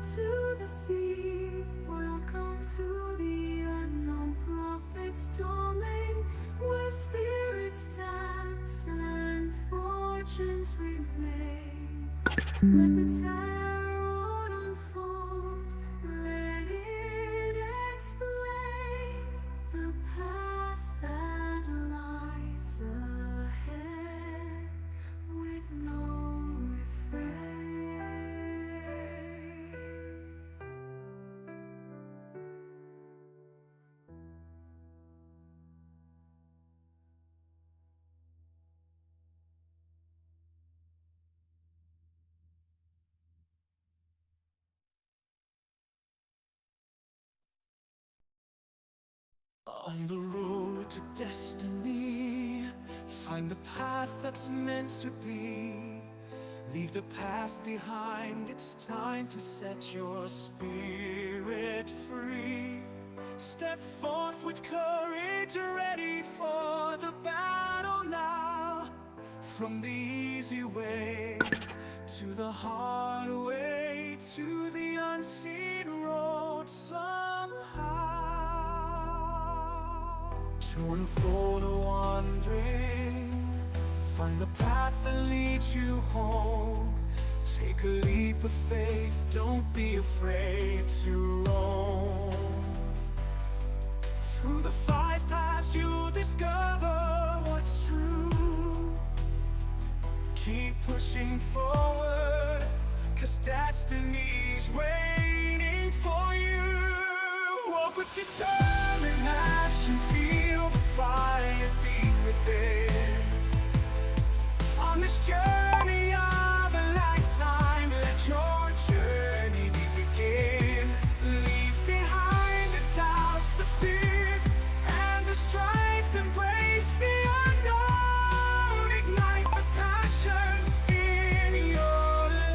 to the sea. Welcome to the unknown prophet's domain, where spirits dance and fortunes remain. Let the tarot unfold, let it explain the path that lies ahead with no refrain. On the road to destiny, find the path that's meant to be. Leave the past behind, it's time to set your spirit free. Step forth with courage, ready for the battle now. From the easy way to the hard way, to the unseen road somehow. To unfold a wandering, find the path that leads you home. Take a leap of faith, don't be afraid to roam. Through the 5 paths you'll discover what's true. Keep pushing forward, 'cause destiny's waiting for you. Walk with determination, feel the fire deep within. On this journey of a lifetime, let your journey begin. Leave behind the doubts, the fears, and the strife. Embrace the unknown, ignite the passion in your life.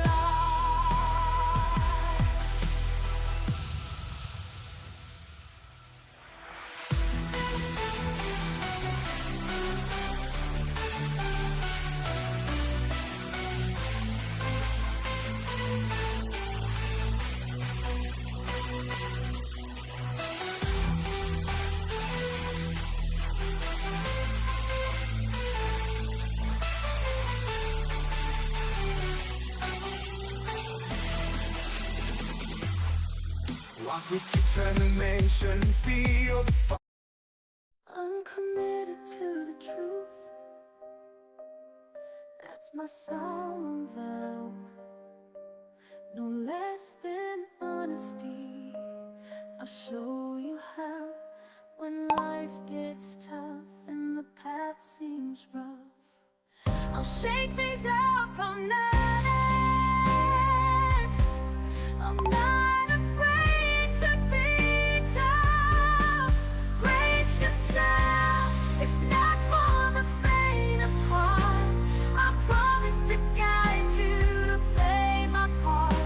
Walk with determination, feel the fire. I'm committed to the truth, that's my solemn vow. No less than honesty, I'll show you how. When life gets tough and the path seems rough, I'll shake things up, I'm not afraid to be tough. Brace yourself, it's not for the faint of heart. I promise to guide you, to play my part,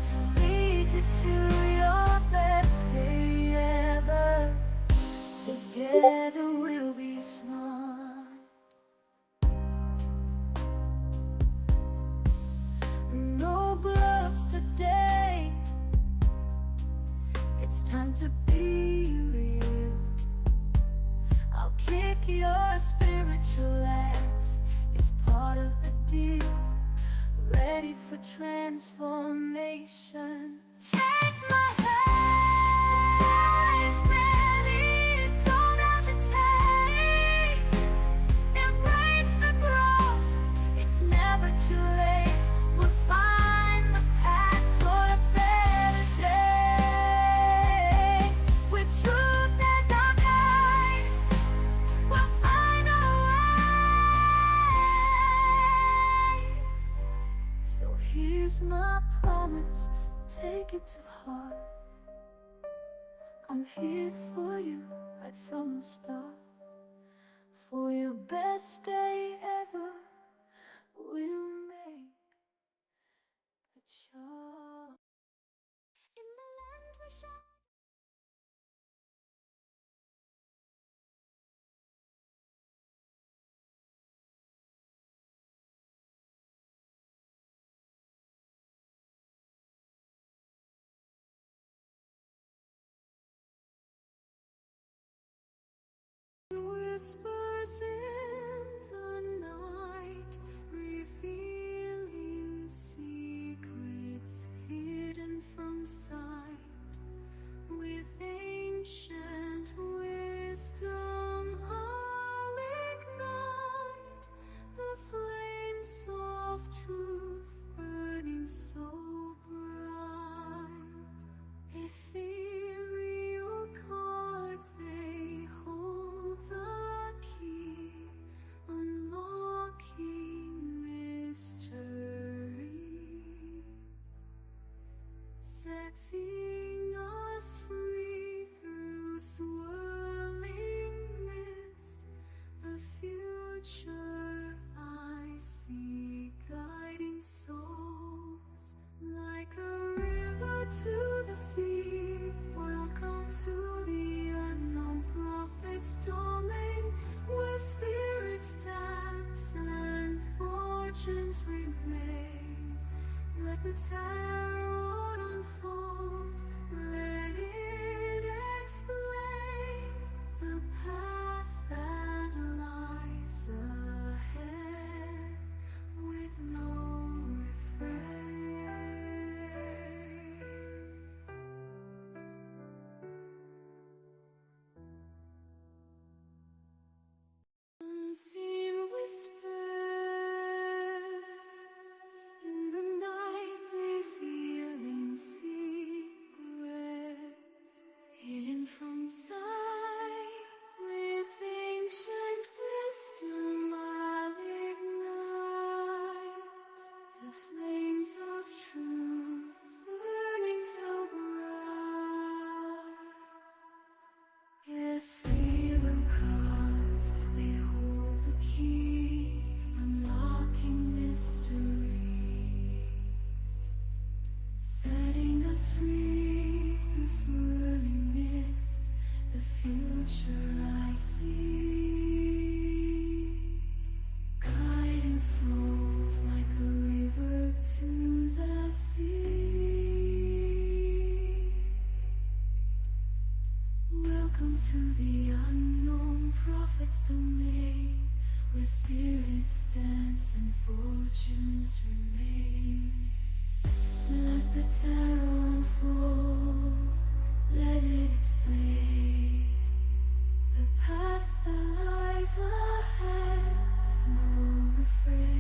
to lead you to your best day ever. Together we'll be smart. No gloves today, it's time to be real. I'll kick your spiritual ass, it's part of the deal. Ready for transformation. Take my hand, it's ready, don't hesitate. Embrace the growth, it's never too late. We'll find the path toward a better day. With truth as our guide, we'll find a way. So here's my promise, take it to heart. I'm here for you right from the start. For your best day ever, we'll make it sure. In the land we shall wisdom I'll ignite the flames of truth burning so bright. Ethereal cards, they hold the key, unlocking mysteries, setting us free through swirling mist. The future I see, guiding souls like a river to the sea. Welcome to the unknown prophet's domain, where spirits dance and fortunes remain. Let the tarot unfold, let it explain the path that lies ahead with no refrain. Unseen whispers in the night, revealing secrets hidden from sight. With ancient wisdom I'll ignite the flames of truth burning so bright. Ethereal cards, they hold the key, unlocking mysteries, setting us free through swirling mist. The future I see, guiding souls like a river to the sea. Welcome to the unknown prophet's domain, where spirits dance and fortunes remain. Let the tarot unfold, let it explain the path that lies ahead with no refrain.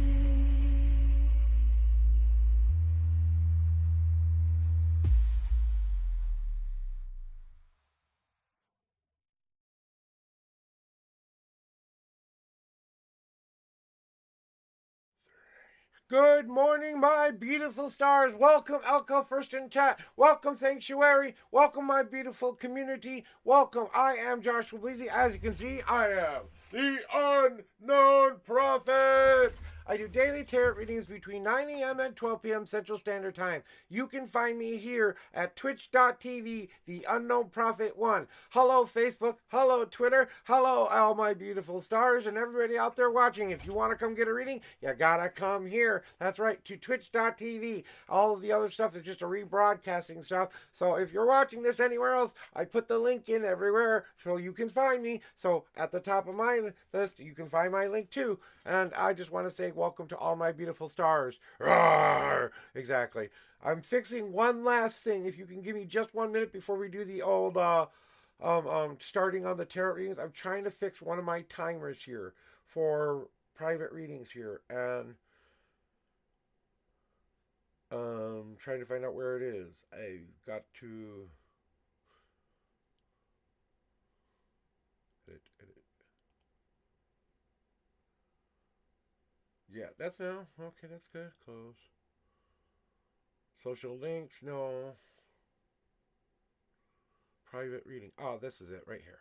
Good morning, my beautiful stars. Welcome, Elka First in Chat. Welcome, Sanctuary. Welcome, my beautiful community. Welcome. I am Joshua Bleasy. As you can see, I am the Unknown Prophet. I do daily tarot readings between 9 a.m. and 12 p.m. Central Standard Time. You can find me here at twitch.tv, the Unknown Prophet 1. Hello, Facebook. Hello, Twitter. Hello, all my beautiful stars and everybody out there watching. If you want to come get a reading, you gotta come here. That's right, to twitch.tv. All of the other stuff is just a rebroadcasting stuff. So if you're watching this anywhere else, I put the link in everywhere so you can find me. So at the top of my list, you can find my link too. And I just want to say welcome to all my beautiful stars. Roar! Exactly. I'm fixing one last thing. If you can give me just 1 minute before we do the old starting on the tarot readings, I'm trying to fix one of my timers here for private readings here, and trying to find out where it is. I've got to edit. Yeah, that's now. Okay, that's good. Close. Social links, no. Private reading. Oh, this is it right here.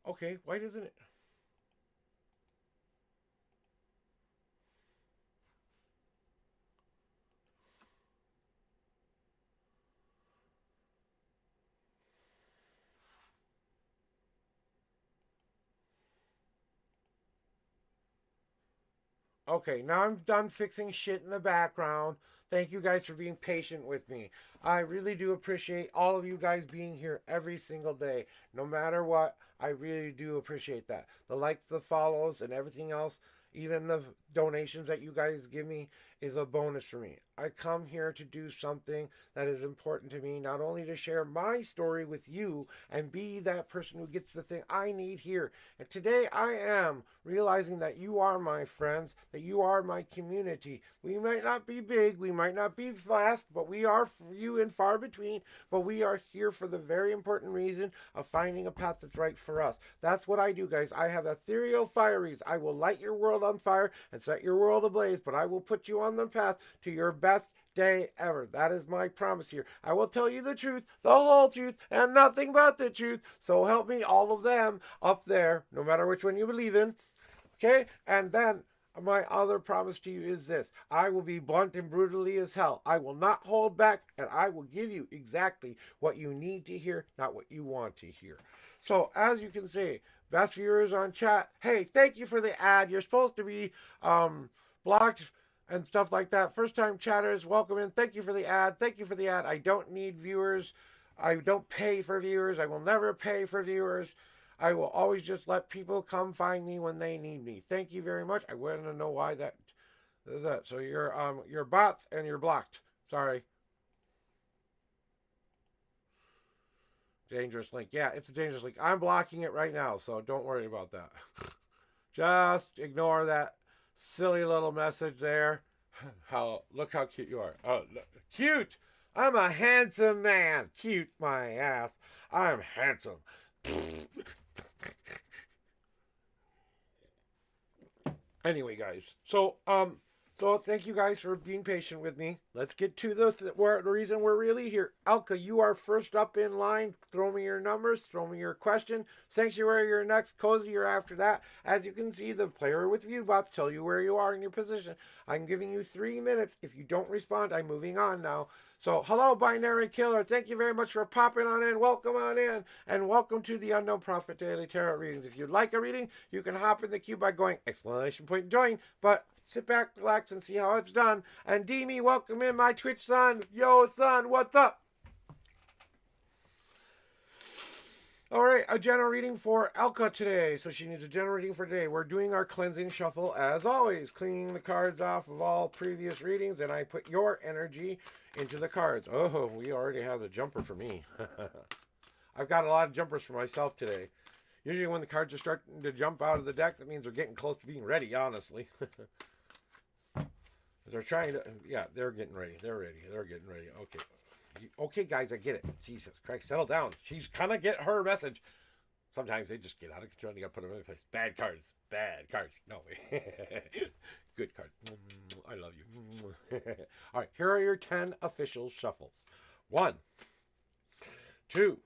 Okay, why doesn't it? Okay, now I'm done fixing shit in the background. Thank you guys for being patient with me. I really do appreciate all of you guys being here every single day. No matter what, I really do appreciate that. The likes, the follows, and everything else, even the donations that you guys give me, is a bonus for me. I come here to do something that is important to me, not only to share my story with you and be that person who gets the thing I need here. And today I am realizing that you are my friends, that you are my community. We might not be big, we might not be fast, but we are few and far between. But we are here for the very important reason of finding a path that's right for us. That's what I do, guys. I have ethereal fireys. I will light your world on fire and set your world ablaze, but I will put you on the path to your best day ever. That is my promise here. I will tell you the truth, the whole truth, and nothing but the truth. So help me, all of them up there, no matter which one you believe in. Okay? And then my other promise to you is this: I will be blunt and brutally as hell. I will not hold back, and I will give you exactly what you need to hear, not what you want to hear. So, as you can see, best viewers on chat, hey, thank you for the ad. You're supposed to be blocked and stuff like that. First time chatters, welcome in. Thank you for the ad. Thank you for the ad. I don't need viewers. I don't pay for viewers. I will never pay for viewers. I will always just let people come find me when they need me. Thank you very much. I want to know why that. So you're bots and you're blocked. Sorry. Dangerous link. Yeah, it's a dangerous link. I'm blocking it right now, so don't worry about that. Just ignore that silly little message there. Look how cute you are. Oh, look, cute. I'm a handsome man. Cute my ass. I'm handsome. Anyway, guys. So thank you guys for being patient with me. Let's get to the reason we're really here. Elka, you are first up in line. Throw me your numbers. Throw me your question. Sanctuary, you're next. Cozy, you're after that. As you can see, the player with view bots tell you where you are in your position. I'm giving you 3 minutes. If you don't respond, I'm moving on now. So, hello, Binary Killer. Thank you very much for popping on in. Welcome on in. And welcome to the Unknown Prophet Daily Tarot Readings. If you'd like a reading, you can hop in the queue by going !join. But sit back, relax, and see how it's done. And Demi, welcome in, my Twitch son. Yo, son, what's up? All right, a general reading for Elka today. So she needs a general reading for today. We're doing our cleansing shuffle as always, cleaning the cards off of all previous readings, and I put your energy into the cards. Oh, we already have the jumper for me. I've got a lot of jumpers for myself today. Usually when the cards are starting to jump out of the deck, that means they're getting close to being ready, honestly. They're trying to, yeah, they're getting ready. They're ready. They're getting ready. Okay. Okay, guys, I get it. Jesus Christ, settle down. She's kind of get her message. Sometimes they just get out of control and you got to put them in place. Bad cards. Bad cards. No way. Good cards. I love you. All right, here are your 10 official shuffles. 1, 2.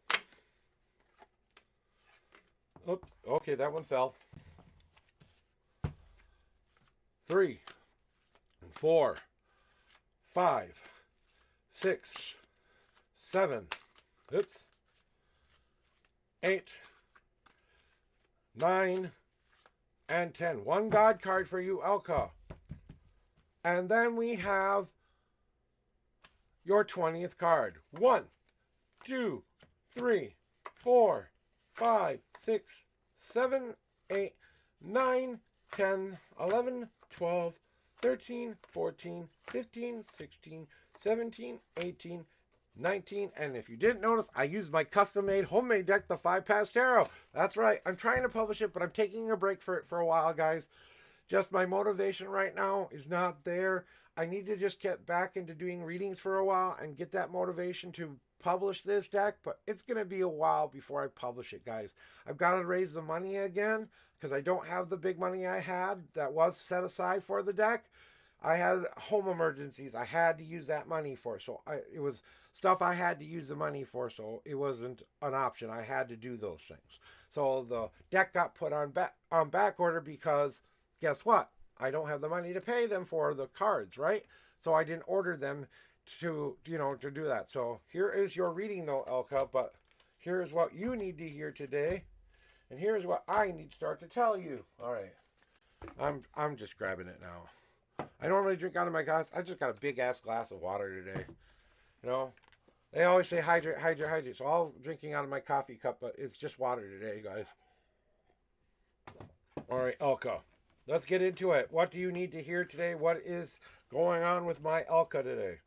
Oops. Okay, that one fell. 3, 4, 5, 6, 7, oops, 8, 9, and 10. One God card for you, Elka. And then we have your 20th card. 1, 2, 3, 4, 5, 6, 7, 8, 9, 10, 11, 12, 13, 14, 15, 16, 17, 18, 19, and if you didn't notice, I used my custom-made homemade deck, the 5-Pass Tarot. That's right. I'm trying to publish it, but I'm taking a break for it for a while, guys. Just my motivation right now is not there. I need to just get back into doing readings for a while and get that motivation to publish this deck, but it's going to be a while before I publish it, guys. I've got to raise the money again because I don't have the big money I had that was set aside for the deck. I had home emergencies I had to use that money for, so it was stuff I had to use the money for, so it wasn't an option. I had to do those things. So the deck got put on back order because guess what? I don't have the money to pay them for the cards, right? So I didn't order them to do that. So here is your reading though, Elka, but here's what you need to hear today, and here's what I need to start to tell you. All right, I'm just grabbing it now. I normally drink out of my glass. I just got a big ass glass of water today. You know, they always say hydrate, hydrate, hydrate. So I'm drinking out of my coffee cup, but it's just water today, guys. All right, Elka, let's get into it. What do you need to hear today? What is going on with my Elka today?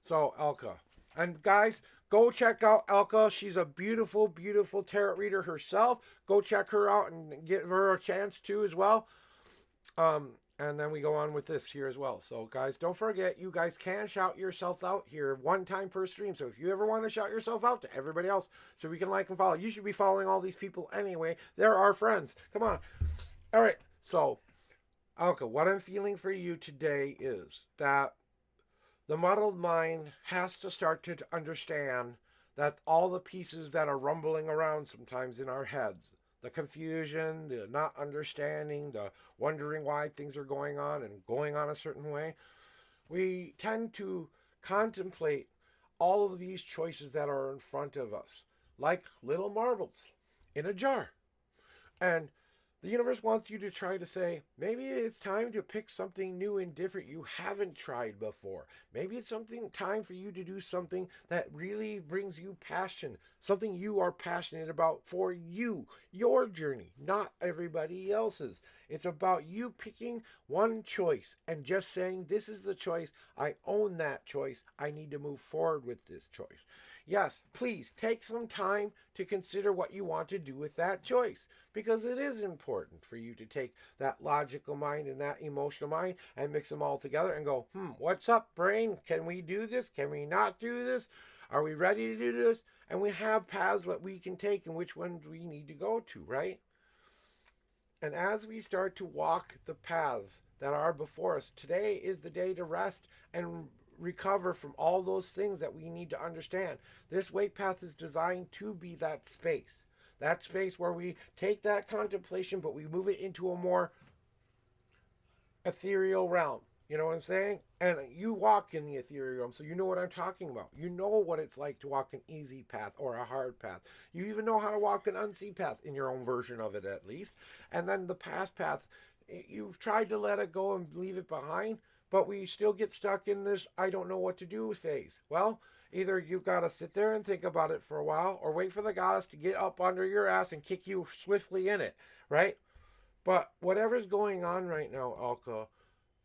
So, Elka. And guys, go check out Elka. She's a beautiful, beautiful tarot reader herself. Go check her out and give her a chance too as well. And then we go on with this here as well. So, guys, don't forget, you guys can shout yourselves out here one time per stream. So if you ever want to shout yourself out to everybody else so we can like and follow, you should be following all these people anyway. They're our friends. Come on. All right. So, Alka, what I'm feeling for you today is that the muddled mind has to start to understand that all the pieces that are rumbling around sometimes in our heads, the confusion, the not understanding, the wondering why things are going on and going on a certain way, we tend to contemplate all of these choices that are in front of us like little marbles in a jar. And the universe wants you to try to say, maybe it's time to pick something new and different you haven't tried before. Maybe it's time for you to do something that really brings you passion, something you are passionate about for you, your journey, not everybody else's. It's about you picking one choice and just saying, this is the choice. I own that choice. I need to move forward with this choice. Yes, please take some time to consider what you want to do with that choice, because it is important for you to take that logical mind and that emotional mind and mix them all together and go, what's up, brain? Can we do this? Can we not do this? Are we ready to do this? And we have paths that we can take and which ones we need to go to, right? And as we start to walk the paths that are before us, today is the day to rest and recover from all those things that we need to understand. This weight path is designed to be that space where we take that contemplation, but we move it into a more ethereal realm. You know what I'm saying? And you walk in the ethereal realm, so you know what I'm talking about. You know what it's like to walk an easy path or a hard path. You even know how to walk an unseen path in your own version of it, at least. And then the past path, you've tried to let it go and leave it behind, but we still get stuck in this I don't know what to do phase. Well, either you've got to sit there and think about it for a while, or wait for the goddess to get up under your ass and kick you swiftly in it, right? But whatever's going on right now, Alka,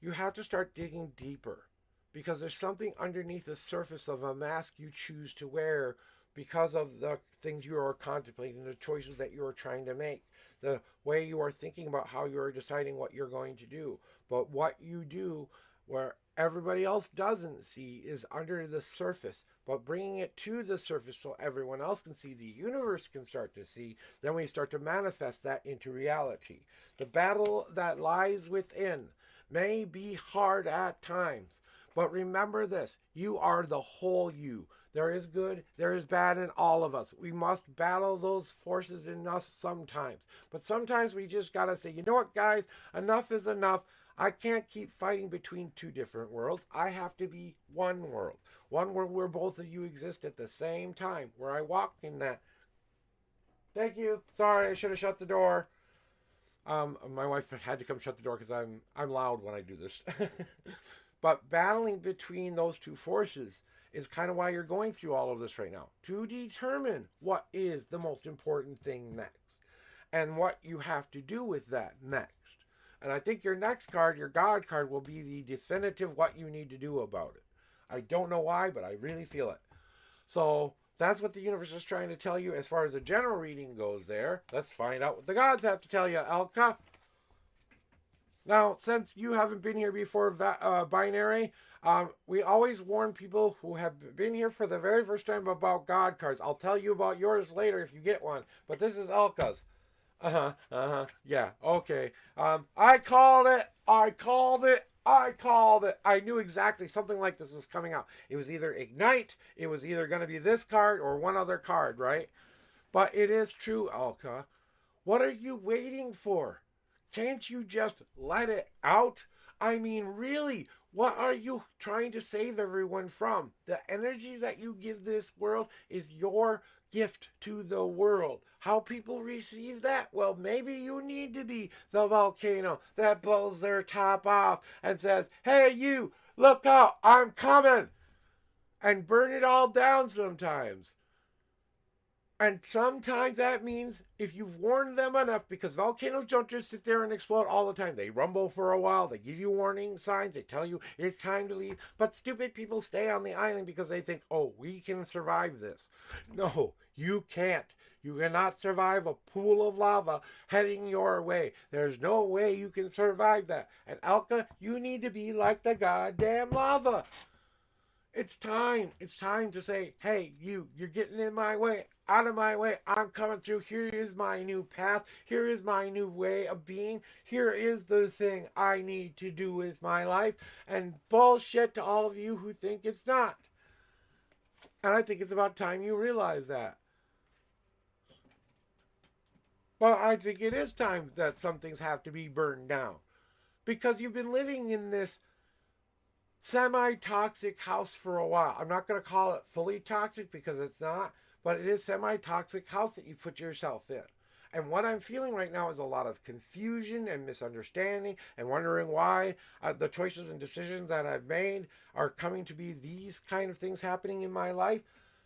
you have to start digging deeper, because there's something underneath the surface of a mask you choose to wear because of the things you are contemplating, the choices that you are trying to make, the way you are thinking about how you are deciding what you're going to do. But what you do where everybody else doesn't see is under the surface, but bringing it to the surface so everyone else can see, the universe can start to see, then we start to manifest that into reality. The battle that lies within may be hard at times, but remember this, you are the whole you. There is good, there is bad in all of us. We must battle those forces in us sometimes, but sometimes we just gotta say, you know what, guys, enough is enough. I can't keep fighting between two different worlds. I have to be one world where both of you exist at the same time, where I walk in that. Thank you. Sorry, I should have shut the door. My wife had to come shut the door because I'm loud when I do this. But battling between those two forces is kind of why you're going through all of this right now, to determine what is the most important thing next and what you have to do with that next. And I think your next card, your God card, will be the definitive what you need to do about it. I don't know why, but I really feel it. So that's what the universe is trying to tell you as far as the general reading goes there. Let's find out what the gods have to tell you, Alka. Now, since you haven't been here before, Binary, we always warn people who have been here for the very first time about God cards. I'll tell you about yours later if you get one, but this is Alka's. Yeah, okay. I called it. I knew exactly something like this was coming out. It was either Ignite, it was either going to be this card or one other card, right? But it is true, Alka. What are you waiting for? Can't you just let it out? I mean, really, what are you trying to save everyone from? The energy that you give this world is your gift to the world. How people receive that? Well, maybe you need to be the volcano that blows their top off and says, hey, you, look out, I'm coming, and burn it all down sometimes. And sometimes that means if you've warned them enough, because volcanoes don't just sit there and explode all the time. They rumble for a while, they give you warning signs, they tell you it's time to leave. But stupid people stay on the island because they think, oh, we can survive this. No, you can't. You cannot survive a pool of lava heading your way. There's no way you can survive that. And Alka, you need to be like the goddamn lava. It's time. It's time to say, hey, you're getting in my way. Out of my way. I'm coming through. Here is my new path. Here is my new way of being. Here is the thing I need to do with my life. And bullshit to all of you who think it's not. And I think it's about time you realize that. But I think it is time that some things have to be burned down. Because you've been living in this semi-toxic house for a while. I'm not going to call it fully toxic because it's not, but it is semi-toxic house that you put yourself in. And what I'm feeling right now is a lot of confusion and misunderstanding and wondering why the choices and decisions that I've made are coming to be these kind of things happening in my life.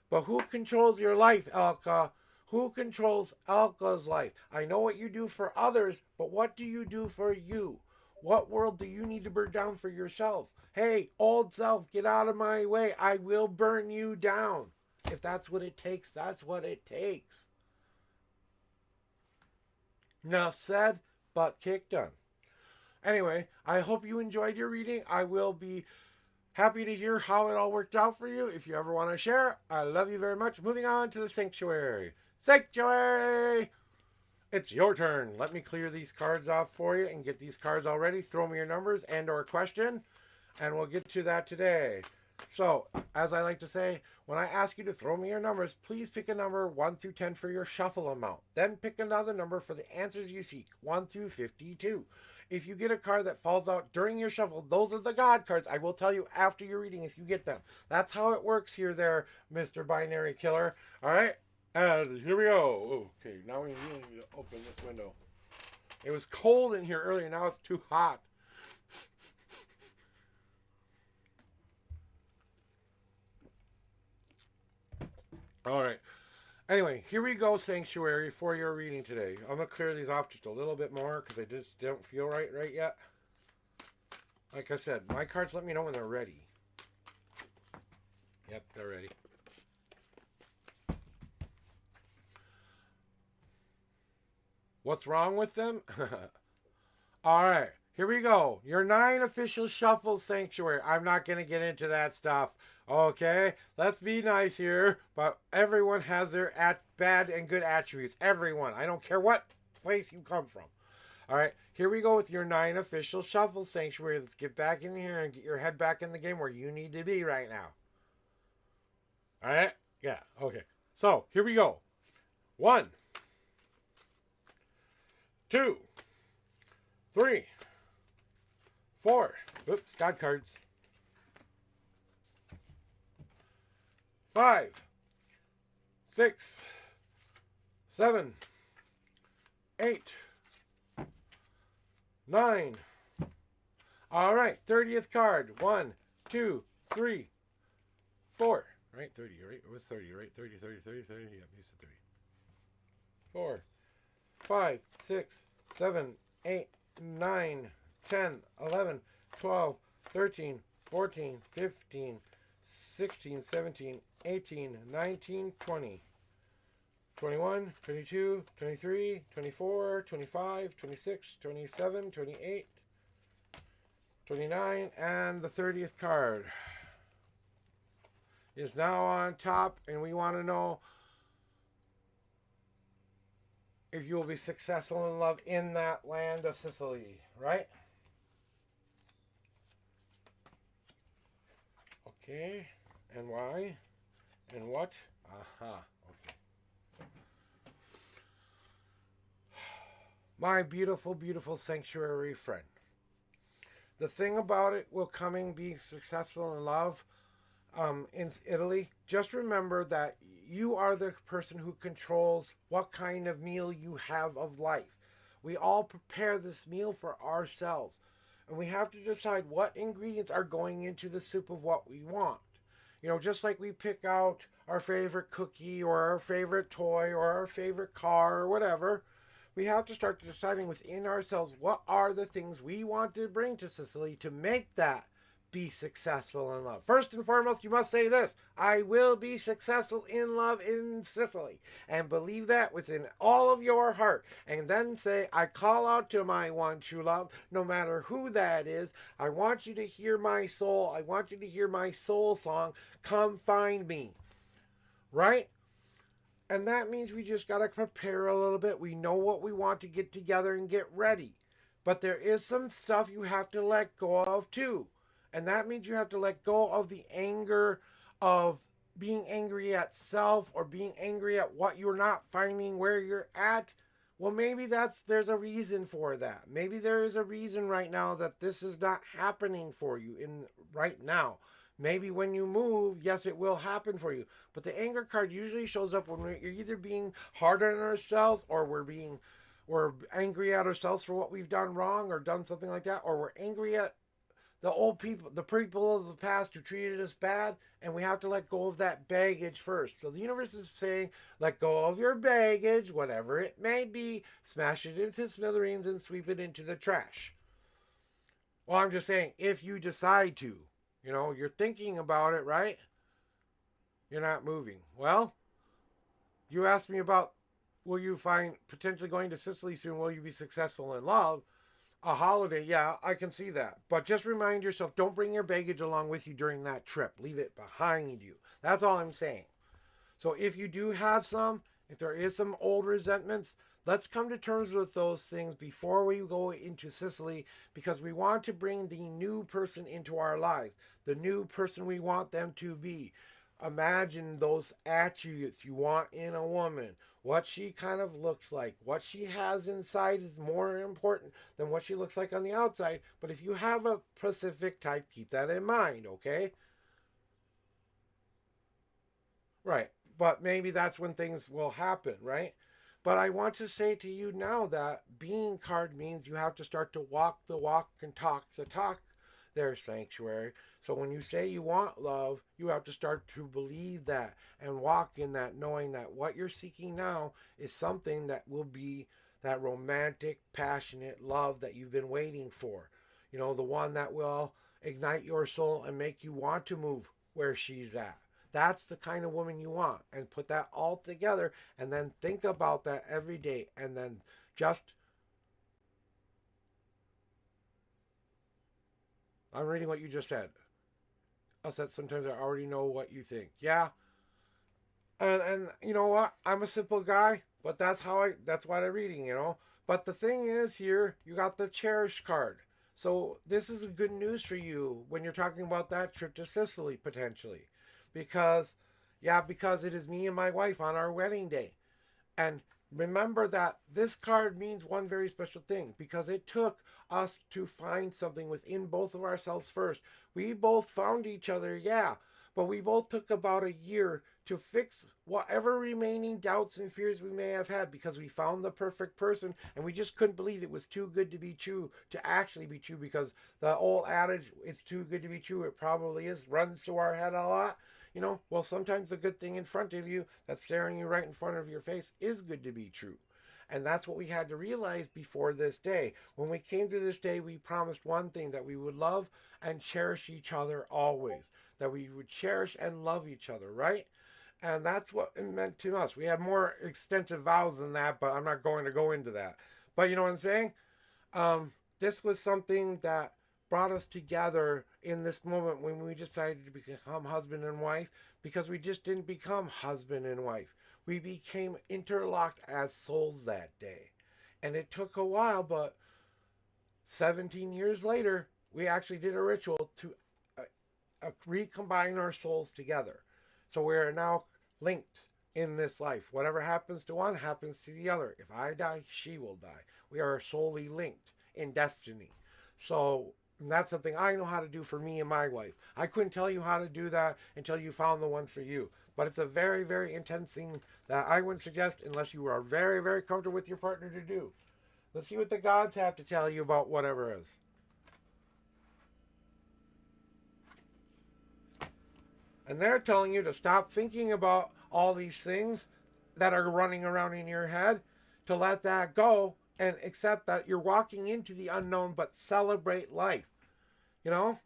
But who controls your life, Alka? Who controls Alka's life? I know what you do for others, but what do you do for you? What world do you need to burn down for yourself? Hey, old self, get out of my way. I will burn you down. If that's what it takes, that's what it takes. Enough said, butt kick done. Anyway, I hope you enjoyed your reading. I will be happy to hear how it all worked out for you. If you ever want to share, I love you very much. Moving on to the sanctuary. Sanctuary! It's your turn. Let me clear these cards off for you and get these cards all ready. Throw me your numbers and or question, and we'll get to that today. So, as I like to say, when I ask you to throw me your numbers, please pick a number 1 through 10 for your shuffle amount. Then pick another number for the answers you seek, 1 through 52. If you get a card that falls out during your shuffle, those are the God cards. I will tell you after your reading if you get them. That's how it works here there, Mr. Binary Killer. All right? And here we go. Okay, now we need to open this window. It was cold in here earlier. Now it's too hot. All right. Anyway, here we go, Sanctuary, for your reading today. I'm going to clear these off just a little bit more because they just don't feel right yet. Like I said, my cards let me know when they're ready. Yep, they're ready. What's wrong with them? All right, here we go. Your 9 official shuffle, Sanctuary. I'm not going to get into that stuff. Okay, let's be nice here. But everyone has their bad and good attributes. Everyone. I don't care what place you come from. All right, here we go with your 9 official shuffle, Sanctuary. Let's get back in here and get your head back in the game where you need to be right now. All right? Yeah, okay. So, here we go. 1, 2, 3, 4. Oops, God cards. 5, 6, 7, 8, 9. All right, 30th card. 1, 2, 3, 4. Right, 30, right? It was 30, right? 30, 30, 30, 30. Yeah, you said 30. 4, 5, 6, 7, 8, 9, 10, 11, 12, 13, 14, 15, 16, 17, 18, 19, 20, 21, 22, 23, 24, 25, 26, 27, 28, 29, and the 30th card is now on top, and we want to know if you will be successful in love in that land of Sicily, right? Okay, and why? And what? Aha, okay. My beautiful, beautiful sanctuary friend. The thing about it will coming being successful in love in Italy, just remember that you are the person who controls what kind of meal you have of life. We all prepare this meal for ourselves, and we have to decide what ingredients are going into the soup of what we want. You know, just like we pick out our favorite cookie or our favorite toy or our favorite car or whatever, we have to start deciding within ourselves what are the things we want to bring to Sicily to make that be successful in love. First and foremost, you must say this: I will be successful in love in Sicily. And believe that within all of your heart. And then say, I call out to my one true love, no matter who that is. I want you to hear my soul. I want you to hear my soul song. Come find me. Right? And that means we just got to prepare a little bit. We know what we want to get together and get ready. But there is some stuff you have to let go of too. And that means you have to let go of the anger of being angry at self or being angry at what you're not finding where you're at. Well, maybe there's a reason for that. Maybe there is a reason right now that this is not happening for you in right now. Maybe when you move, yes, it will happen for you. But the anger card usually shows up when you're either being hard on ourselves or we're angry at ourselves for what we've done wrong or done something like that, or we're angry at the old people, the people of the past who treated us bad, and we have to let go of that baggage first. So the universe is saying, let go of your baggage, whatever it may be, smash it into smithereens and sweep it into the trash. Well, I'm just saying, if you decide to, you know, you're thinking about it, right? You're not moving. Well, you asked me about, will you find potentially going to Sicily soon? Will you be successful in love? A holiday, yeah, I can see that. But just remind yourself, don't bring your baggage along with you during that trip. Leave it behind you. That's all I'm saying. So if you do have some, if there is some old resentments, let's come to terms with those things before we go into Sicily, because we want to bring the new person into our lives, the new person we want them to be. Imagine those attributes you want in a woman. What she kind of looks like, what she has inside is more important than what she looks like on the outside. But if you have a specific type, keep that in mind, okay? Right. But maybe that's when things will happen, right? But I want to say to you now that being card means you have to start to walk the walk and talk the talk there, Sanctuary. So when you say you want love, you have to start to believe that and walk in that, knowing that what you're seeking now is something that will be that romantic, passionate love that you've been waiting for. You know, the one that will ignite your soul and make you want to move where she's at. That's the kind of woman you want. And put that all together and then think about that every day and then just... I'm reading what you just said. I said sometimes I already know what you think. Yeah. And you know what? I'm a simple guy, but that's what I'm reading, you know. But the thing is here, you got the cherish card. So this is good news for you when you're talking about that trip to Sicily potentially. Because it is me and my wife on our wedding day. And remember that this card means one very special thing, because it took us to find something within both of ourselves first. We both found each other, yeah, but we both took about a year to fix whatever remaining doubts and fears we may have had, because we found the perfect person and we just couldn't believe it was too good to be true to actually be true, because the old adage, it's too good to be true, it probably is, runs through our head a lot. You know, well, sometimes the good thing in front of you that's staring you right in front of your face is good to be true. And that's what we had to realize before this day. When we came to this day, we promised one thing, that we would love and cherish each other always. That we would cherish and love each other, right? And that's what it meant to us. We had more extensive vows than that, but I'm not going to go into that. But you know what I'm saying? This was something that brought us together in this moment when we decided to become husband and wife, because we just didn't become husband and wife. We became interlocked as souls that day. And it took a while, but 17 years later, we actually did a ritual to recombine our souls together. So we are now linked in this life. Whatever happens to one happens to the other. If I die, she will die. We are solely linked in destiny. So that's something I know how to do for me and my wife. I couldn't tell you how to do that until you found the one for you. But it's a very, very intense thing that I wouldn't suggest unless you are very, very comfortable with your partner to do. Let's see what the gods have to tell you about whatever is. And they're telling you to stop thinking about all these things that are running around in your head, to let that go and accept that you're walking into the unknown, but celebrate life. You know?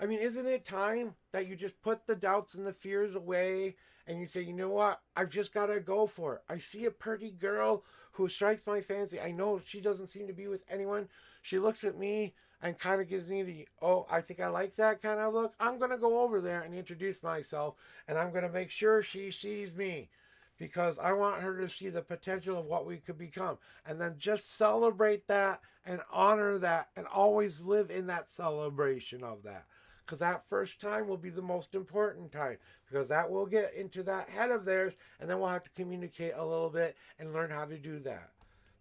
I mean, isn't it time that you just put the doubts and the fears away and you say, you know what? I've just got to go for it. I see a pretty girl who strikes my fancy. I know she doesn't seem to be with anyone. She looks at me and kind of gives me the, oh, I think I like that kind of look. I'm going to go over there and introduce myself, and I'm going to make sure she sees me, because I want her to see the potential of what we could become. And then just celebrate that and honor that and always live in that celebration of that. Because that first time will be the most important time, because that will get into that head of theirs, and then we'll have to communicate a little bit and learn how to do that.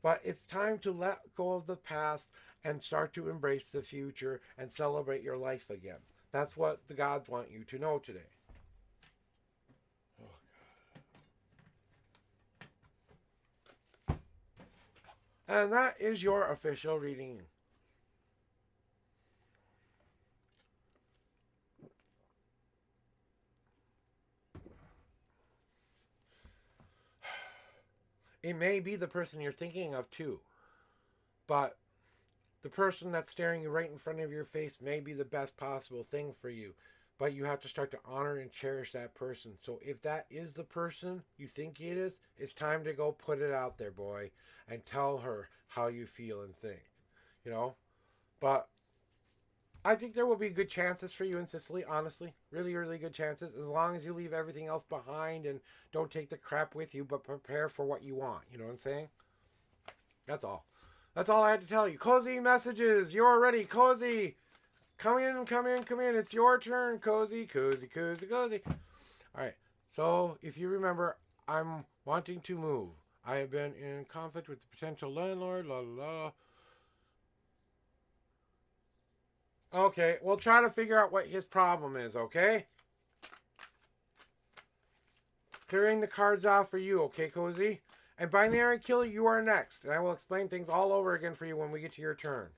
But it's time to let go of the past and start to embrace the future and celebrate your life again. That's what the gods want you to know today. And that is your official reading. It may be the person you're thinking of too, but the person that's staring you right in front of your face may be the best possible thing for you. But you have to start to honor and cherish that person. So if that is the person you think it is, it's time to go put it out there, boy, and tell her how you feel and think. You know? But I think there will be good chances for you in Sicily, honestly. Really, really good chances. As long as you leave everything else behind and don't take the crap with you, but prepare for what you want. You know what I'm saying? That's all. That's all I had to tell you. Cozy messages. You're ready. Cozy. Come in, come in, come in. It's your turn, Cozy. Cozy, cozy, cozy. All right. So, if you remember, I'm wanting to move. I have been in conflict with the potential landlord. La la la. Okay, we'll try to figure out what his problem is, okay? Clearing the cards off for you, okay, Cozy? And Binary Killer, you are next. And I will explain things all over again for you when we get to your turn.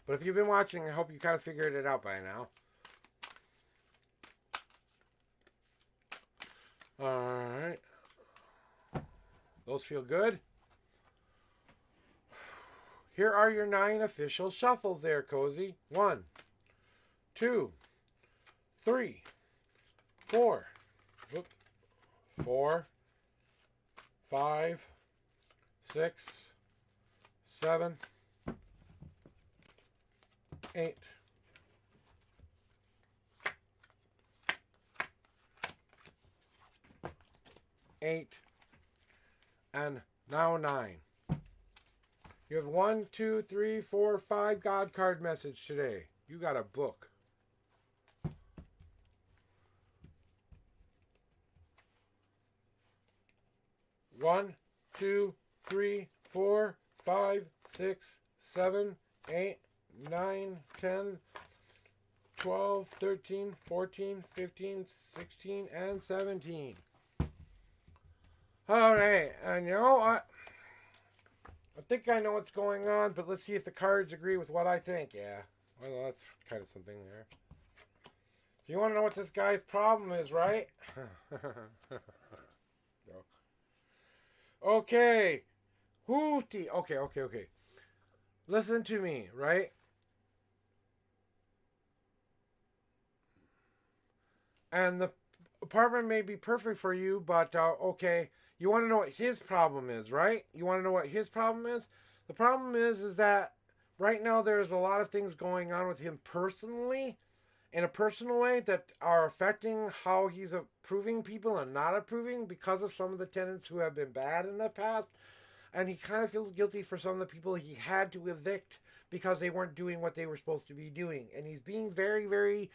But if you've been watching, I hope you kind of figured it out by now. Alright. Those feel good. Here are your 9 official shuffles there, Cozy. 1, 2, 3, 4, 4, 5, 6, 7, 8, 8, and now 9. You have 1, 2, 3, 4, 5 God card message today. You got a book. One, 2, 3, 4, 5, 6, 7, 8, 9, 10, 12, 13, 14, 15, 16, and 17. Alright, and you know what? I think I know what's going on, but let's see if the cards agree with what I think. Yeah, well, that's kind of something there. You want to know what this guy's problem is, right? No. Okay. Hootie. Okay. Listen to me, right? And the apartment may be perfect for you, but okay. You want to know what his problem is, right? You want to know what his problem is? The problem is that right now there's a lot of things going on with him personally, in a personal way, that are affecting how he's approving people and not approving because of some of the tenants who have been bad in the past. And he kind of feels guilty for some of the people he had to evict because they weren't doing what they were supposed to be doing. And he's being very, very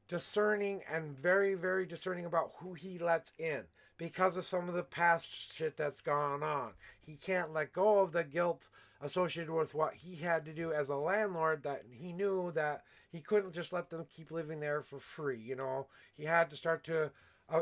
discerning and very, very discerning about who he lets in because of some of the past shit that's gone on. He can't let go of the guilt associated with what he had to do as a landlord, that he knew that he couldn't just let them keep living there for free, you know. He had to start to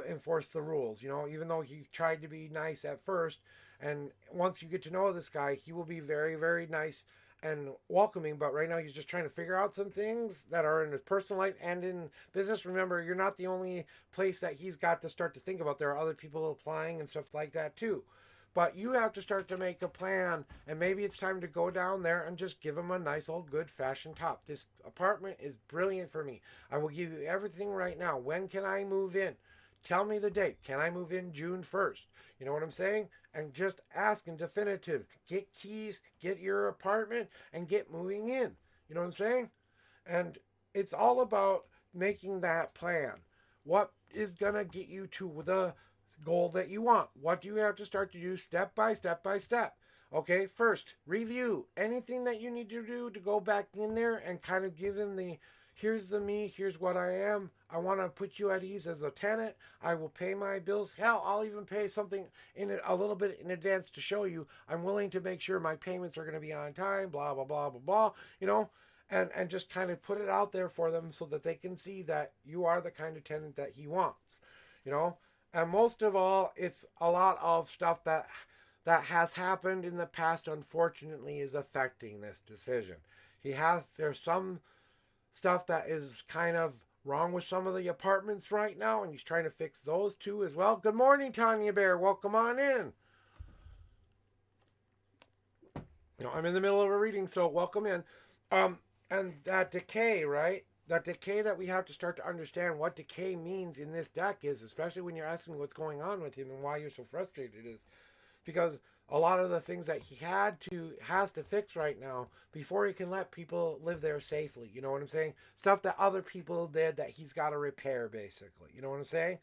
enforce the rules, you know, even though he tried to be nice at first. And once you get to know this guy, he will be very, very nice and welcoming, but right now he's just trying to figure out some things that are in his personal life and in business. Remember, you're not the only place that he's got to start to think about. There are other people applying and stuff like that too. But you have to start to make a plan, and maybe it's time to go down there and just give him a nice old good fashioned top. This apartment is brilliant for me. I will give you everything right now. When can I move in? Tell me the date. Can I move in June 1st? You know what I'm saying? And just ask in definitive. Get keys, get your apartment, and get moving in. You know what I'm saying? And it's all about making that plan. What is going to get you to the goal that you want? What do you have to start to do step by step by step? Okay, first, review anything that you need to do to go back in there and kind of give them the here's the me, here's what I am. I want to put you at ease as a tenant. I will pay my bills. Hell, I'll even pay something in a little bit in advance to show you I'm willing to make sure my payments are going to be on time, blah, blah, blah, blah, blah, you know, and just kind of put it out there for them so that they can see that you are the kind of tenant that he wants, you know. And most of all, it's a lot of stuff that has happened in the past, unfortunately, is affecting this decision. There's some stuff that is kind of wrong with some of the apartments right now, and he's trying to fix those too as well. Good morning, Tanya Bear. Welcome on in. You know, I'm in the middle of a reading, so welcome in. And that decay, right? That decay that we have to start to understand what decay means in this deck is, especially when you're asking me what's going on with him and why you're so frustrated, is because a lot of the things that he has to fix right now before he can let people live there safely. You know what I'm saying? Stuff that other people did that he's got to repair, basically. You know what I'm saying?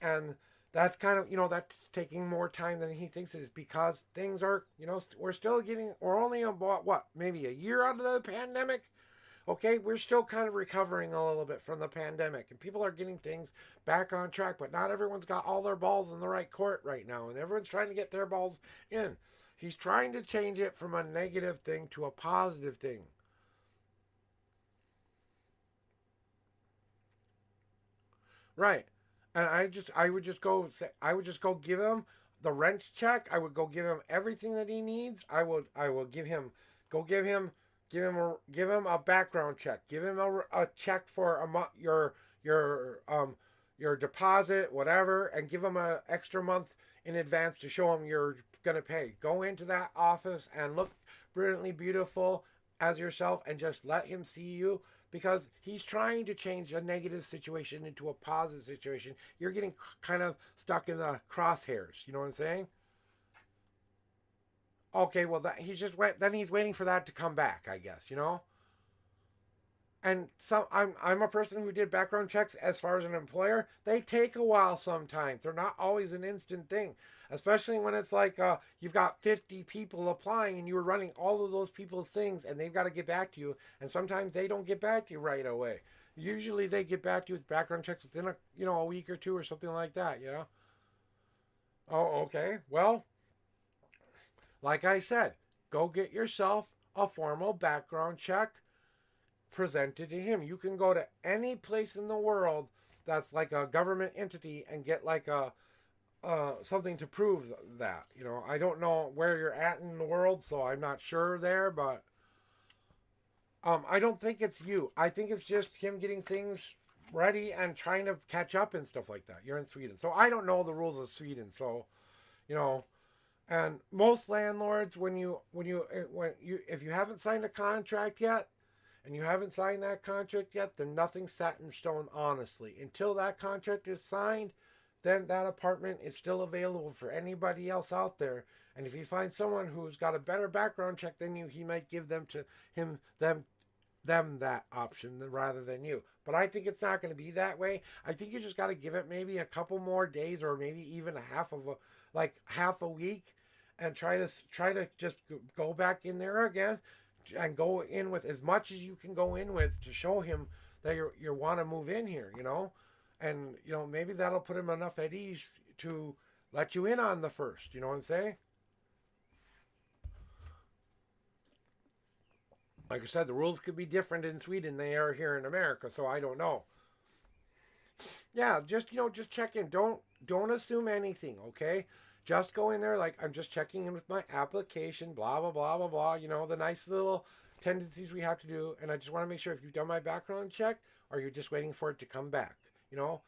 And that's kind of, that's taking more time than he thinks it is, because things are, we're only about, what, maybe a year out of the pandemic? Okay, we're still kind of recovering a little bit from the pandemic, and people are getting things back on track, but not everyone's got all their balls in the right court right now, and everyone's trying to get their balls in. He's trying to change it from a negative thing to a positive thing. Right. And I would just go give him the rent check. I would go give him everything that he needs. I will give him, go give him a background check. Give him a check for your deposit, whatever, and give him an extra month in advance to show him you're gonna pay. Go into that office and look brilliantly beautiful as yourself, and just let him see you, because he's trying to change a negative situation into a positive situation. You're getting kind of stuck in the crosshairs. You know what I'm saying? Okay, well, he's waiting for that to come back, I guess, you know? And I'm a person who did background checks as far as an employer. They take a while sometimes. They're not always an instant thing, especially when it's like you've got 50 people applying and you were running all of those people's things, and they've got to get back to you, and sometimes they don't get back to you right away. Usually they get back to you with background checks within a week or two or something like that, you know? Oh, okay. Well, like I said, go get yourself a formal background check presented to him. You can go to any place in the world that's like a government entity and get like a something to prove that. You know, I don't know where you're at in the world, so I'm not sure there, but I don't think it's you. I think it's just him getting things ready and trying to catch up and stuff like that. You're in Sweden, so I don't know the rules of Sweden, so you know. And most landlords, if you haven't signed a contract yet, and you haven't signed that contract yet, then nothing's set in stone, honestly. Until that contract is signed, then that apartment is still available for anybody else out there. And if you find someone who's got a better background check than you, he might give them that option rather than you. But I think it's not going to be that way. I think you just got to give it maybe a couple more days, or maybe even half a week, and try to just go back in there again, and go in with as much as you can go in with to show him that you want to move in here, you know. And maybe that'll put him enough at ease to let you in on the first. You know what I'm saying? Like I said, the rules could be different in Sweden than they are here in America, so I don't know. Yeah, just check in. Don't assume anything, okay? Just go in there like I'm just checking in with my application, blah, blah, blah, blah, blah. You know, the nice little tendencies we have to do. And I just want to make sure if you've done my background check or you're just waiting for it to come back. You know,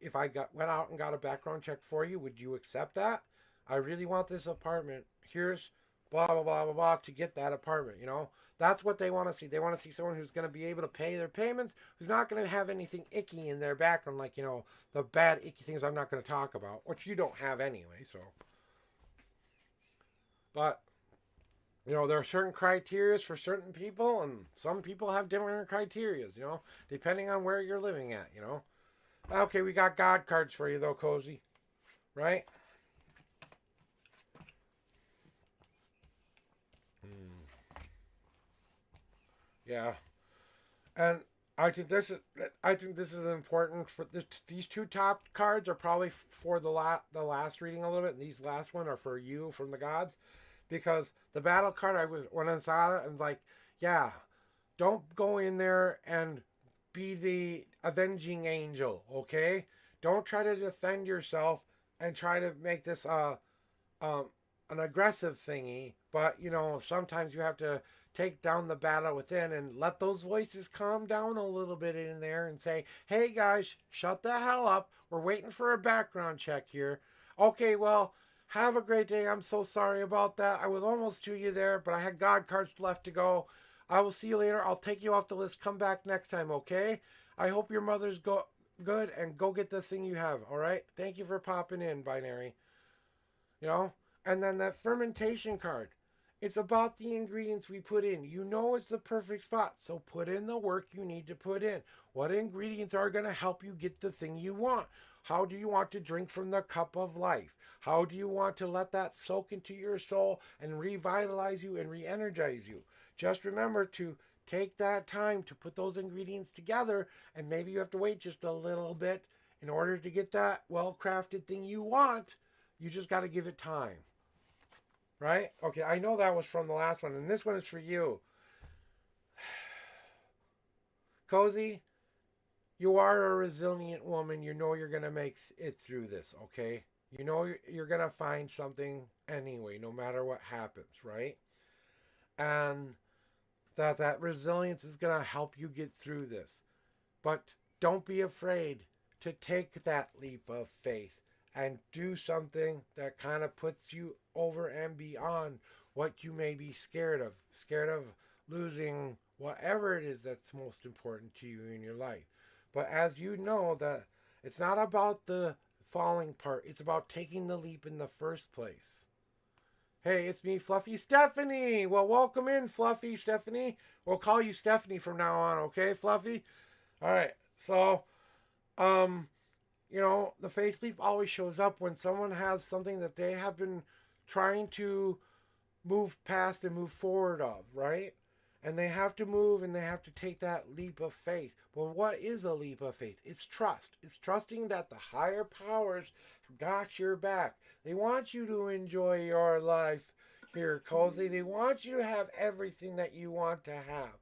if I went out and got a background check for you, would you accept that? I really want this apartment. Here's blah, blah, blah, blah, blah to get that apartment, you know? That's what they want to see. They want to see someone who's going to be able to pay their payments, who's not going to have anything icky in their background, like, you know, the bad, icky things I'm not going to talk about, which you don't have anyway, so. But, you know, there are certain criteria for certain people, and some people have different criteria, you know, depending on where you're living at, you know. Okay, we got God cards for you, though, Cozy. Right? Yeah. And I think this is important for this. These two top cards are probably for the last reading a little bit, and these last one are for you from the gods, because the battle card when I saw it and was like, yeah, don't go in there and be the avenging angel, okay? Don't try to defend yourself and try to make this um, an aggressive thingy, but you know, sometimes you have to take down the battle within and let those voices calm down a little bit in there and say, hey guys, shut the hell up. We're waiting for a background check here. Okay, well, have a great day. I'm so sorry about that. I was almost to you there, but I had God cards left to go. I will see you later. I'll take you off the list. Come back next time, okay? I hope your mother's good and go get the thing you have, all right? Thank you for popping in, Binary. You know? And then that fermentation card. It's about the ingredients we put in. You know it's the perfect spot, so put in the work you need to put in. What ingredients are going to help you get the thing you want? How do you want to drink from the cup of life? How do you want to let that soak into your soul and revitalize you and re-energize you? Just remember to take that time to put those ingredients together, and maybe you have to wait just a little bit in order to get that well-crafted thing you want. You just got to give it time. Right? Okay, I know that was from the last one, and this one is for you. Cozy, you are a resilient woman. You know you're going to make it through this, okay? You know you're going to find something anyway, no matter what happens, right? And that resilience is going to help you get through this. But don't be afraid to take that leap of faith and do something that kind of puts you over and beyond what you may be scared of. Scared of losing whatever it is that's most important to you in your life. But as you know, that it's not about the falling part. It's about taking the leap in the first place. Hey, it's me, Fluffy Stephanie. Well, welcome in, Fluffy Stephanie. We'll call you Stephanie from now on, okay, Fluffy? All right, so, you know, the faith leap always shows up when someone has something that they have been trying to move past and move forward of, right? And they have to move and they have to take that leap of faith. But what is a leap of faith? It's trust. It's trusting that the higher powers got your back. They want you to enjoy your life here, Cozy. They want you to have everything that you want to have.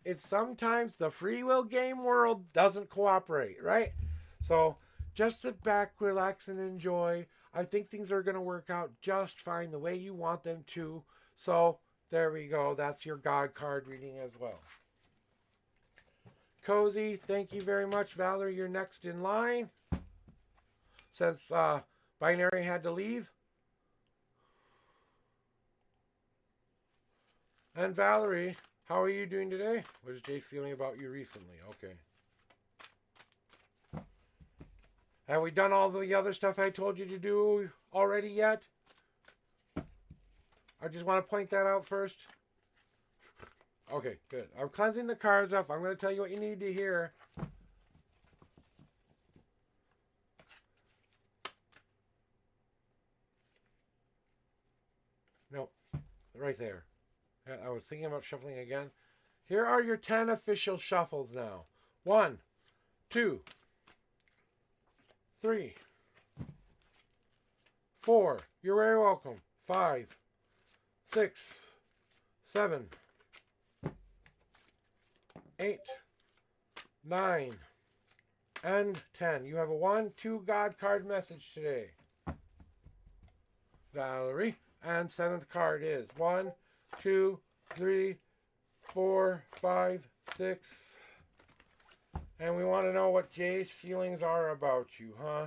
It's sometimes the free will game world doesn't cooperate, right? So just sit back, relax, and enjoy. I think things are going to work out just fine the way you want them to. So there we go. That's your God card reading as well. Cozy, thank you very much. Valerie, you're next in line. Since Binary had to leave. And Valerie, how are you doing today? What is Jace feeling about you recently? Okay. Have we done all the other stuff I told you to do already yet? I just want to point that out first. Okay, good. I'm cleansing the cards off. I'm going to tell you what you need to hear. Nope. Right there. I was thinking about shuffling again. Here are your 10 official shuffles now. 1, 2, 3, 4. You're very welcome. 5, 6, 7, 8, 9, and 10. You have a 1, 2 God card message today. Valerie. And seventh card is 1, 2, 3, 4, 5, 6. And we want to know what Jay's feelings are about you, huh?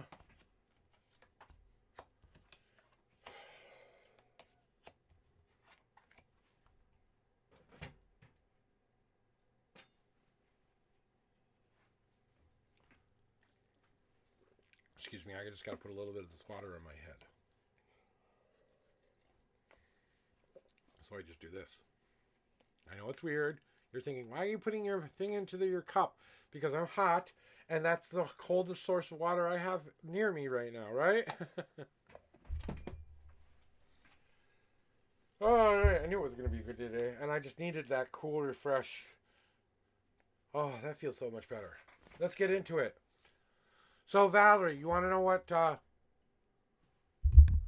Excuse me, I just got to put a little bit of this water on my head. So I just do this. I know it's weird. You're thinking, why are you putting your thing into your cup? Because I'm hot, and that's the coldest source of water I have near me right now, right? All right, I knew it was going to be a good day today, and I just needed that cool refresh. Oh, that feels so much better. Let's get into it. So, Valerie, you want to know what...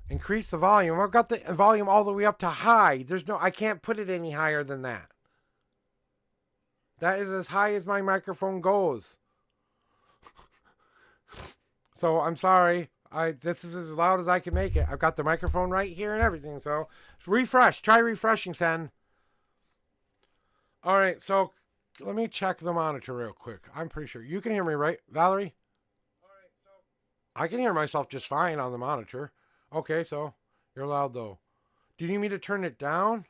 increase the volume. I've got the volume all the way up to high. I can't put it any higher than that. That is as high as my microphone goes. So I'm sorry. This is as loud as I can make it. I've got the microphone right here and everything. So refresh. Try refreshing, Sen. All right. So let me check the monitor real quick. I'm pretty sure you can hear me, right, Valerie? All right. So I can hear myself just fine on the monitor. Okay. So you're loud though. Do you need me to turn it down?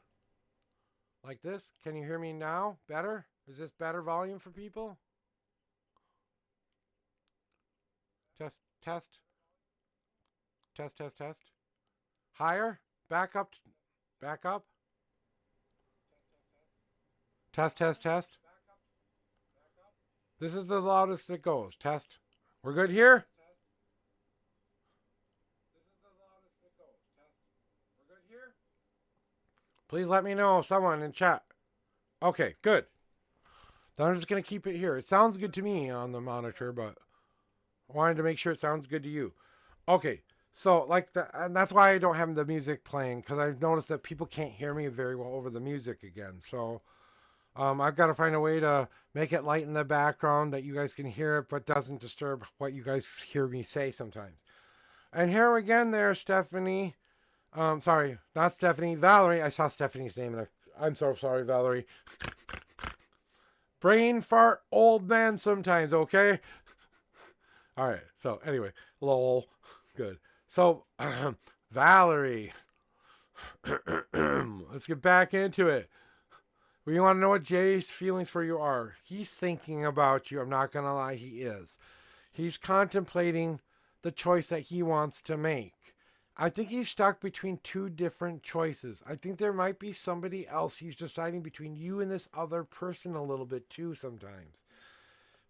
Like this? Can you hear me now? Better? Is this better volume for people? Test, test. Test, test, test. Higher? Back up. Back up. Test, test, test. This is the loudest it goes. Test. We're good here? Please let me know, someone in chat. Okay, good. Then I'm just going to keep it here. It sounds good to me on the monitor, but I wanted to make sure it sounds good to you. Okay, so and that's why I don't have the music playing, because I've noticed that people can't hear me very well over the music again. So I've got to find a way to make it light in the background that you guys can hear it, but doesn't disturb what you guys hear me say sometimes. And here again there, Stephanie. Sorry, not Stephanie. Valerie. I saw Stephanie's name, and I'm so sorry, Valerie. Brain fart, old man sometimes, okay? All right, so anyway, lol. Good. So, Valerie. Let's get back into it. We want to know what Jay's feelings for you are. He's thinking about you. I'm not going to lie, he is. He's contemplating the choice that he wants to make. I think he's stuck between two different choices. I think there might be somebody else. He's deciding between you and this other person a little bit too sometimes.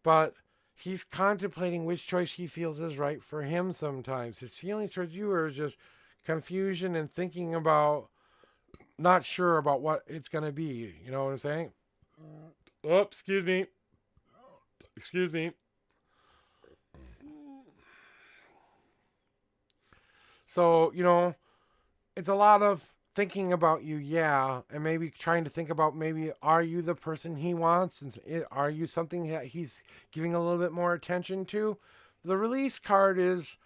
But he's contemplating which choice he feels is right for him sometimes. His feelings towards you are just confusion and thinking about, not sure about what it's going to be. You know what I'm saying? Oh, excuse me. Excuse me. So, it's a lot of thinking about you, yeah, and maybe trying to think about maybe are you the person he wants, and are you something that he's giving a little bit more attention to? The release card is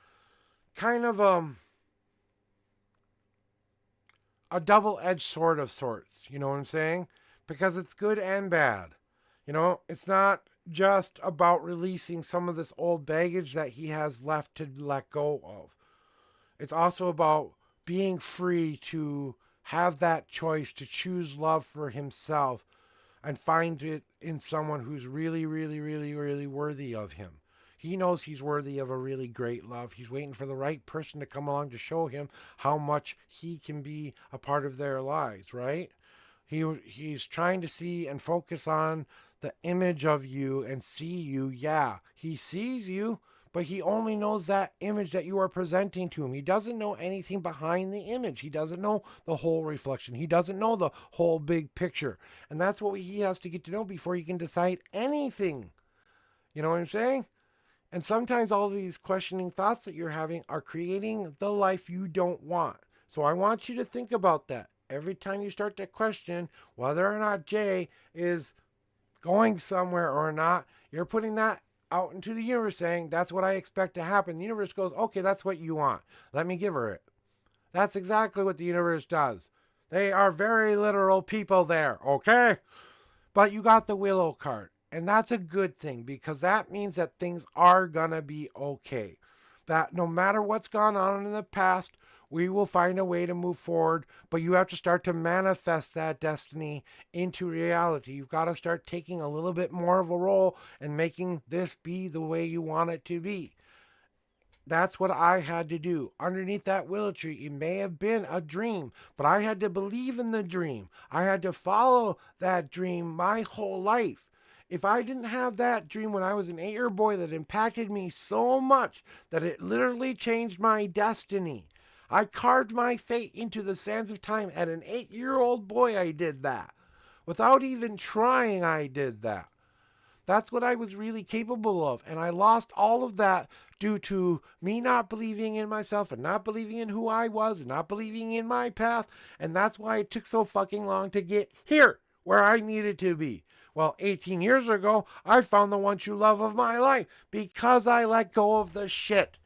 kind of a double-edged sword of sorts, you know what I'm saying? Because it's good and bad. It's not just about releasing some of this old baggage that he has left to let go of. It's also about being free to have that choice to choose love for himself and find it in someone who's really, really, really, really worthy of him. He knows he's worthy of a really great love. He's waiting for the right person to come along to show him how much he can be a part of their lives, right? He's trying to see and focus on the image of you and see you. Yeah, he sees you, but he only knows that image that you are presenting to him. He doesn't know anything behind the image. He doesn't know the whole reflection. He doesn't know the whole big picture. And that's what he has to get to know before he can decide anything. You know what I'm saying? And sometimes all these questioning thoughts that you're having are creating the life you don't want. So I want you to think about that. Every time you start to question whether or not Jay is going somewhere or not, you're putting that out into the universe saying, that's what I expect to happen. The universe goes, okay, that's what you want. Let me give her it. That's exactly what the universe does. They are very literal people there, okay? But you got the Willow card. And that's a good thing because that means that things are going to be okay. That no matter what's gone on in the past, we will find a way to move forward. But you have to start to manifest that destiny into reality. You've got to start taking a little bit more of a role and making this be the way you want it to be. That's what I had to do. Underneath that willow tree, it may have been a dream, but I had to believe in the dream. I had to follow that dream my whole life. If I didn't have that dream when I was an 8-year boy that impacted me so much that it literally changed my destiny, I carved my fate into the sands of time. At an 8-year-old boy, I did that. Without even trying, I did that. That's what I was really capable of. And I lost all of that due to me not believing in myself and not believing in who I was and not believing in my path. And that's why it took so fucking long to get here where I needed to be. Well, 18 years ago, I found the one true love of my life because I let go of the shit.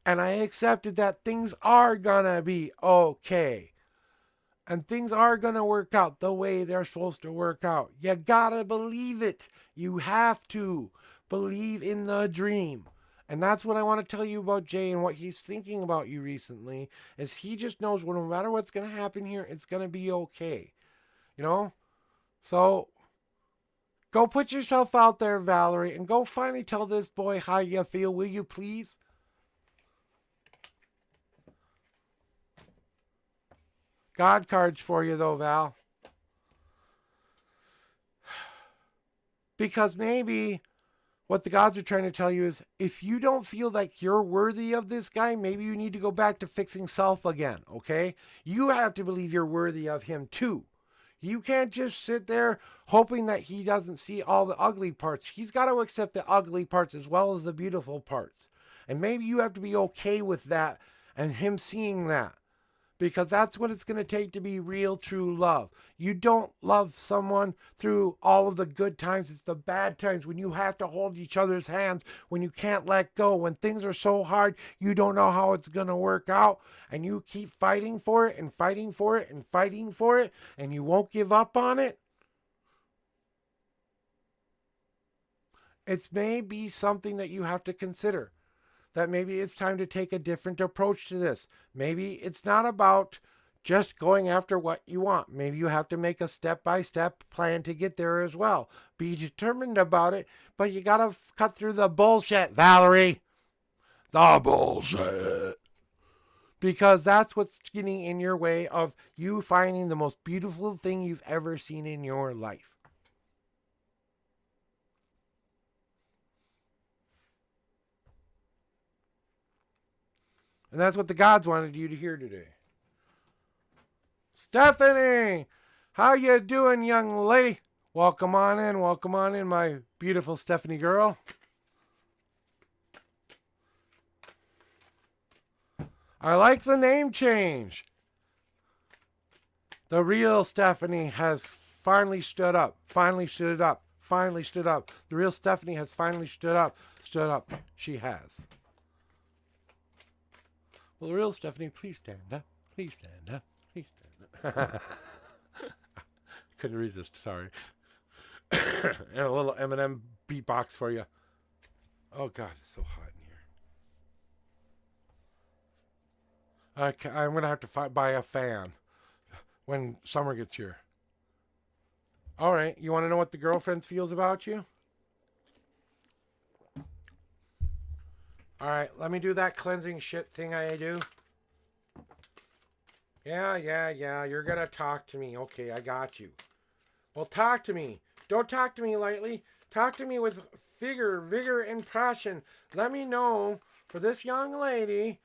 And I accepted that things are gonna be okay. And things are going to work out the way they're supposed to work out. You gotta believe it. You have to believe in the dream. And that's what I want to tell you about Jay and what he's thinking about you recently. Is he just knows no matter what's going to happen here, it's going to be okay. You know? So go put yourself out there, Valerie, and go finally tell this boy how you feel. Will you please? God cards for you, though, Val. Because maybe what the gods are trying to tell you is if you don't feel like you're worthy of this guy, maybe you need to go back to fixing self again, okay? You have to believe you're worthy of him, too. You can't just sit there hoping that he doesn't see all the ugly parts. He's got to accept the ugly parts as well as the beautiful parts. And maybe you have to be okay with that and him seeing that. Because that's what it's going to take to be real, true love. You don't love someone through all of the good times. It's the bad times when you have to hold each other's hands, when you can't let go, when things are so hard, you don't know how it's going to work out. And you keep fighting for it and fighting for it and fighting for it, and you won't give up on it. It's maybe something that you have to consider. That maybe it's time to take a different approach to this. Maybe it's not about just going after what you want. Maybe you have to make a step-by-step plan to get there as well. Be determined about it, but you got to cut through the bullshit, Valerie. The bullshit. Because that's what's getting in your way of you finding the most beautiful thing you've ever seen in your life. And that's what the gods wanted you to hear today. Stephanie! How you doing, young lady? Welcome on in, my beautiful Stephanie girl. I like the name change. The real Stephanie has finally stood up. Finally stood up. Finally stood up. The real Stephanie has finally stood up. Stood up. She has. Well, the real Stephanie, please stand up. Please stand up. Please stand up. Couldn't resist, sorry. And a little Eminem beatbox for you. Oh, God, it's so hot in here. I'm going to have to buy a fan when summer gets here. All right, you want to know what the girlfriend feels about you? All right, let me do that cleansing shit thing I do. Yeah, you're going to talk to me. Okay, I got you. Well, talk to me. Don't talk to me lightly. Talk to me with vigor, and passion. Let me know, for this young lady,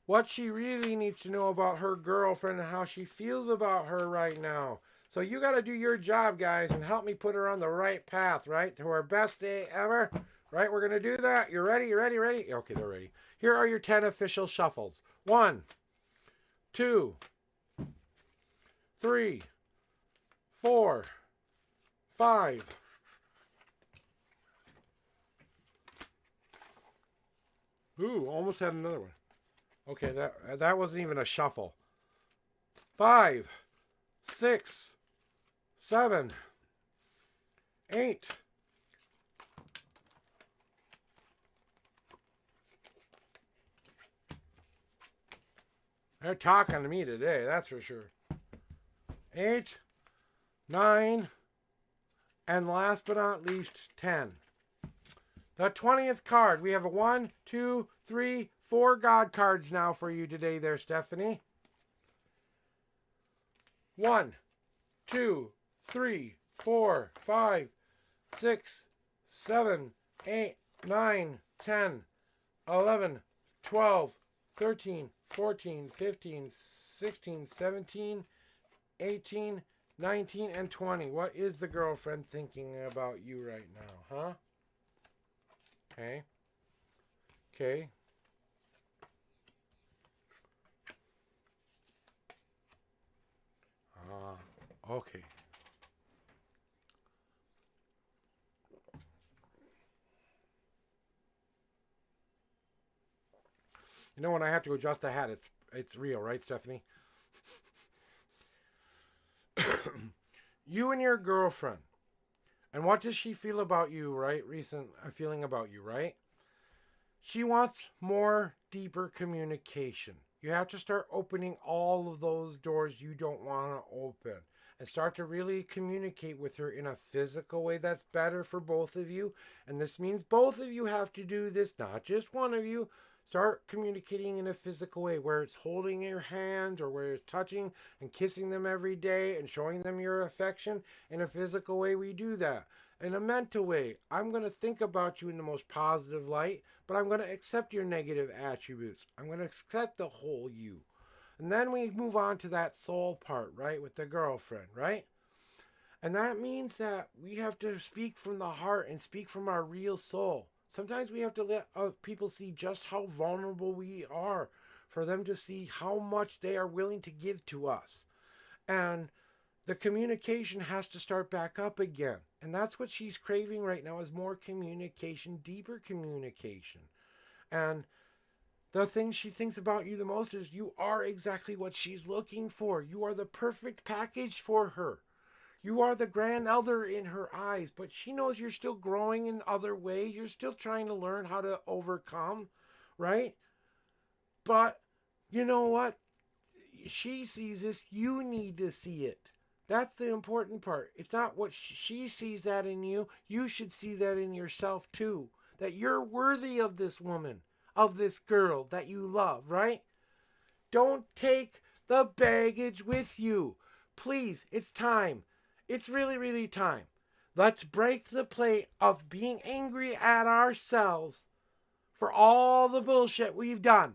what she really needs to know about her girlfriend and how she feels about her right now. So you got to do your job, guys, and help me put her on the right path, right? To her best day ever. Right, we're going to do that. You ready? You ready? Ready? Okay, they're ready. Here are your 10 official shuffles. 1, 2, 3, 4, 5. Ooh, almost had another one. Okay, that wasn't even a shuffle. 5, 6, 7, 8. They're talking to me today, that's for sure. 8, 9, and last but not least, 10. The 20th card. We have a 1, 2, 3, 4 God cards now for you today there, Stephanie. 1, 2, 3, 4, 5, 6, 7, 8, 9, 10, 11, 12, 13, 14, 15, 16, 17, 18, 19, and 20. What is the girlfriend thinking about you right now, huh? Okay. Okay. Okay. You know when I have to adjust the hat, it's real, right, Stephanie? You and your girlfriend. And what does she feel about you, right? Feeling about you, right? She wants more deeper communication. You have to start opening all of those doors you don't want to open and start to really communicate with her in a physical way that's better for both of you. And this means both of you have to do this, not just one of you. Start communicating in a physical way where it's holding your hand or where it's touching and kissing them every day and showing them your affection. In a physical way, we do that. In a mental way, I'm going to think about you in the most positive light, but I'm going to accept your negative attributes. I'm going to accept the whole you. And then we move on to that soul part, right, with the girlfriend, right? And that means that we have to speak from the heart and speak from our real soul. Sometimes we have to let people see just how vulnerable we are for them to see how much they are willing to give to us. And the communication has to start back up again. And that's what she's craving right now is more communication, deeper communication. And the thing she thinks about you the most is you are exactly what she's looking for. You are the perfect package for her. You are the grand elder in her eyes, but she knows you're still growing in other ways. You're still trying to learn how to overcome, right? But you know what? She sees this. You need to see it. That's the important part. It's not what she sees that in you. You should see that in yourself too. That you're worthy of this woman, of this girl that you love, right? Don't take the baggage with you. Please, it's time. It's really, really time. Let's break the plate of being angry at ourselves for all the bullshit we've done.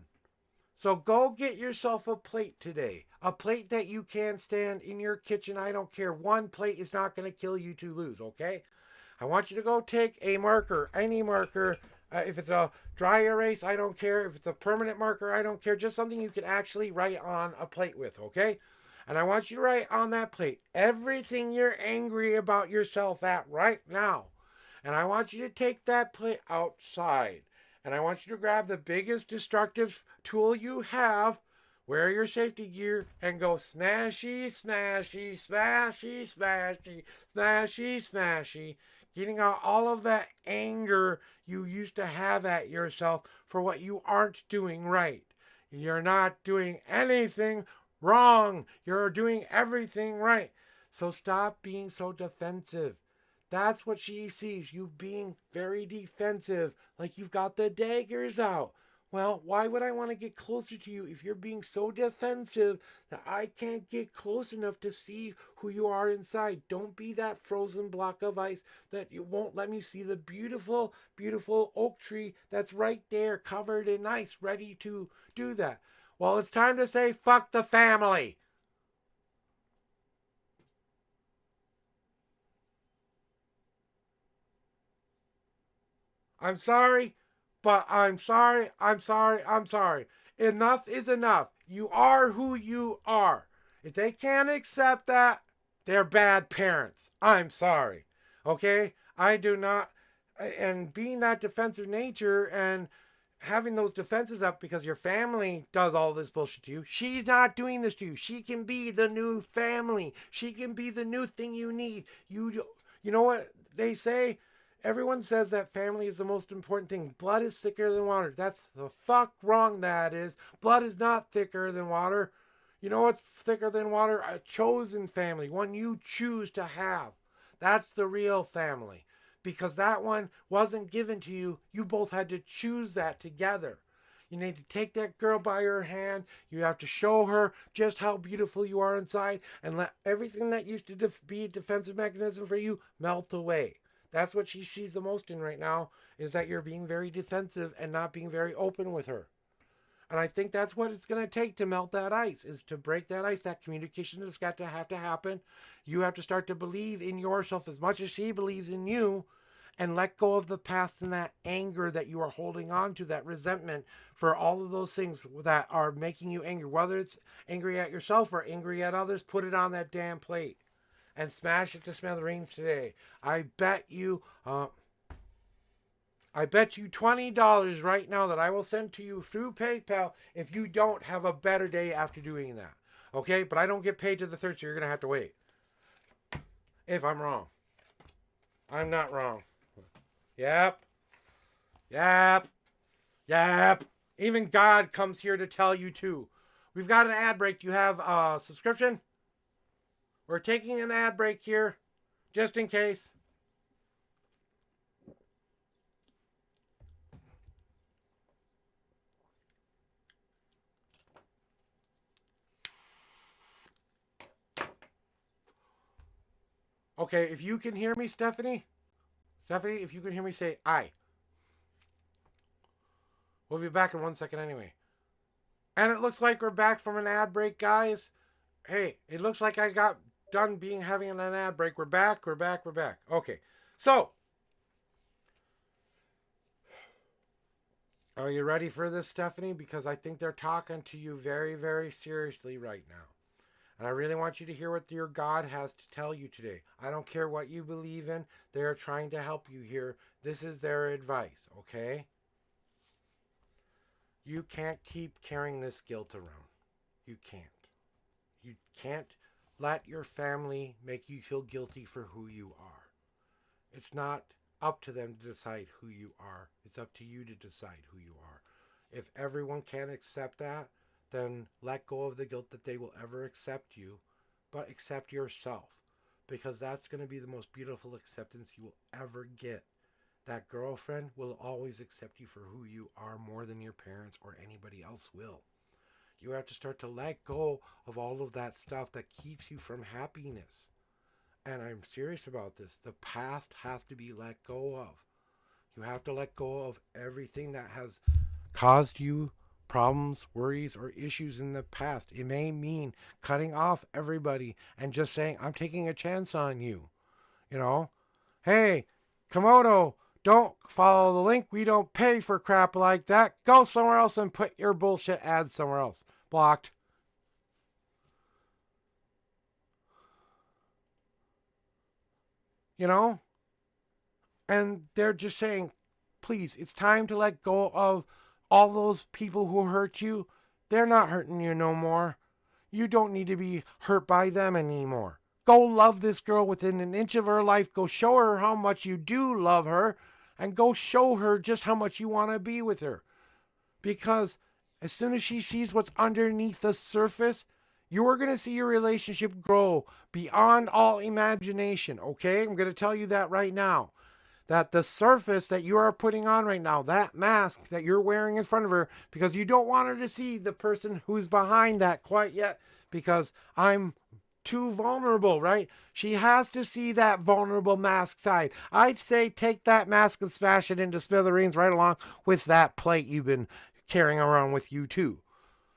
So go get yourself a plate today. A plate that you can stand in your kitchen. I don't care. One plate is not going to kill you to lose, okay? I want you to go take a marker, any marker. If it's a dry erase, I don't care. If it's a permanent marker, I don't care. Just something you can actually write on a plate with, okay? And I want you to write on that plate everything you're angry about yourself at right now. And I want you to take that plate outside. And I want you to grab the biggest destructive tool you have, wear your safety gear, and go smashy, smashy, smashy, smashy, smashy, smashy, getting out all of that anger you used to have at yourself for what you aren't doing right. You're not doing anything wrong. You're doing everything right. So stop being so defensive. That's what she sees, you being very defensive, like you've got the daggers out. Well, why would I want to get closer to you if you're being so defensive that I can't get close enough to see who you are inside? Don't be that frozen block of ice that you won't let me see the beautiful, beautiful oak tree that's right there, covered in ice, ready to do that. Well, it's time to say, fuck the family. I'm sorry, but I'm sorry, I'm sorry, I'm sorry. Enough is enough. You are who you are. If they can't accept that, they're bad parents. I'm sorry. Okay? I do not. And being that defensive nature and having those defenses up because your family does all this bullshit to you. She's not doing this to you. She can be the new family. She can be the new thing you need. You know what they say? Everyone says that family is the most important thing. Blood is thicker than water. That's the fuck wrong that is. Blood is not thicker than water. You know what's thicker than water? A chosen family, one you choose to have. That's the real family. Because that one wasn't given to you. You both had to choose that together. You need to take that girl by her hand. You have to show her just how beautiful you are inside and let everything that used to be a defensive mechanism for you melt away. That's what she sees the most in right now, is that you're being very defensive and not being very open with her. And I think that's what it's going to take to melt that ice, is to break that ice. That communication has got to have to happen. You have to start to believe in yourself as much as she believes in you, and let go of the past and that anger that you are holding on to, that resentment for all of those things that are making you angry. Whether it's angry at yourself or angry at others, put it on that damn plate and smash it to smithereens today. I bet you $20 right now that I will send to you through PayPal if you don't have a better day after doing that. Okay? But I don't get paid to the third, so you're going to have to wait. If I'm wrong. I'm not wrong. Yep. Even God comes here to tell you too. We've got an ad break. Do you have a subscription? We're taking an ad break here, just in case. Okay, if you can hear me, Stephanie, if you can hear me, say aye. We'll be back in 1 second anyway. And it looks like we're back from an ad break, guys. Hey, it looks like I got done having an ad break. We're back. Okay, so are you ready for this, Stephanie? Because I think they're talking to you very, very seriously right now. And I really want you to hear what your God has to tell you today. I don't care what you believe in. They're trying to help you here. This is their advice, okay? You can't keep carrying this guilt around. You can't. You can't let your family make you feel guilty for who you are. It's not up to them to decide who you are. It's up to you to decide who you are. If everyone can't accept that, then let go of the guilt that they will ever accept you, but accept yourself, because that's going to be the most beautiful acceptance you will ever get. That girlfriend will always accept you for who you are more than your parents or anybody else will. You have to start to let go of all of that stuff that keeps you from happiness. And I'm serious about this. The past has to be let go of. You have to let go of everything that has caused you problems, worries, or issues in the past. It may mean cutting off everybody and just saying, I'm taking a chance on you. You know, hey, Komodo, don't follow the link. We don't pay for crap like that. Go somewhere else and put your bullshit ads somewhere else. Blocked. You know? And they're just saying, please, it's time to let go of all those people who hurt you. They're not hurting you no more. You don't need to be hurt by them anymore. Go love this girl within an inch of her life. Go show her how much you do love her. And go show her just how much you want to be with her. Because as soon as she sees what's underneath the surface, you're going to see your relationship grow beyond all imagination. Okay? I'm going to tell you that right now. That the surface that you are putting on right now, that mask that you're wearing in front of her, because you don't want her to see the person who's behind that quite yet, because I'm too vulnerable, right? She has to see that vulnerable mask side. I'd say take that mask and smash it into smithereens right along with that plate you've been carrying around with you too.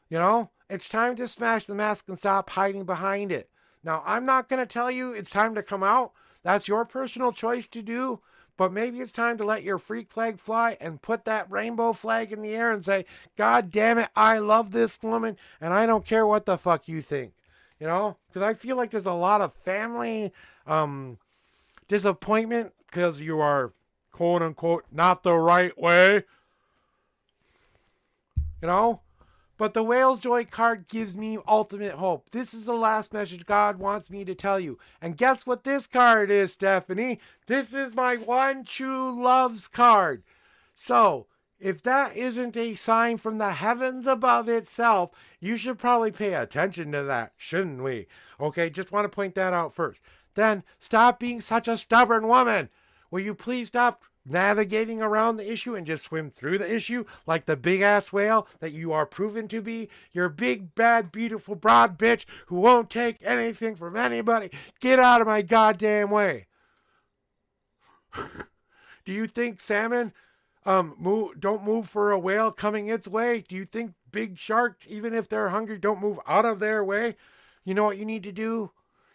You know, it's time to smash the mask and stop hiding behind it. Now, I'm not going to tell you it's time to come out. That's your personal choice to do. But maybe it's time to let your freak flag fly and put that rainbow flag in the air and say, God damn it, I love this woman and I don't care what the fuck you think. You know, because I feel like there's a lot of family disappointment because you are, quote unquote, not the right way. you know? But the Whale's Joy card gives me ultimate hope. This is the last message God wants me to tell you. And guess what this card is, Stephanie? This is my One True Loves card. So, if that isn't a sign from the heavens above itself, you should probably pay attention to that, shouldn't we? Okay, just want to point that out first. Then, stop being such a stubborn woman. Will you please stop navigating around the issue and just swim through the issue like the big ass whale that you are proven to be? You're a big, bad, beautiful, broad bitch who won't take anything from anybody. Get out of my goddamn way. Do you think salmon don't move for a whale coming its way? Do you think big sharks, even if they're hungry, don't move out of their way? You know what you need to do?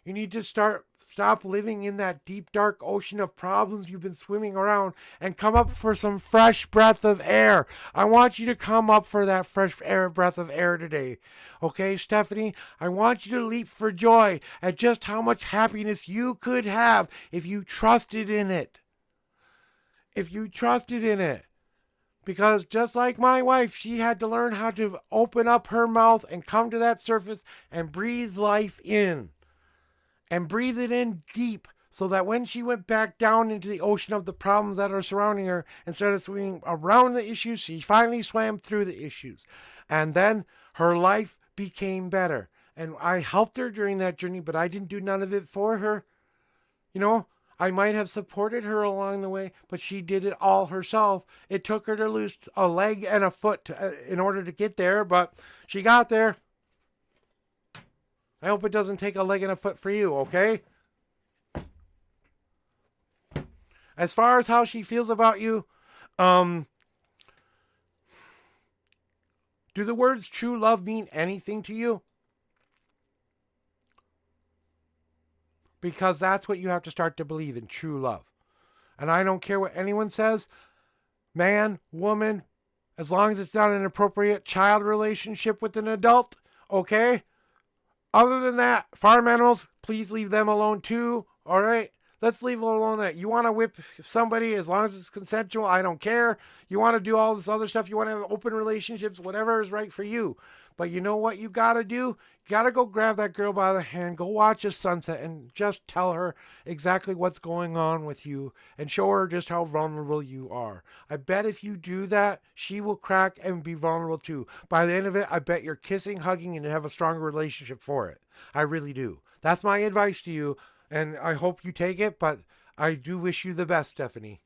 You need to stop living in that deep, dark ocean of problems you've been swimming around and come up for some fresh breath of air. I want you to come up for that fresh breath of air today. Okay, Stephanie? I want you to leap for joy at just how much happiness you could have if you trusted in it. If you trusted in it. Because just like my wife, she had to learn how to open up her mouth and come to that surface and breathe life in. And breathe it in deep so that when she went back down into the ocean of the problems that are surrounding her, instead of swimming around the issues, she finally swam through the issues. And then her life became better. And I helped her during that journey, but I didn't do none of it for her. You know, I might have supported her along the way, but she did it all herself. It took her to lose a leg and a foot in order to get there, but she got there. I hope it doesn't take a leg and a foot for you, okay? As far as how she feels about you, do the words true love mean anything to you? Because that's what you have to start to believe in, true love. And I don't care what anyone says, man, woman, as long as it's not an appropriate child relationship with an adult, okay? Other than that, farm animals, please leave them alone too, all right? Let's leave it alone that you want to whip somebody as long as it's consensual, I don't care. You want to do all this other stuff, you want to have open relationships, whatever is right for you. But you know what you got to do? You got to go grab that girl by the hand, go watch a sunset, and just tell her exactly what's going on with you and show her just how vulnerable you are. I bet if you do that, she will crack and be vulnerable too. By the end of it, I bet you're kissing, hugging, and have a stronger relationship for it. I really do. That's my advice to you, and I hope you take it, but I do wish you the best, Stephanie.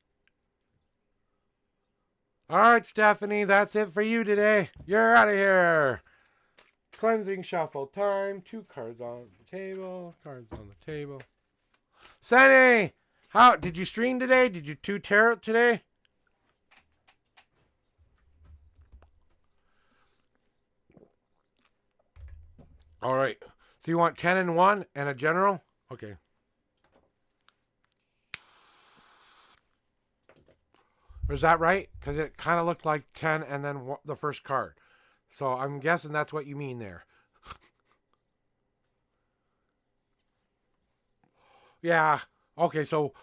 All right, Stephanie, that's it for you today. You're out of here. Cleansing shuffle time. 2 cards on the table. Cards on the table. Sunny! How did you stream today? Did you 2 tarot today? All right. So you want 10 and 1 and a general? Okay. Was that right? Because it kind of looked like 10 and then the first card. So I'm guessing that's what you mean there. Yeah. Okay, so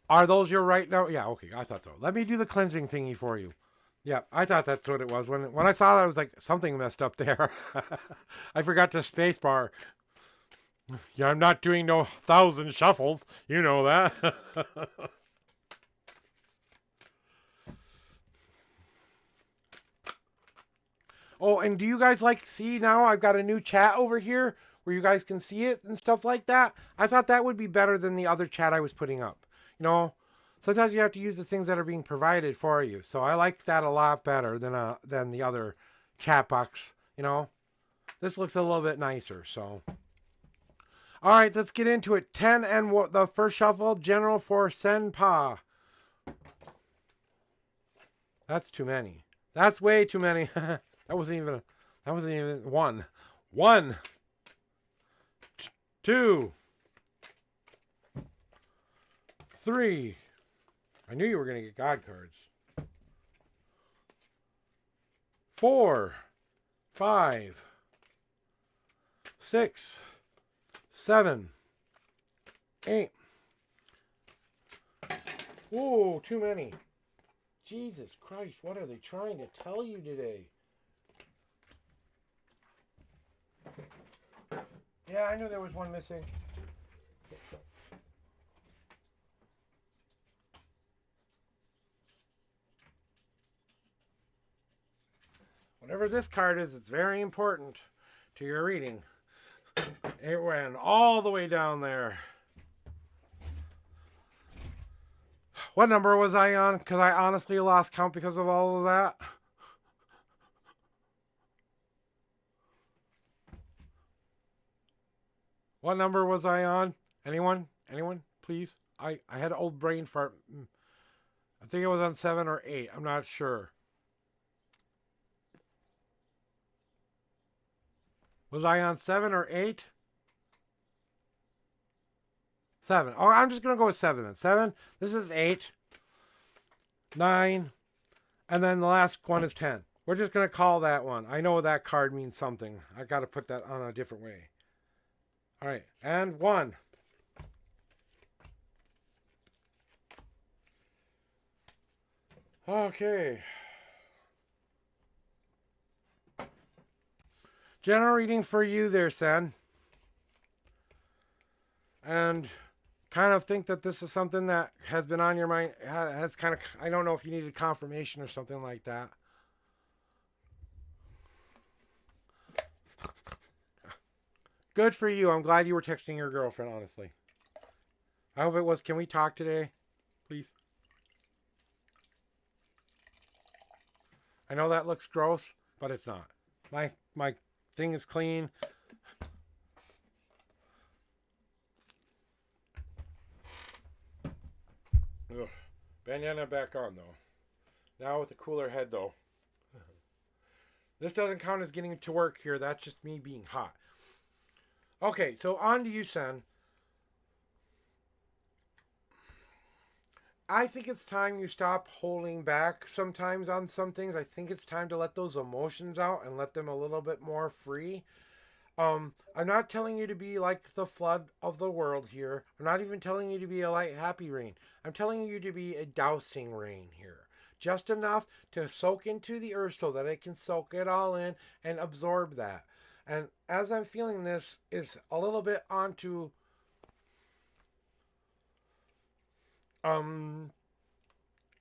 are those your right now? Yeah, okay, I thought so. Let me do the cleansing thingy for you. Yeah, I thought that's what it was. When I saw that, I was like, something messed up there. I forgot the space bar. Yeah, I'm not doing no 1,000 shuffles. You know that. Oh, and do you guys see now I've got a new chat over here where you guys can see it and stuff like that? I thought that would be better than the other chat I was putting up. You know, sometimes you have to use the things that are being provided for you. So I like that a lot better than the other chat box, you know. This looks a little bit nicer, so. All right, let's get into it. 10 and the first shuffle, General for Senpa. That's too many. That's way too many. That wasn't even one. 1, 2, 3. I knew you were going to get God cards. 4, 5, 6, 7, 8. Whoa, too many. Jesus Christ, what are they trying to tell you today? Yeah, I knew there was one missing. Whatever this card is, it's very important to your reading. It went all the way down there. What number was I on? Because I honestly lost count because of all of that. What number was I on? Anyone? Anyone? Please? I had an old brain fart. I think it was on 7 or 8. I'm not sure. Was I on 7 or 8? 7. Oh, I'm just going to go with 7 then. 7. This is 8. 9. And then the last one is 10. We're just going to call that one. I know that card means something. I got to put that on a different way. All right. And 1. Okay. General reading for you there, Sen. And kind of think that this is something that has been on your mind. Has kind of, I don't know if you needed confirmation or something like that. Good for you. I'm glad you were texting your girlfriend, honestly. I hope it was, can we talk today? Please. I know that looks gross, but it's not. My thing is clean. Ugh. Bandana back on, though. Now with a cooler head, though. This doesn't count as getting to work here. That's just me being hot. Okay, so on to you, Sen. I think it's time you stop holding back sometimes on some things. I think it's time to let those emotions out and let them a little bit more free. I'm not telling you to be like the flood of the world here. I'm not even telling you to be a light, happy rain. I'm telling you to be a dousing rain here. Just enough to soak into the earth so that it can soak it all in and absorb that. And as I'm feeling this is a little bit onto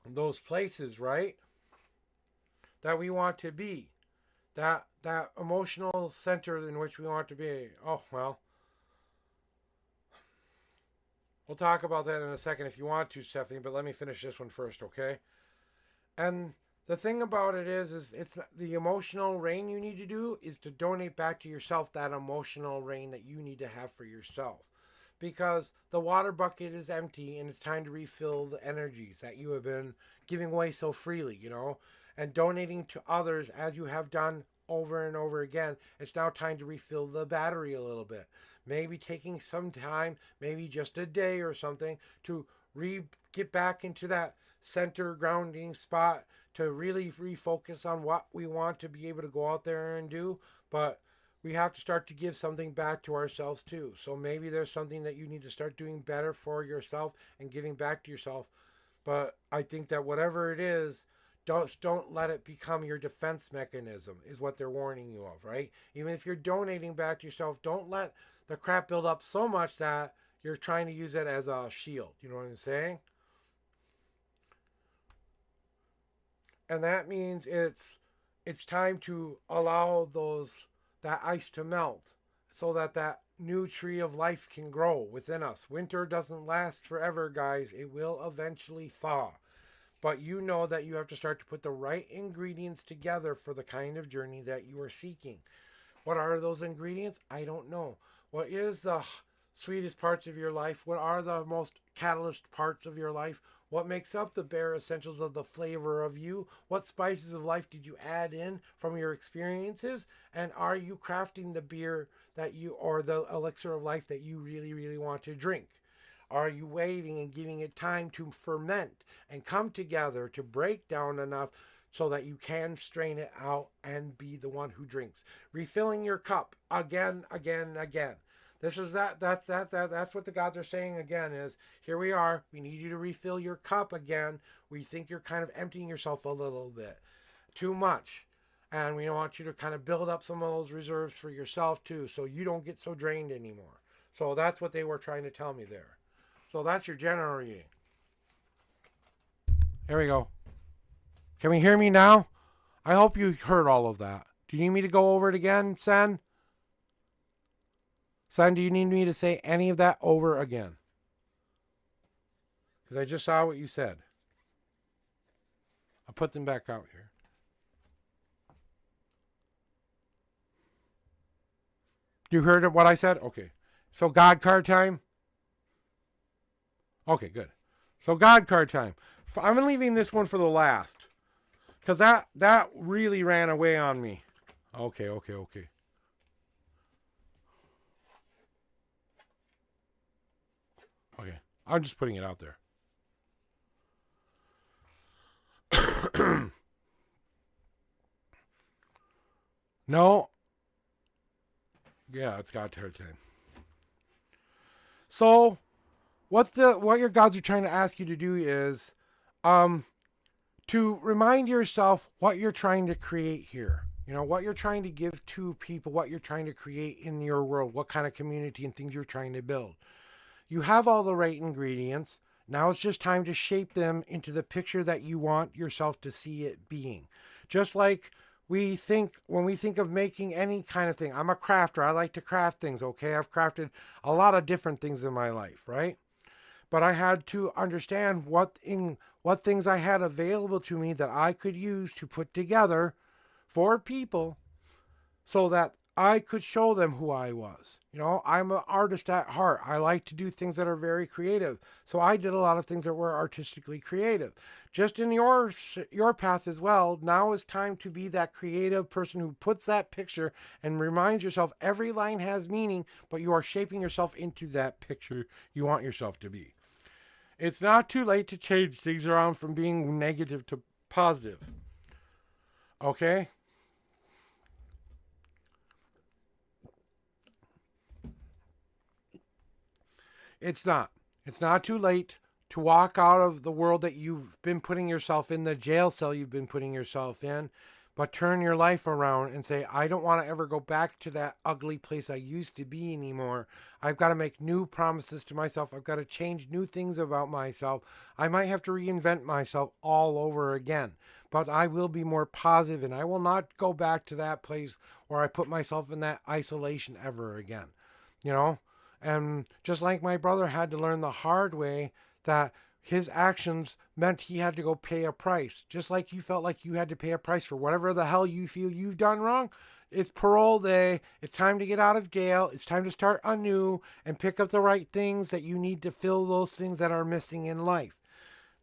those places, right? That we want to be. That emotional center in which we want to be. Oh, well. We'll talk about that in a second if you want to, Stephanie, but let me finish this one first, okay? And the thing about it is it's the emotional rain you need to do is to donate back to yourself that emotional rain that you need to have for yourself. Because the water bucket is empty and it's time to refill the energies that you have been giving away so freely, you know, and donating to others as you have done over and over again. It's now time to refill the battery a little bit. Maybe taking some time, maybe just a day or something to get back into that center grounding spot to really refocus on what we want to be able to go out there and do. But we have to start to give something back to ourselves too. So maybe there's something that you need to start doing better for yourself and giving back to yourself. But I think that whatever it is, don't let it become your defense mechanism is what they're warning you of, right? Even if you're donating back to yourself, don't let the crap build up so much that you're trying to use it as a shield. You know what I'm saying? And that means it's time to allow that ice to melt so that new tree of life can grow within us. Winter doesn't last forever, guys. It will eventually thaw. But you know that you have to start to put the right ingredients together for the kind of journey that you are seeking. What are those ingredients? I don't know. What is the sweetest parts of your life? What are the most catalyst parts of your life? What makes up the bare essentials of the flavor of you? What spices of life did you add in from your experiences? And are you crafting the beer that you, or the elixir of life that you really, really want to drink? Are you waiting and giving it time to ferment and come together to break down enough so that you can strain it out and be the one who drinks? Refilling your cup again, again, again. This is that's what the gods are saying again is, here we are. We need you to refill your cup again. We think you're kind of emptying yourself a little bit. Too much. And we want you to kind of build up some of those reserves for yourself too, so you don't get so drained anymore. So that's what they were trying to tell me there. So that's your general reading. Here we go. Can we hear me now? I hope you heard all of that. Do you need me to go over it again, Sen? Sen, do you need me to say any of that over again? Because I just saw what you said. I'll put them back out here. You heard what I said? Okay. So God card time? Okay, good. So God card time. I'm leaving this one for the last. Because that really ran away on me. Okay. Okay. I'm just putting it out there. No. Yeah, it's God card time. So, what your gods are trying to ask you to do is, to remind yourself what you're trying to create here. You know, what you're trying to give to people, what you're trying to create in your world, what kind of community and things you're trying to build. You have all the right ingredients. Now it's just time to shape them into the picture that you want yourself to see it being. Just like we think when we think of making any kind of thing. I'm a crafter. I like to craft things, okay? I've crafted a lot of different things in my life, right? But I had to understand what things I had available to me that I could use to put together for people so that I could show them who I was. You know, I'm an artist at heart. I like to do things that are very creative. So I did a lot of things that were artistically creative. Just in your path as well, now is time to be that creative person who puts that picture and reminds yourself every line has meaning, but you are shaping yourself into that picture you want yourself to be. It's not too late to change things around from being negative to positive. Okay? It's not. It's not too late to walk out of the world that you've been putting yourself in, the jail cell you've been putting yourself in, but turn your life around and say, I don't want to ever go back to that ugly place I used to be anymore. I've got to make new promises to myself. I've got to change new things about myself. I might have to reinvent myself all over again, but I will be more positive and I will not go back to that place where I put myself in that isolation ever again. You know? And just like my brother had to learn the hard way that his actions meant he had to go pay a price. Just like you felt like you had to pay a price for whatever the hell you feel you've done wrong. It's parole day. It's time to get out of jail. It's time to start anew and pick up the right things that you need to fill those things that are missing in life.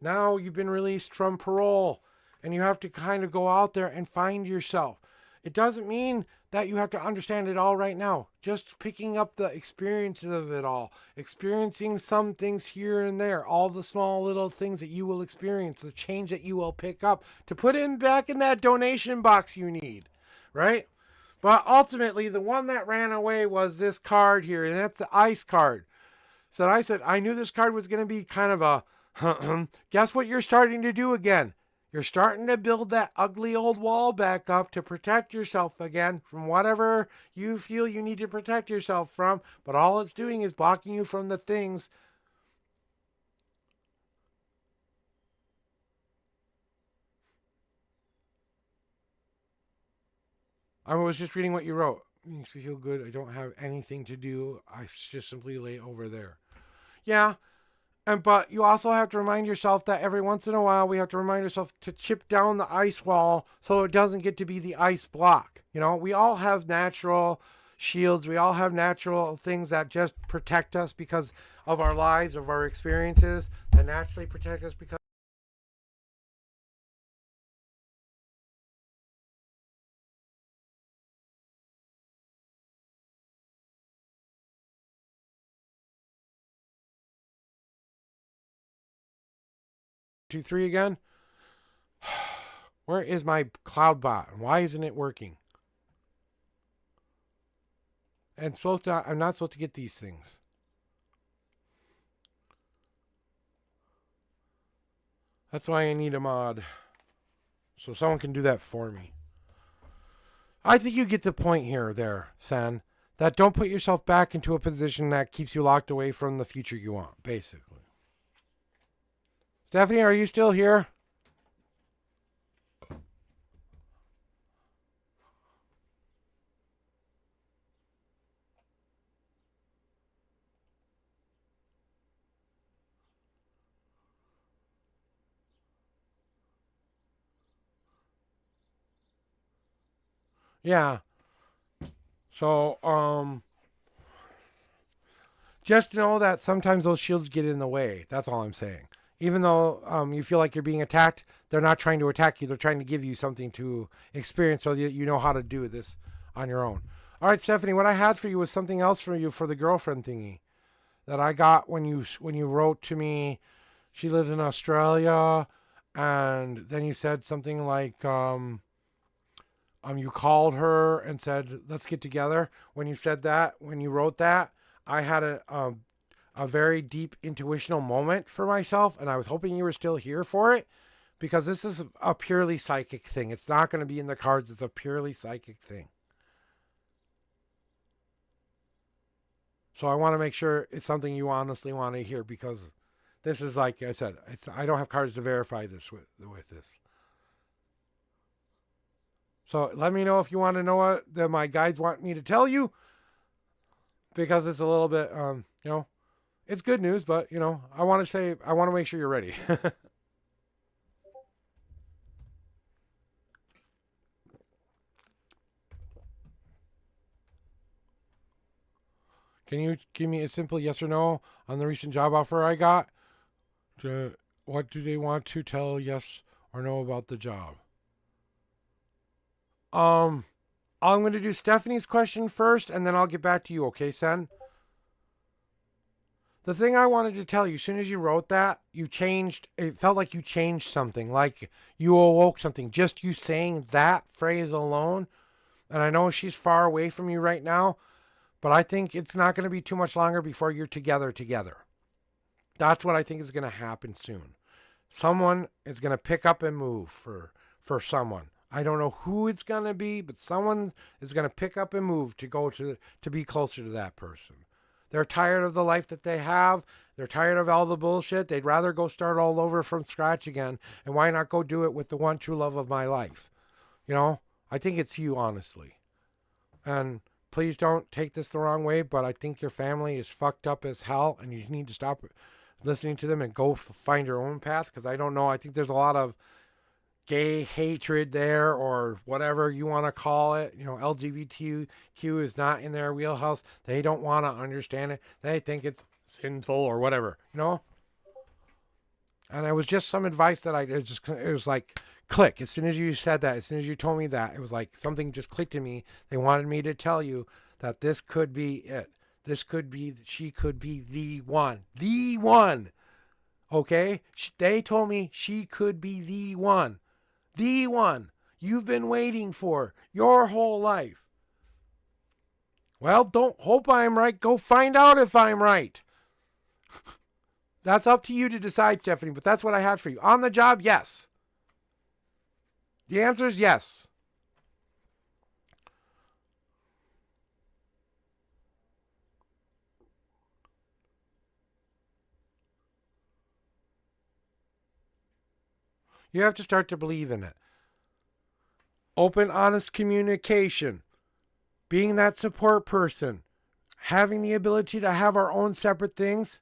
Now you've been released from parole and you have to kind of go out there and find yourself. It doesn't mean that you have to understand it all right now. Just picking up the experiences of it all. Experiencing some things here and there. All the small little things that you will experience. The change that you will pick up to put in back in that donation box you need. Right? But ultimately, the one that ran away was this card here. And that's the ice card. So I said, I knew this card was going to be kind of a... Guess what you're starting to do again? You're starting to build that ugly old wall back up to protect yourself again from whatever you feel you need to protect yourself from. But all it's doing is blocking you from the things. I was just reading what you wrote. It makes me feel good. I don't have anything to do. I just simply lay over there. Yeah. But you also have to remind yourself that every once in a while we have to remind ourselves to chip down the ice wall so it doesn't get to be the ice block. You know, we all have natural shields. We all have natural things that just protect us because of our lives, of our experiences, that naturally protect us because two, three again. Where is my cloud bot? Why isn't it working? And I'm not supposed to get these things. That's why I need a mod. So someone can do that for me. I think you get the point here, there, San. That don't put yourself back into a position that keeps you locked away from the future you want, basically. Stephanie, are you still here? Yeah. So, just know that sometimes those shields get in the way. That's all I'm saying. Even though you feel like you're being attacked, they're not trying to attack you. They're trying to give you something to experience so that you know how to do this on your own. All right, Stephanie, what I had for you was something else for you for the girlfriend thingy that I got when you wrote to me. She lives in Australia, and then you said something like you called her and said, let's get together. When you said that, when you wrote that, I had a very deep intuitional moment for myself, and I was hoping you were still here for it, because this is a purely psychic thing. It's not going to be in the cards. It's a purely psychic thing. So I want to make sure it's something you honestly want to hear, because this is, like I said, I don't have cards to verify this with this. So let me know if you want to know what my guides want me to tell you, because it's a little bit, it's good news, but, I want to make sure you're ready. Can you give me a simple yes or no on the recent job offer I got? What do they want to tell yes or no about the job? I'm going to do Stephanie's question first, and then I'll get back to you, okay, Sen? The thing I wanted to tell you, as soon as you wrote that, it felt like you changed something, like you awoke something. Just you saying that phrase alone, and I know she's far away from you right now, but I think it's not going to be too much longer before you're together. That's what I think is going to happen soon. Someone is going to pick up and move for someone. I don't know who it's going to be, but someone is going to pick up and move to be closer to that person. They're tired of the life that they have. They're tired of all the bullshit. They'd rather go start all over from scratch again. And why not go do it with the one true love of my life? I think it's you, honestly. And please don't take this the wrong way, but I think your family is fucked up as hell, and you need to stop listening to them and go find your own path, because I don't know. I think there's a lot of gay hatred there, or whatever you want to call it. LGBTQ is not in their wheelhouse. They don't want to understand it. They think it's sinful or whatever, And it was just some advice that it was like click. As soon as you said that, as soon as you told me that, it was like something just clicked in me. They wanted me to tell you that this could be it. She could be the one. Okay? They told me she could be the one you've been waiting for your whole life. Well, don't hope I'm right. Go find out if I'm right. That's up to you to decide, Stephanie, but that's what I had for you. On the job, yes. The answer is yes. You have to start to believe in it. Open, honest communication. Being that support person. Having the ability to have our own separate things.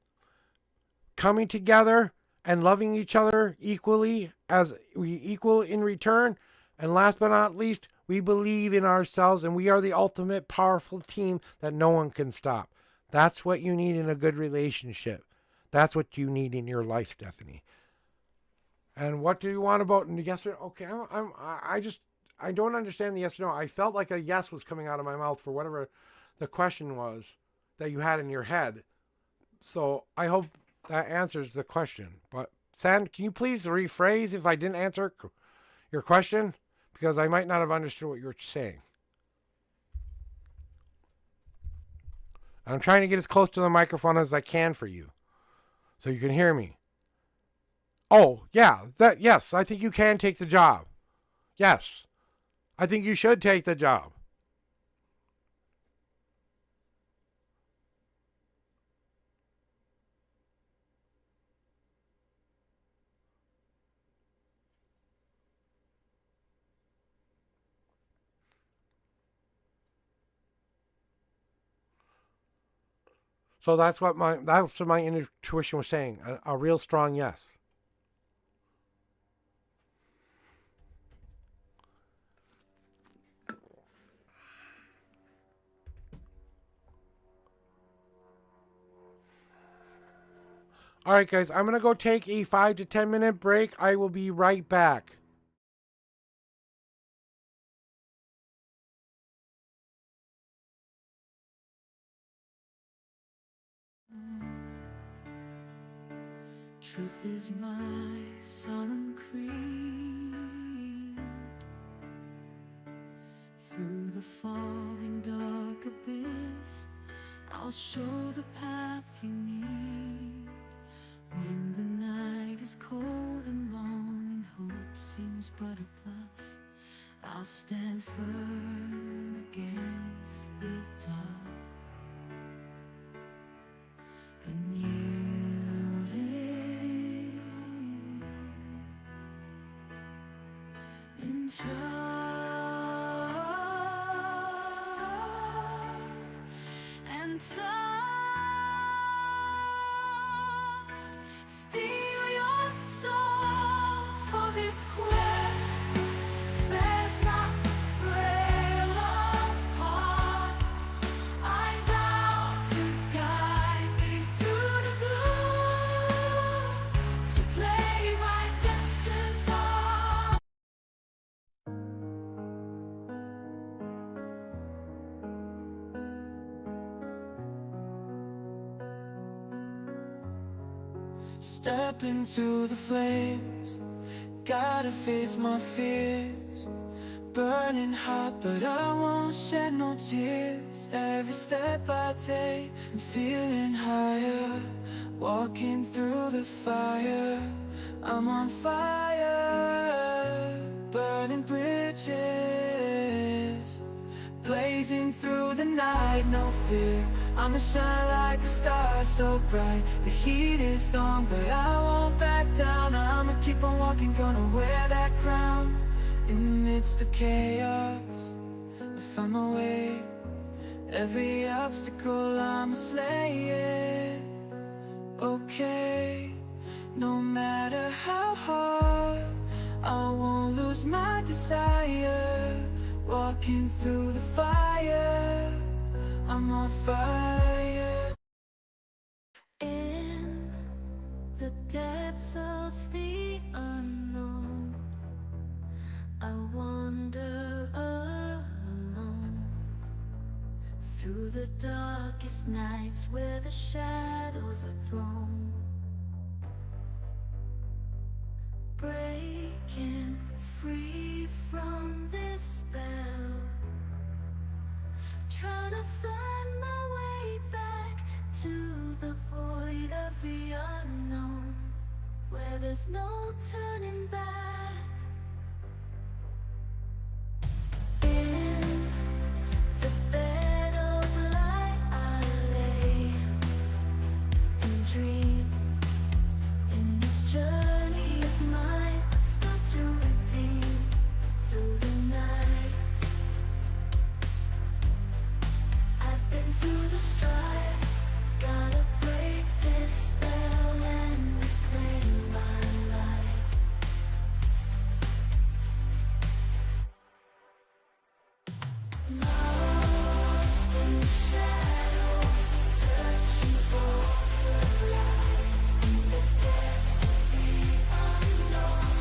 Coming together and loving each other equally as we equal in return. And last but not least, we believe in ourselves, and we are the ultimate powerful team that no one can stop. That's what you need in a good relationship. That's what you need in your life, Stephanie. And what do you want about yes or no? Okay, I don't understand the yes or no. I felt like a yes was coming out of my mouth for whatever the question was that you had in your head. So I hope that answers the question. But San, can you please rephrase if I didn't answer your question? Because I might not have understood what you were saying. I'm trying to get as close to the microphone as I can for you, so you can hear me. Oh, yeah, yes, I think you can take the job. Yes, I think you should take the job. So that's what my intuition was saying. A real strong yes. All right, guys, I'm going to go take a 5 to 10 minute break. I will be right back. Truth is my solemn creed. Through the falling dark abyss, I'll show the path you need. When the night is cold and long and hope seems but a bluff, I'll stand firm against the dark and yielding in and steal your soul for this quest. Spares not the frail of heart. I vow to guide thee through the gloom, to play my destined part. Step into the flames, gotta face my fears. Burning hot, but I won't shed no tears. Every step I take, I'm feeling higher. Walking through the fire, I'm on fire. Burning bridges, blazing through the night, no fear. I'ma shine like a star so bright. The heat is on, but I won't back down. I'ma keep on walking, gonna wear that crown. In the midst of chaos, I find my way. Every obstacle I'ma slay it. Okay, no matter how hard, I won't lose my desire. Walking through the fire, I'm on fire. In the depths of the unknown, I wander alone. Through the darkest nights where the shadows are thrown, breaking free from this spell, trying to find my way back to the void of the unknown, where there's no turning back. In the bed of light I lay and dream. In this journey of mine, I start to redeem through the night. I've been through the strife, gotta break this spell and reclaim my life. Lost in the shadows, searching for the light. In the depths of the unknown,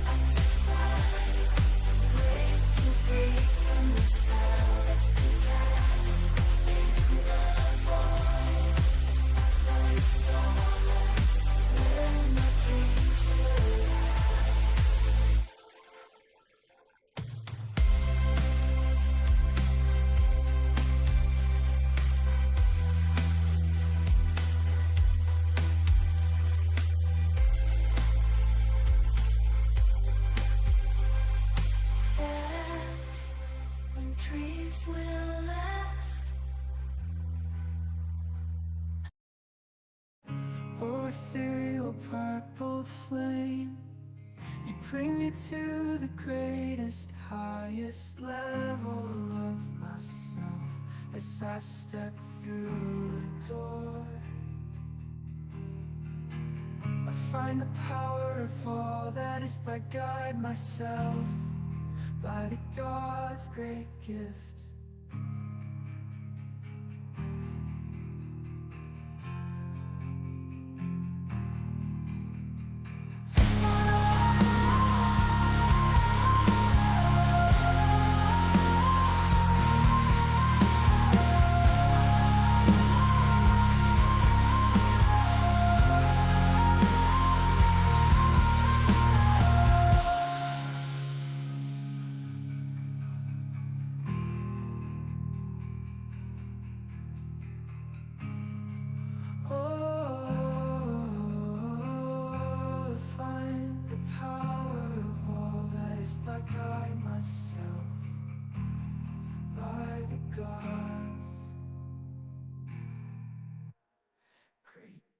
I take flight, breaking free from the spell that's been cast. In the void, I find solace where my dreams will last. Last, when dreams will last. Oh, ethereal purple flame, you bring me to the greatest, highest level of myself. as I step through the door. I find the power of all that is by God myself, by the God's great gift.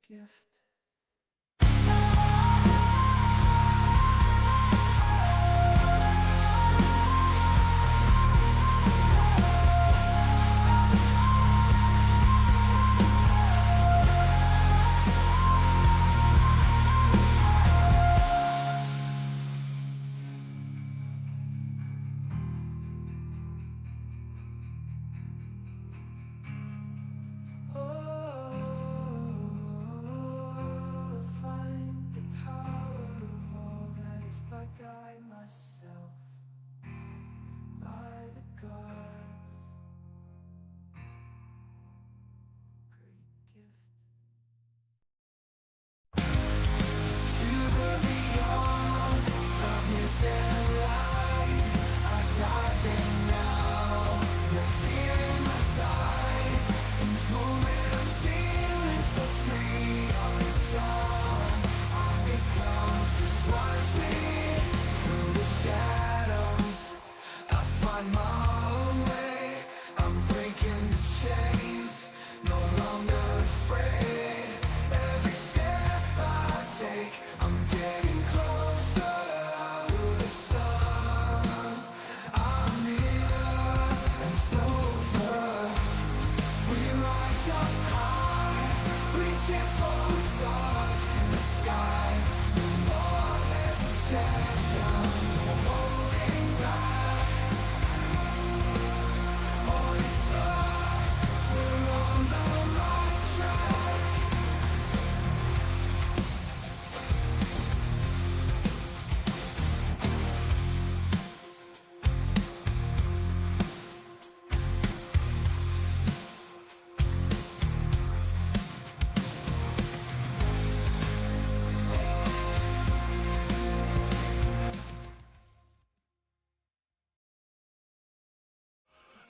Gift.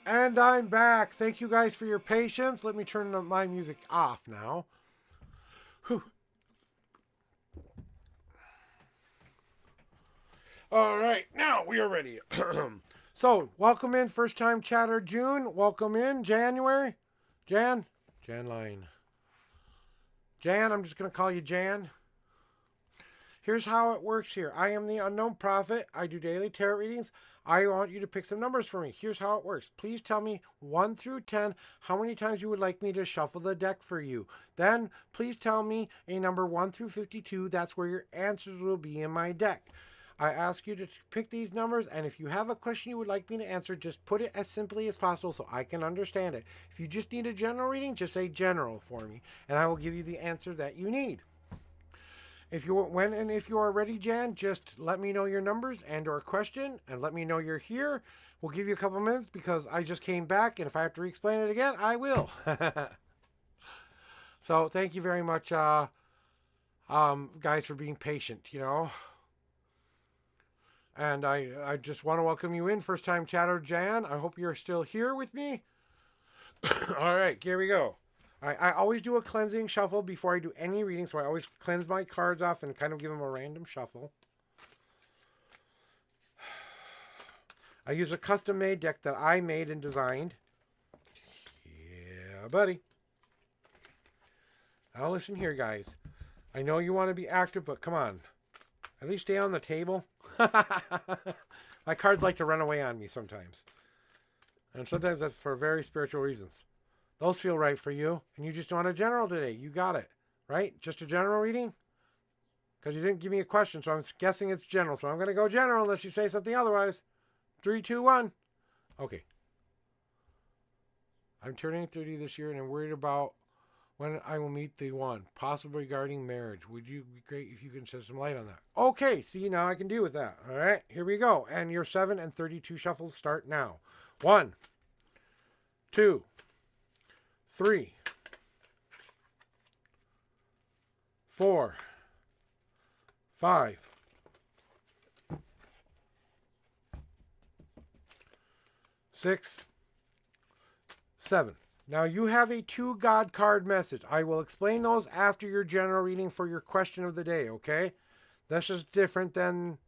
And I'm back. Thank you guys for your patience. Let me turn my music off now. Whew. All right, now we are ready. So, welcome in first time chatter June. Welcome in January. Jan Line. Jan, I'm just going to call you Jan. Here's how it works here. I am the unknown prophet. I do daily tarot readings. I want you to pick some numbers for me. Here's how it works. Please tell me 1 through 10 how many times you would like me to shuffle the deck for you. Then please tell me a number 1 through 52. That's where your answers will be in my deck. I ask you to pick these numbers, and if you have a question you would like me to answer, just put it as simply as possible so I can understand it. If you just need a general reading, just say general for me, and I will give you the answer that you need. If you are ready, Jan, just let me know your numbers and or question, and let me know you're here. We'll give you a couple minutes because I just came back, and if I have to re-explain it again, I will. So thank you very much, guys, for being patient, you know. And I just want to welcome you in, first time chatter, Jan. I hope you're still here with me. All right, here we go. I always do a cleansing shuffle before I do any reading, so I always cleanse my cards off and kind of give them a random shuffle. I use a custom-made deck that I made and designed. Yeah, buddy. Now listen here, guys. I know you want to be active, but come on. At least stay on the table. My cards like to run away on me sometimes. And sometimes that's for very spiritual reasons. Those feel right for you, and you just want a general today. You got it, right? Just a general reading? Because you didn't give me a question, so I'm guessing it's general. So I'm going to go general unless you say something otherwise. 3, 2, 1. Okay. I'm turning 30 this year, and I'm worried about when I will meet the one, possibly regarding marriage. Would you be great if you can shed some light on that? Okay, see, now I can deal with that. All right, here we go. And your 7 and 32 shuffles start now. 1, 2, 3, 4, 5, 6, 7. Now you have a 2 God card message. I will explain those after your general reading for your question of the day, okay? That's just different than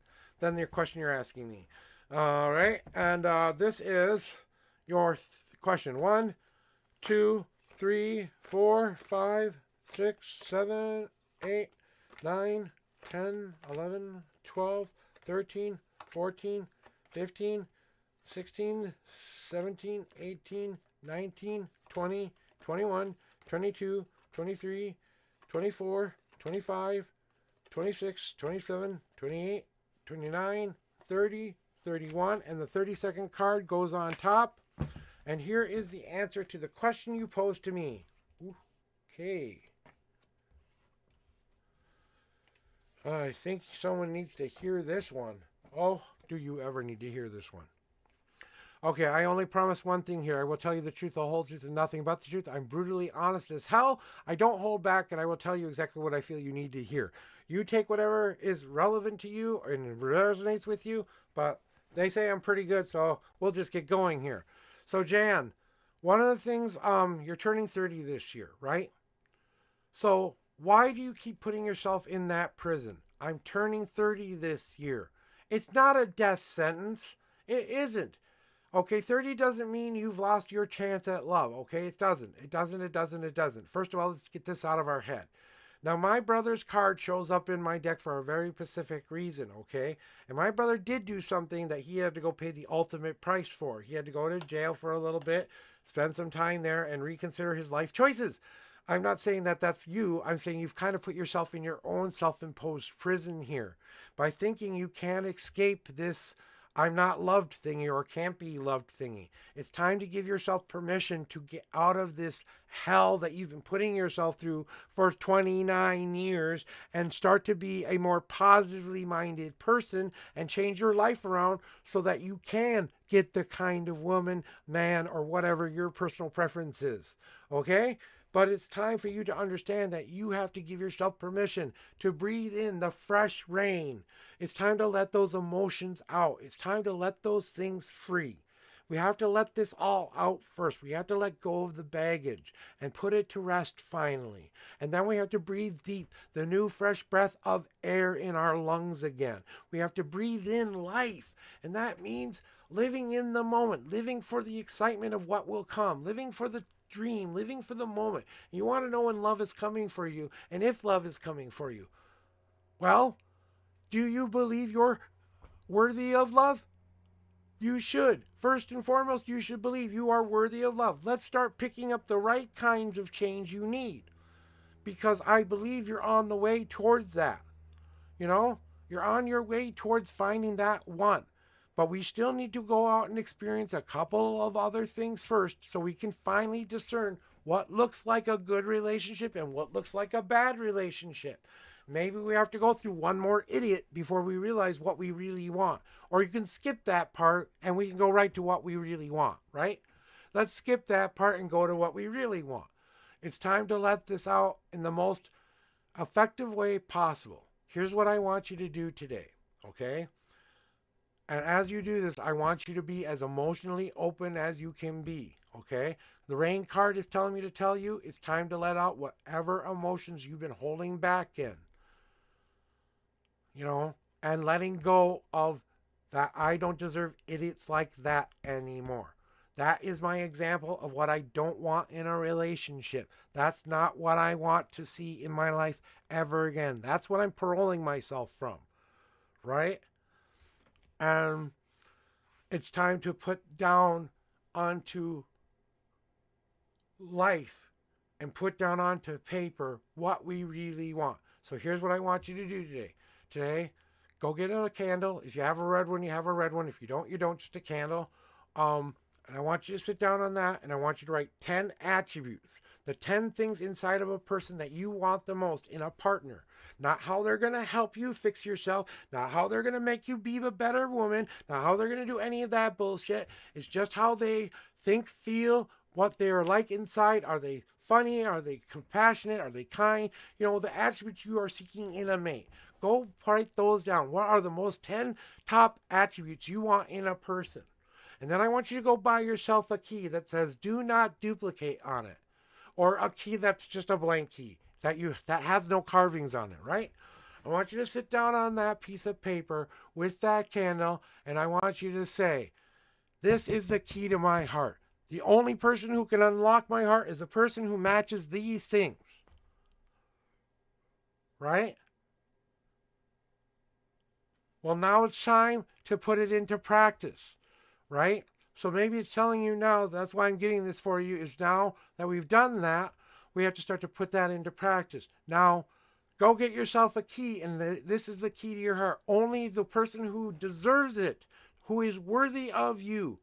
your question you're asking me. All right, and this is your question. 1, 2, 3, 4, 5, 6, 7, 8, 9, 10, 11, 12, 13, 14, 15, 16, 17, 18, 19, 20, 21, 22, 23, 24, 25, 26, 27, 28, 29, 30, 31, and the 32nd card goes on top. And here is the answer to the question you posed to me. Okay. I think someone needs to hear this one. Oh, do you ever need to hear this one? Okay, I only promise one thing here. I will tell you the truth, the whole truth, and nothing but the truth. I'm brutally honest as hell. I don't hold back, and I will tell you exactly what I feel you need to hear. You take whatever is relevant to you and resonates with you, but they say I'm pretty good, so we'll just get going here. So, Jan, one of the things, you're turning 30 this year, right? So, why do you keep putting yourself in that prison? I'm turning 30 this year. It's not a death sentence. It isn't. Okay, 30 doesn't mean you've lost your chance at love. Okay, it doesn't. It doesn't. First of all, let's get this out of our head. Now, my brother's card shows up in my deck for a very specific reason, okay? And my brother did do something that he had to go pay the ultimate price for. He had to go to jail for a little bit, spend some time there, and reconsider his life choices. I'm not saying that that's you. I'm saying you've kind of put yourself in your own self-imposed prison here by thinking you can't escape this I'm not loved thingy or can't be loved thingy. It's time to give yourself permission to get out of this hell that you've been putting yourself through for 29 years and start to be a more positively minded person and change your life around so that you can get the kind of woman, man, or whatever your personal preference is. Okay? But it's time for you to understand that you have to give yourself permission to breathe in the fresh rain. It's time to let those emotions out. It's time to let those things free. We have to let this all out first. We have to let go of the baggage and put it to rest finally. And then we have to breathe deep, the new fresh breath of air in our lungs again. We have to breathe in life. And that means living in the moment, living for the excitement of what will come, living for the dream, living for the moment. You want to know when love is coming for you and if love is coming for you. Well, do you believe you're worthy of love? You should. First and foremost, you should believe you are worthy of love. Let's start picking up the right kinds of change you need, because I believe you're on the way towards that. You know, you're on your way towards finding that one. But we still need to go out and experience a couple of other things first so we can finally discern what looks like a good relationship and what looks like a bad relationship. Maybe we have to go through one more idiot before we realize what we really want. Or you can skip that part and we can go right to what we really want, right? Let's skip that part and go to what we really want. It's time to let this out in the most effective way possible. Here's what I want you to do today, okay? And as you do this, I want you to be as emotionally open as you can be, okay? The rain card is telling me to tell you it's time to let out whatever emotions you've been holding back in. You know, and letting go of that I don't deserve idiots like that anymore. That is my example of what I don't want in a relationship. That's not what I want to see in my life ever again. That's what I'm paroling myself from, right? And it's time to put down onto life and put down onto paper what we really want. So here's what I want you to do today. Today, go get a candle. If you have a red one, you have a red one. If you don't, you don't. Just a candle. And I want you to sit down on that, and I want you to write 10 attributes, the 10 things inside of a person that you want the most in a partner. Not how they're going to help you fix yourself, not how they're going to make you be a better woman, not how they're going to do any of that bullshit. It's just how they think, feel, what they're like inside. Are they funny? Are they compassionate? Are they kind? You know, the attributes you are seeking in a mate. Go write those down. What are the most 10 top attributes you want in a person? And then I want you to go buy yourself a key that says do not duplicate on it. Or a key that's just a blank key that has no carvings on it, right? I want you to sit down on that piece of paper with that candle, and I want you to say, this is the key to my heart. The only person who can unlock my heart is the person who matches these things. Right? Well, now it's time to put it into practice. Right? So maybe it's telling you now, that's why I'm getting this for you, is now that we've done that, we have to start to put that into practice. Now, go get yourself a key, and this is the key to your heart. Only the person who deserves it, who is worthy of you,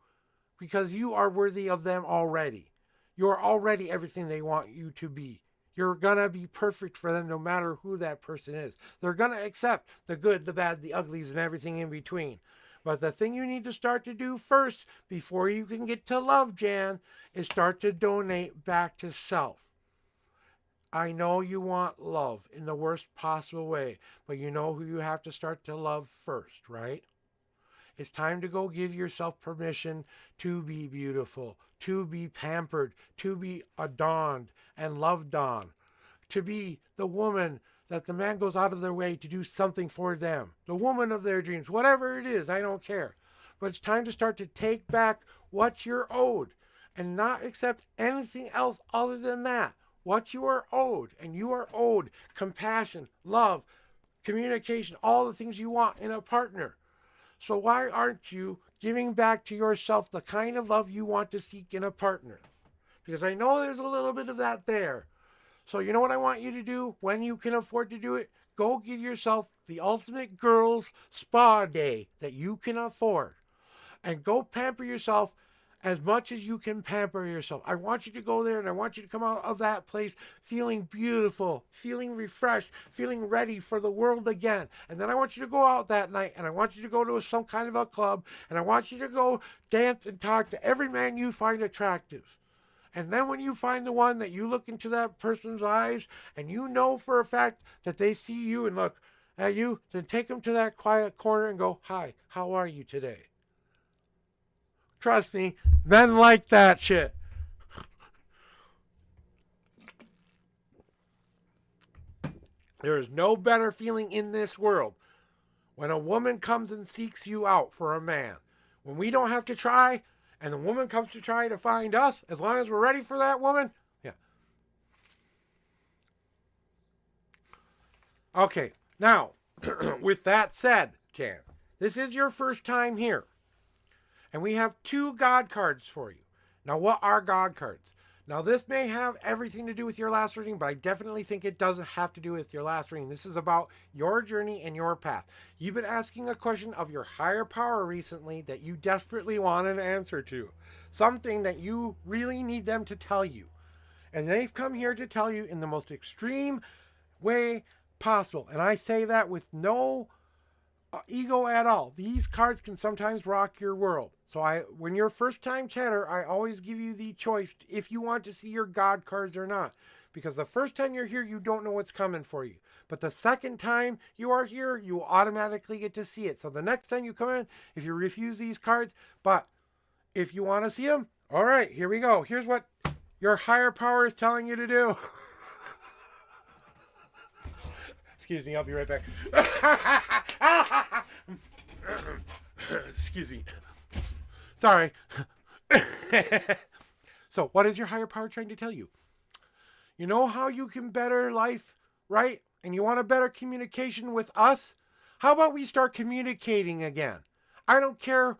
because you are worthy of them already. You're already everything they want you to be. You're going to be perfect for them no matter who that person is. They're going to accept the good, the bad, the uglies, and everything in between. But the thing you need to start to do first, before you can get to love, Jan, is start to donate back to self. I know you want love in the worst possible way, but you know who you have to start to love first, right? It's time to go give yourself permission to be beautiful, to be pampered, to be adorned and loved on, to be the woman that the man goes out of their way to do something for them, the woman of their dreams, whatever it is, I don't care. But it's time to start to take back what you're owed and not accept anything else other than that. What you are owed, and you are owed compassion, love, communication, all the things you want in a partner. So why aren't you giving back to yourself the kind of love you want to seek in a partner? Because I know there's a little bit of that there. So you know what I want you to do when you can afford to do it? Go give yourself the ultimate girls' spa day that you can afford. And go pamper yourself as much as you can pamper yourself. I want you to go there, and I want you to come out of that place feeling beautiful, feeling refreshed, feeling ready for the world again. And then I want you to go out that night, and I want you to go to some kind of a club, and I want you to go dance and talk to every man you find attractive. And then when you find the one that you look into that person's eyes, and you know for a fact that they see you and look at you, then take them to that quiet corner and go, hi, how are you today? Trust me, men like that shit. There is no better feeling in this world when a woman comes and seeks you out for a man. When we don't have to try, and the woman comes to try to find us, as long as we're ready for that woman, yeah. Okay, now, with that said, Jan, this is your first time here. And we have 2 God cards for you. Now, what are God cards? Now, this may have everything to do with your last reading, but I definitely think it doesn't have to do with your last reading. This is about your journey and your path. You've been asking a question of your higher power recently that you desperately want an answer to. Something that you really need them to tell you. And they've come here to tell you in the most extreme way possible. And I say that with no ego at all. These cards can sometimes rock your world. So when you're first time chatter, I always give you the choice if you want to see your God cards or not. Because the first time you're here, you don't know what's coming for you. But the second time you are here, you automatically get to see it. So the next time you come in, if you refuse these cards, but if you want to see them, all right, here we go. Here's what your higher power is telling you to do. Excuse me, I'll be right back. Excuse me. Sorry. So, what is your higher power trying to tell you? You know how you can better life, right? And you want a better communication with us? How about we start communicating again? I don't care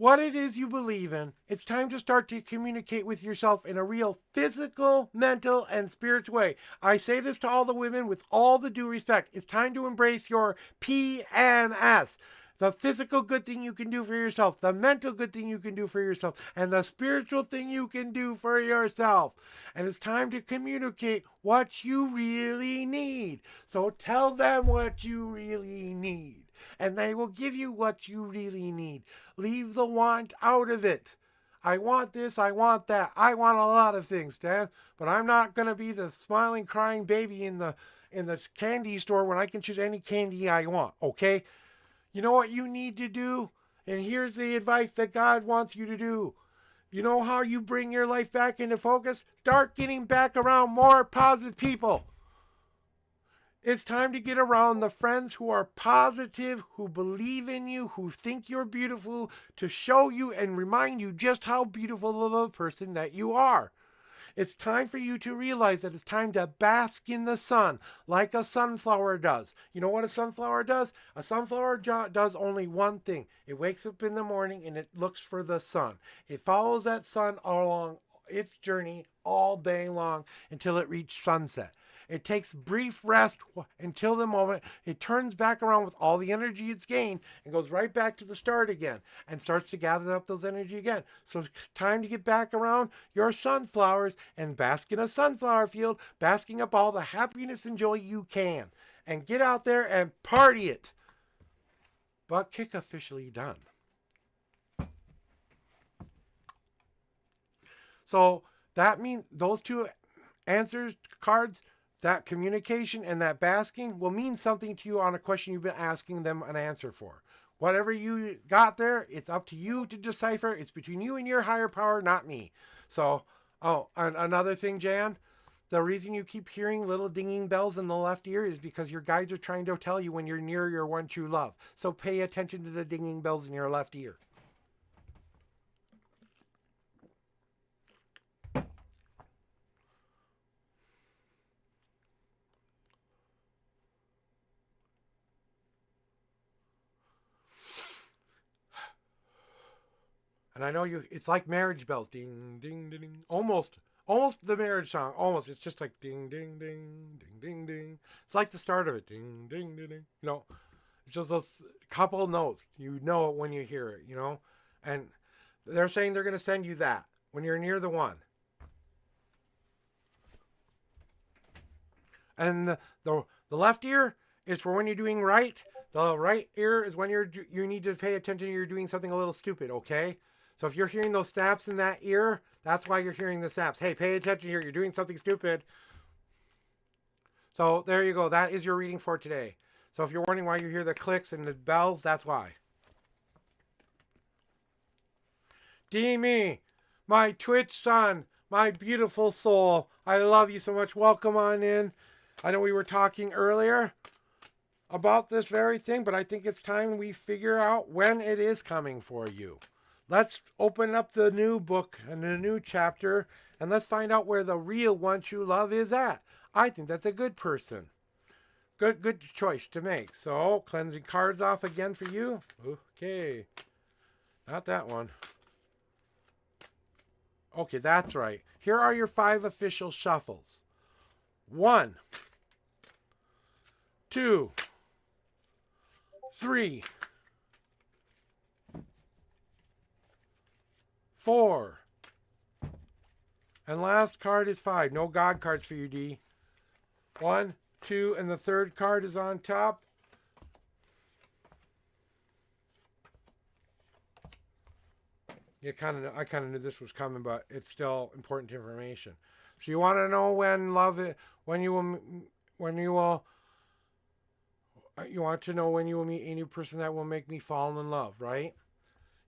what it is you believe in. It's time to start to communicate with yourself in a real physical, mental, and spiritual way. I say this to all the women with all the due respect. It's time to embrace your PMS. The physical good thing you can do for yourself, the mental good thing you can do for yourself, and the spiritual thing you can do for yourself. And it's time to communicate what you really need. So tell them what you really need, and they will give you what you really need. Leave the want out of it. I want this, I want that. I want a lot of things, Dan, but I'm not going to be the smiling, crying baby in the candy store when I can choose any candy I want, okay? You know what you need to do? And here's the advice that God wants you to do. You know how you bring your life back into focus? Start getting back around more positive people. It's time to get around the friends who are positive, who believe in you, who think you're beautiful, to show you and remind you just how beautiful of a person that you are. It's time for you to realize that it's time to bask in the sun like a sunflower does. You know what a sunflower does? A sunflower does only one thing. It wakes up in the morning and it looks for the sun. It follows that sun along its journey all day long until it reaches sunset. It takes brief rest until the moment it turns back around with all the energy it's gained and goes right back to the start again and starts to gather up those energy again. So it's time to get back around your sunflowers and bask in a sunflower field, basking up all the happiness and joy you can. And get out there and party it. Butt kick officially done. So that means those two answers cards, that communication and that basking, will mean something to you on a question you've been asking them an answer for. Whatever you got there, it's up to you to decipher. It's between you and your higher power, not me. So, another thing, Jan, the reason you keep hearing little dinging bells in the left ear is because your guides are trying to tell you when you're near your one true love. So pay attention to the dinging bells in your left ear. And I know it's like marriage bells. Ding, ding, ding, ding. Almost the marriage song. Almost. It's just like ding, ding, ding, ding, ding, ding. It's like the start of it. Ding, ding, ding, ding. You know, it's just those couple notes. You know it when you hear it, you know. And they're saying they're going to send you that when you're near the one. And the left ear is for when you're doing right. The right ear is when you need to pay attention. You're doing something a little stupid, okay? So if you're hearing those snaps in that ear, that's why you're hearing the snaps. Hey, pay attention here. You're doing something stupid. So there you go. That is your reading for today. So if you're wondering why you hear the clicks and the bells, that's why. Demi, my Twitch son, my beautiful soul, I love you so much. Welcome on in. I know we were talking earlier about this very thing, but I think it's time we figure out when it is coming for you. Let's open up the new book and the new chapter, and let's find out where the real one true love is at. I think that's a good person. Good choice to make. So, cleansing cards off again for you. Okay. Not that one. Okay, that's right. Here are your 5 official shuffles. 1, 2, 3, 4, and last card is 5. No God cards for you, D. 1, 2, and the third card is on top. I kind of knew this was coming, but it's still important information. So you want to know when you want to know when you will meet a new person that will make me fall in love, right?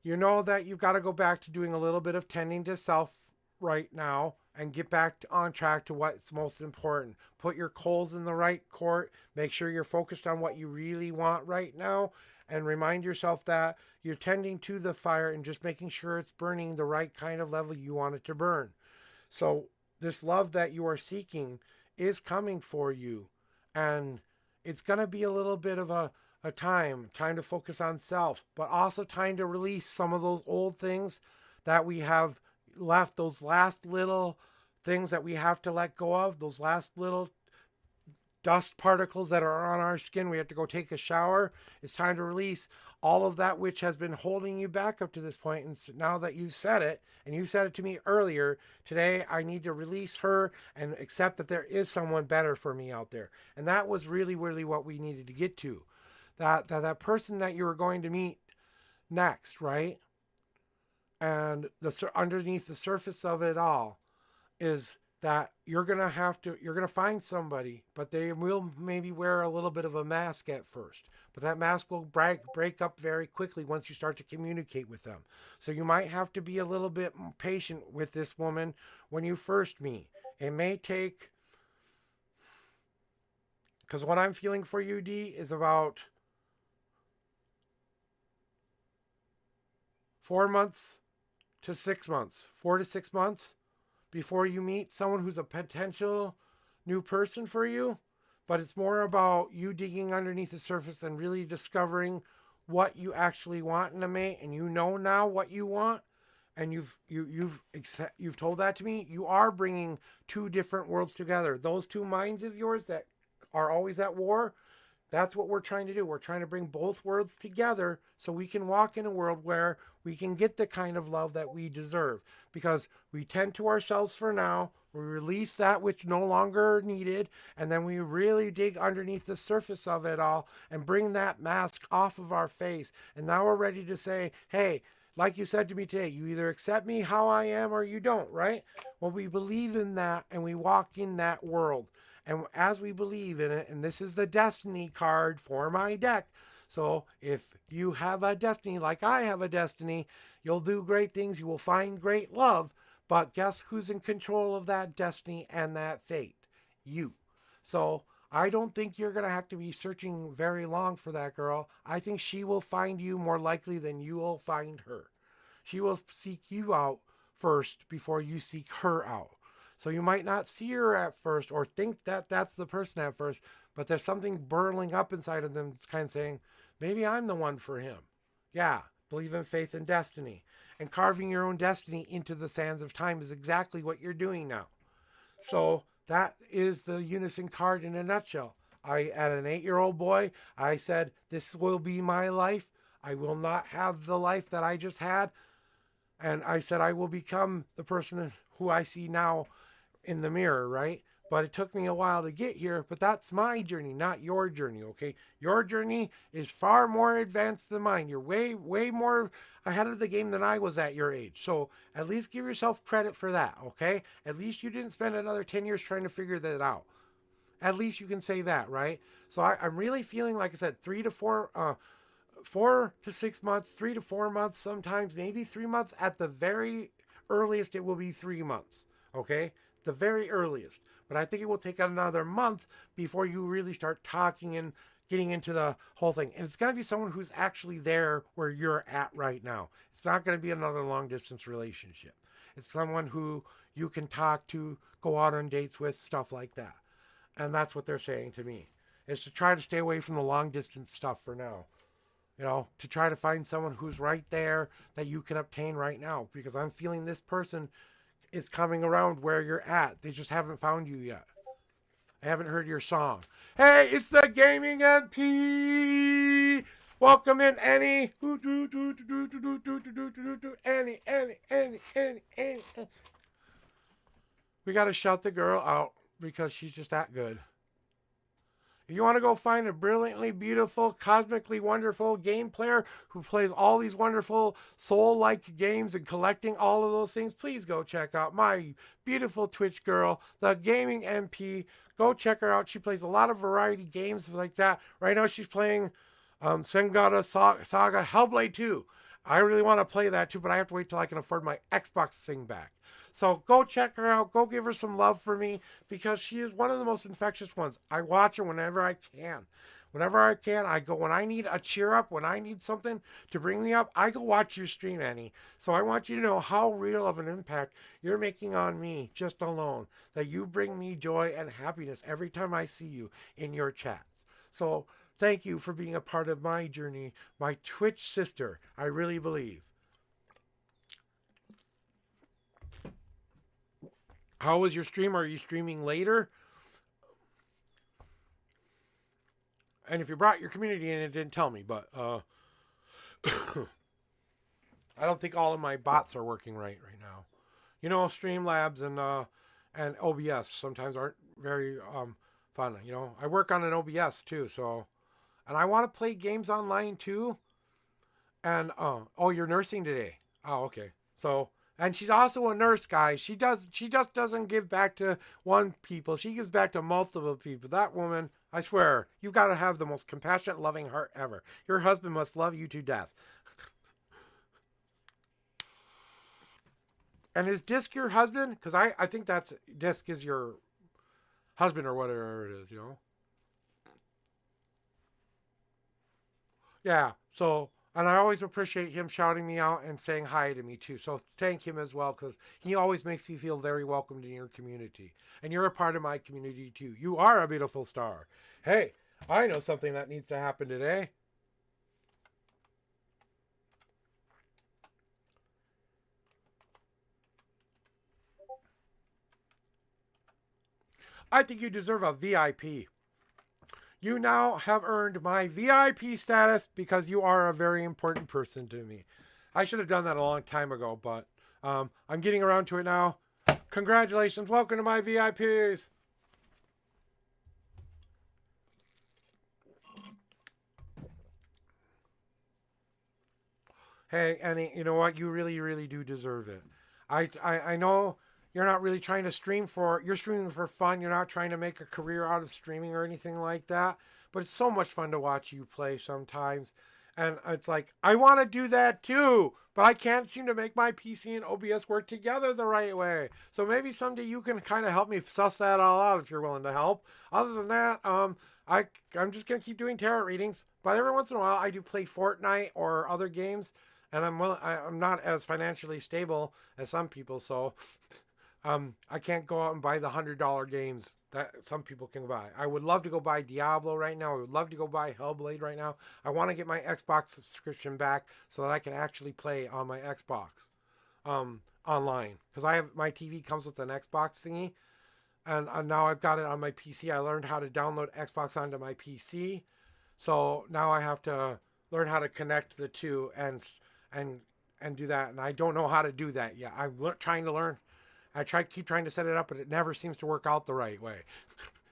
You know that you've got to go back to doing a little bit of tending to self right now and get back on track to what's most important. Put your coals in the right court. Make sure you're focused on what you really want right now, and remind yourself that you're tending to the fire and just making sure it's burning the right kind of level you want it to burn. So this love that you are seeking is coming for you, and it's going to be a little bit of a a time to focus on self, but also time to release some of those old things that we have left, those last little things that we have to let go of, those last little dust particles that are on our skin. We have to go take a shower. It's time to release all of that which has been holding you back up to this point. And now that you've said it, and you said it to me earlier today, I need to release her and accept that there is someone better for me out there. And that was really, really what we needed to get to. That person that you were going to meet next, right? And underneath the surface of it all is that you're going to find somebody, but they will maybe wear a little bit of a mask at first. But that mask will break up very quickly once you start to communicate with them. So you might have to be a little bit patient with this woman when you first meet. It may take, because what I'm feeling for you, D, is about 4 months to 6 months, 4 to 6 months before you meet someone who's a potential new person for you. But it's more about you digging underneath the surface and really discovering what you actually want in a mate. And you know now what you want, and you've told that to me. You are bringing two different worlds together. Those two minds of yours that are always at war, that's what we're trying to do. We're trying to bring both worlds together so we can walk in a world where we can get the kind of love that we deserve. Because we tend to ourselves for now, we release that which no longer needed, and then we really dig underneath the surface of it all and bring that mask off of our face. And now we're ready to say, hey, like you said to me today, you either accept me how I am or you don't, right? Well, we believe in that and we walk in that world. And as we believe in it, and this is the destiny card for my deck. So if you have a destiny like I have a destiny, you'll do great things. You will find great love. But guess who's in control of that destiny and that fate? You. So I don't think you're going to have to be searching very long for that girl. I think she will find you more likely than you will find her. She will seek you out first before you seek her out. So you might not see her at first or think that that's the person at first, but there's something burling up inside of them that's kind of saying, maybe I'm the one for him. Yeah, believe in faith and destiny. And carving your own destiny into the sands of time is exactly what you're doing now. So that is the unison card in a nutshell. At an 8-year-old boy, I said, this will be my life. I will not have the life that I just had. And I said, I will become the person who I see now in the mirror, right? But it took me a while to get here, but that's my journey, not your journey, okay? Your journey is far more advanced than mine. You're way, way more ahead of the game than I was at your age. So at least give yourself credit for that, okay? At least you didn't spend another 10 years trying to figure that out. At least you can say that, right? So I'm really feeling, like I said, 4 to 6 months, 3 to 4 months, sometimes maybe 3 months. At the very earliest, it will be 3 months, okay? The very earliest. But I think it will take another month before you really start talking and getting into the whole thing. And it's going to be someone who's actually there where you're at right now. It's not going to be another long distance relationship. It's someone who you can talk to, go out on dates with, stuff like that. And that's what they're saying to me, is to try to stay away from the long distance stuff for now. You know, to try to find someone who's right there that you can obtain right now. Because I'm feeling this person is coming around where you're at. They just haven't found you yet. I haven't heard your song. Hey, it's the Gaming MP. Welcome in, Annie. Annie. We got to shout the girl out because she's just that good. If you want to go find a brilliantly beautiful, cosmically wonderful game player who plays all these wonderful soul-like games and collecting all of those things, please go check out my beautiful Twitch girl, the Gaming MP. Go check her out. She plays a lot of variety games like that. Right now she's playing Sengoku Saga Hellblade 2. I really want to play that too, but I have to wait till I can afford my Xbox thing back. So go check her out. Go give her some love for me because she is one of the most infectious ones. I watch her whenever I can. Whenever I can, I go. When I need a cheer up, when I need something to bring me up, I go watch your stream, Annie. So I want you to know how real of an impact you're making on me just alone. That you bring me joy and happiness every time I see you in your chats. So thank you for being a part of my journey, my Twitch sister. I really believe. How was your stream? Are you streaming later? And if you brought your community in, it didn't tell me, but I don't think all of my bots are working right now. You know, Streamlabs and OBS sometimes aren't very fun. You know, I work on an OBS too, so, and I want to play games online too. And oh, you're nursing today. Oh, okay. So, and she's also a nurse, guys. She just doesn't give back to one people. She gives back to multiple people. That woman, I swear, you've got to have the most compassionate, loving heart ever. Your husband must love you to death. And is Disc your husband? Because I think that's, Disc is your husband or whatever it is, you know? Yeah, so, and I always appreciate him shouting me out and saying hi to me too. So thank him as well, because he always makes me feel very welcomed in your community. And you're a part of my community too. You are a beautiful star. Hey, I know something that needs to happen today. I think you deserve a VIP. You now have earned my VIP status because you are a very important person to me. I should have done that a long time ago, but I'm getting around to it now. Congratulations. Welcome to my VIPs. Hey, Annie, you know what? You really, really do deserve it. I know you're not really trying to stream for, you're streaming for fun. You're not trying to make a career out of streaming or anything like that. But it's so much fun to watch you play sometimes. And it's like, I want to do that too, but I can't seem to make my PC and OBS work together the right way. So maybe someday you can kind of help me suss that all out if you're willing to help. Other than that, I'm just going to keep doing tarot readings. But every once in a while, I do play Fortnite or other games. And I'm not as financially stable as some people, so I can't go out and buy the $100 games that some people can buy. I would love to go buy Diablo right now. I would love to go buy Hellblade right now. I want to get my Xbox subscription back so that I can actually play on my Xbox online, because I have, my TV comes with an Xbox thingy, and now I've got it on my PC. I learned how to download Xbox onto my PC, so now I have to learn how to connect the two and do that, and I don't know how to do that yet. I'm trying to learn. Keep trying to set it up, but it never seems to work out the right way.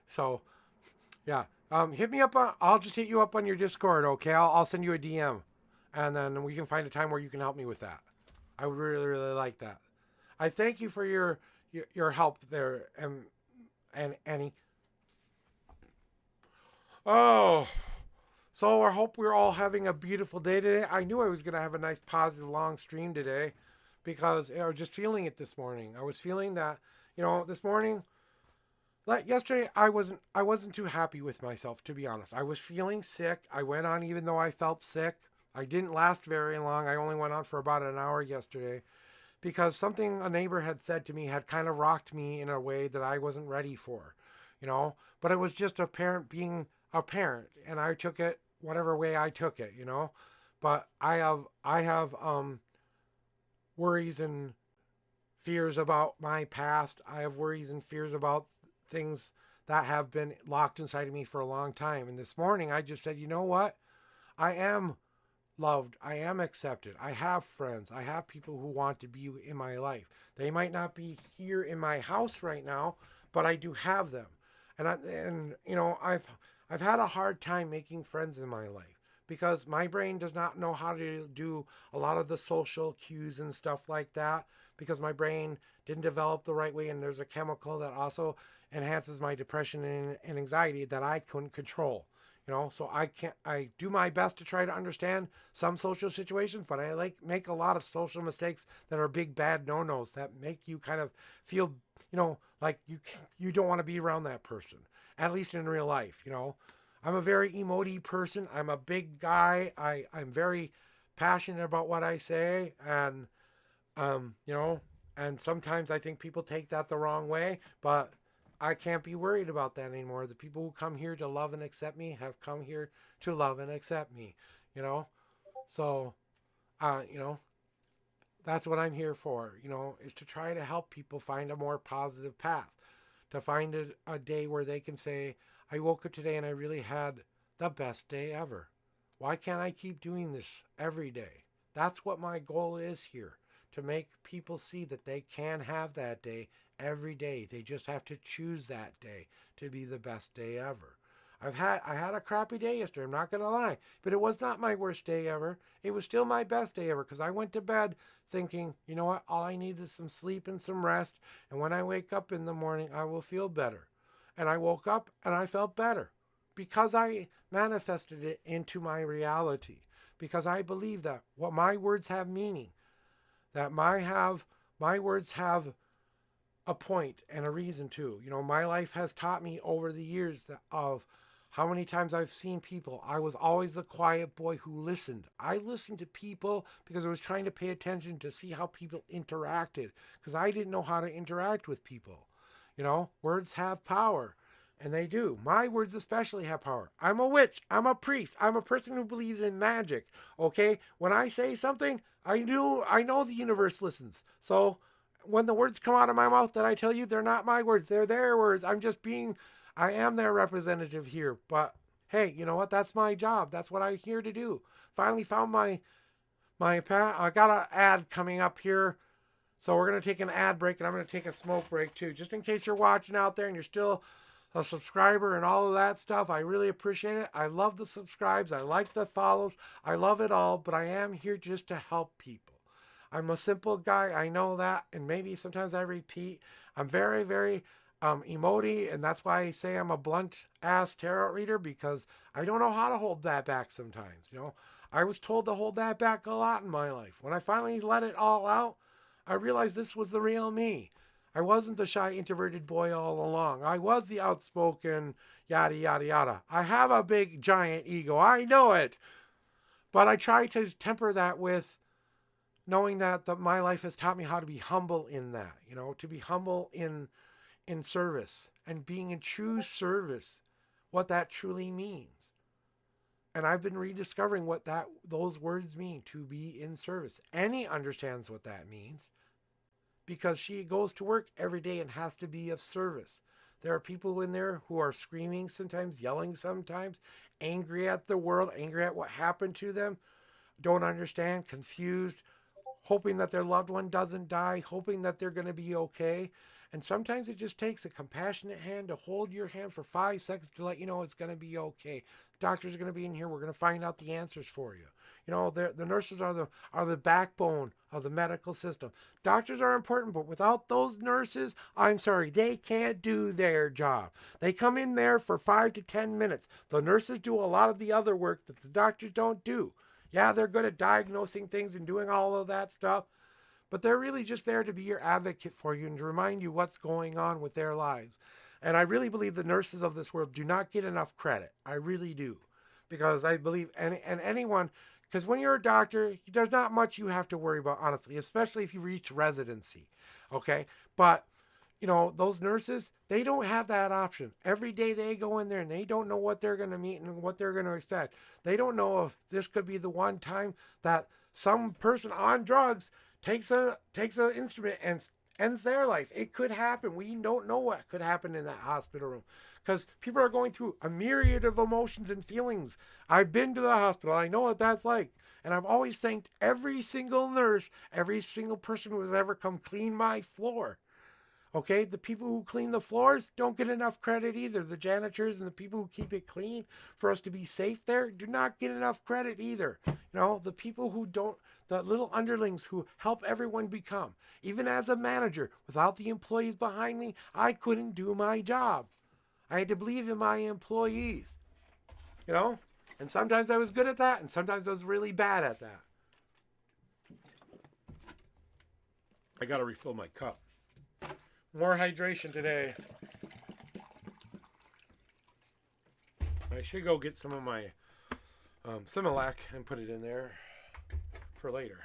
So, yeah. Hit me up. I'll just hit you up on your Discord, okay? I'll send you a DM, and then we can find a time where you can help me with that. I would really, really like that. I thank you for your help there, and Annie. Oh. So I hope we're all having a beautiful day today. I knew I was going to have a nice, positive, long stream today because I was just feeling it this morning. I was feeling that, you know, this morning, like yesterday, I wasn't too happy with myself, to be honest. I was feeling sick. I went on even though I felt sick. I didn't last very long. I only went on for about an hour yesterday because something a neighbor had said to me had kind of rocked me in a way that I wasn't ready for, you know. But it was just a parent being a parent, and I took it whatever way I took it, you know. But I have worries and fears about my past. I have worries and fears about things that have been locked inside of me for a long time. And this morning I just said, you know what? I am loved. I am accepted. I have friends. I have people who want to be in my life. They might not be here in my house right now, but I do have them. And you know, I've had a hard time making friends in my life because my brain does not know how to do a lot of the social cues and stuff like that, because my brain didn't develop the right way, and there's a chemical that also enhances my depression and anxiety that I couldn't control. You know, so I do my best to try to understand some social situations, but I make a lot of social mistakes that are big bad no-nos that make you kind of feel, you know, like you don't want to be around that person, at least in real life, you know. I'm a very emoty person. I'm a big guy. I'm very passionate about what I say, and you know, and sometimes I think people take that the wrong way, but I can't be worried about that anymore. The people who come here to love and accept me have come here to love and accept me, you know? So, you know, that's what I'm here for, you know, is to try to help people find a more positive path, to find a day where they can say, I woke up today and I really had the best day ever. Why can't I keep doing this every day? That's what my goal is here, to make people see that they can have that day every day. They just have to choose that day to be the best day ever. I had a crappy day yesterday, I'm not going to lie, but it was not my worst day ever. It was still my best day ever because I went to bed thinking, you know what, all I need is some sleep and some rest, and when I wake up in the morning, I will feel better. And I woke up and I felt better because I manifested it into my reality, because I believe that what my words have meaning, that my words have a point and a reason too. You know, my life has taught me over the years of how many times I've seen people. I was always the quiet boy who listened. I listened to people because I was trying to pay attention to see how people interacted, because I didn't know how to interact with people. You know, words have power, and they do. My words especially have power. I'm a witch. I'm a priest. I'm a person who believes in magic. Okay? When I say something, I know the universe listens. So when the words come out of my mouth that I tell you, they're not my words. They're their words. I am their representative here. But hey, you know what? That's my job. That's what I'm here to do. Finally found I got an ad coming up here. So we're going to take an ad break, and I'm going to take a smoke break too. Just in case you're watching out there and you're still a subscriber and all of that stuff, I really appreciate it. I love the subscribes. I like the follows. I love it all, but I am here just to help people. I'm a simple guy. I know that, and maybe sometimes I repeat. I'm very, very emoty, and that's why I say I'm a blunt-ass tarot reader, because I don't know how to hold that back sometimes, you know. I was told to hold that back a lot in my life. When I finally let it all out, I realized this was the real me. I wasn't the shy, introverted boy all along. I was the outspoken, yada, yada, yada. I have a big, giant ego. I know it. But I try to temper that with knowing that my life has taught me how to be humble in that, you know, to be humble in service and being in true service, what that truly means. And I've been rediscovering what those words mean, to be in service. Annie understands what that means, because she goes to work every day and has to be of service. There are people in there who are screaming sometimes, yelling sometimes, angry at the world, angry at what happened to them, don't understand, confused, hoping that their loved one doesn't die, hoping that they're going to be okay. And sometimes it just takes a compassionate hand to hold your hand for 5 seconds to let you know it's going to be okay. Doctors are going to be in here. We're going to find out the answers for you. You know, the nurses are the backbone of the medical system. Doctors are important, but without those nurses, I'm sorry, they can't do their job. They come in there for 5 to 10 minutes. The nurses do a lot of the other work that the doctors don't do. Yeah, they're good at diagnosing things and doing all of that stuff, but they're really just there to be your advocate for you and to remind you what's going on with their lives. And I really believe the nurses of this world do not get enough credit. I really do. Because I believe, and anyone, because when you're a doctor, there's not much you have to worry about, honestly, especially if you reach residency. Okay? But, you know, those nurses, they don't have that option. Every day they go in there and they don't know what they're going to meet and what they're going to expect. They don't know if this could be the one time that some person on drugs takes an instrument and ends their life. It could happen. We don't know what could happen in that hospital room, because people are going through a myriad of emotions and feelings. I've been to the hospital. I know what that's like. And I've always thanked every single nurse, every single person who has ever come clean my floor. Okay, the people who clean the floors don't get enough credit either. The janitors and the people who keep it clean for us to be safe there do not get enough credit either. You know, the people who don't, the little underlings who help everyone become. Even as a manager, without the employees behind me, I couldn't do my job. I had to believe in my employees. You know, and sometimes I was good at that, and sometimes I was really bad at that. I gotta refill my cup. More hydration today. I should go get some of my Similac and put it in there for later.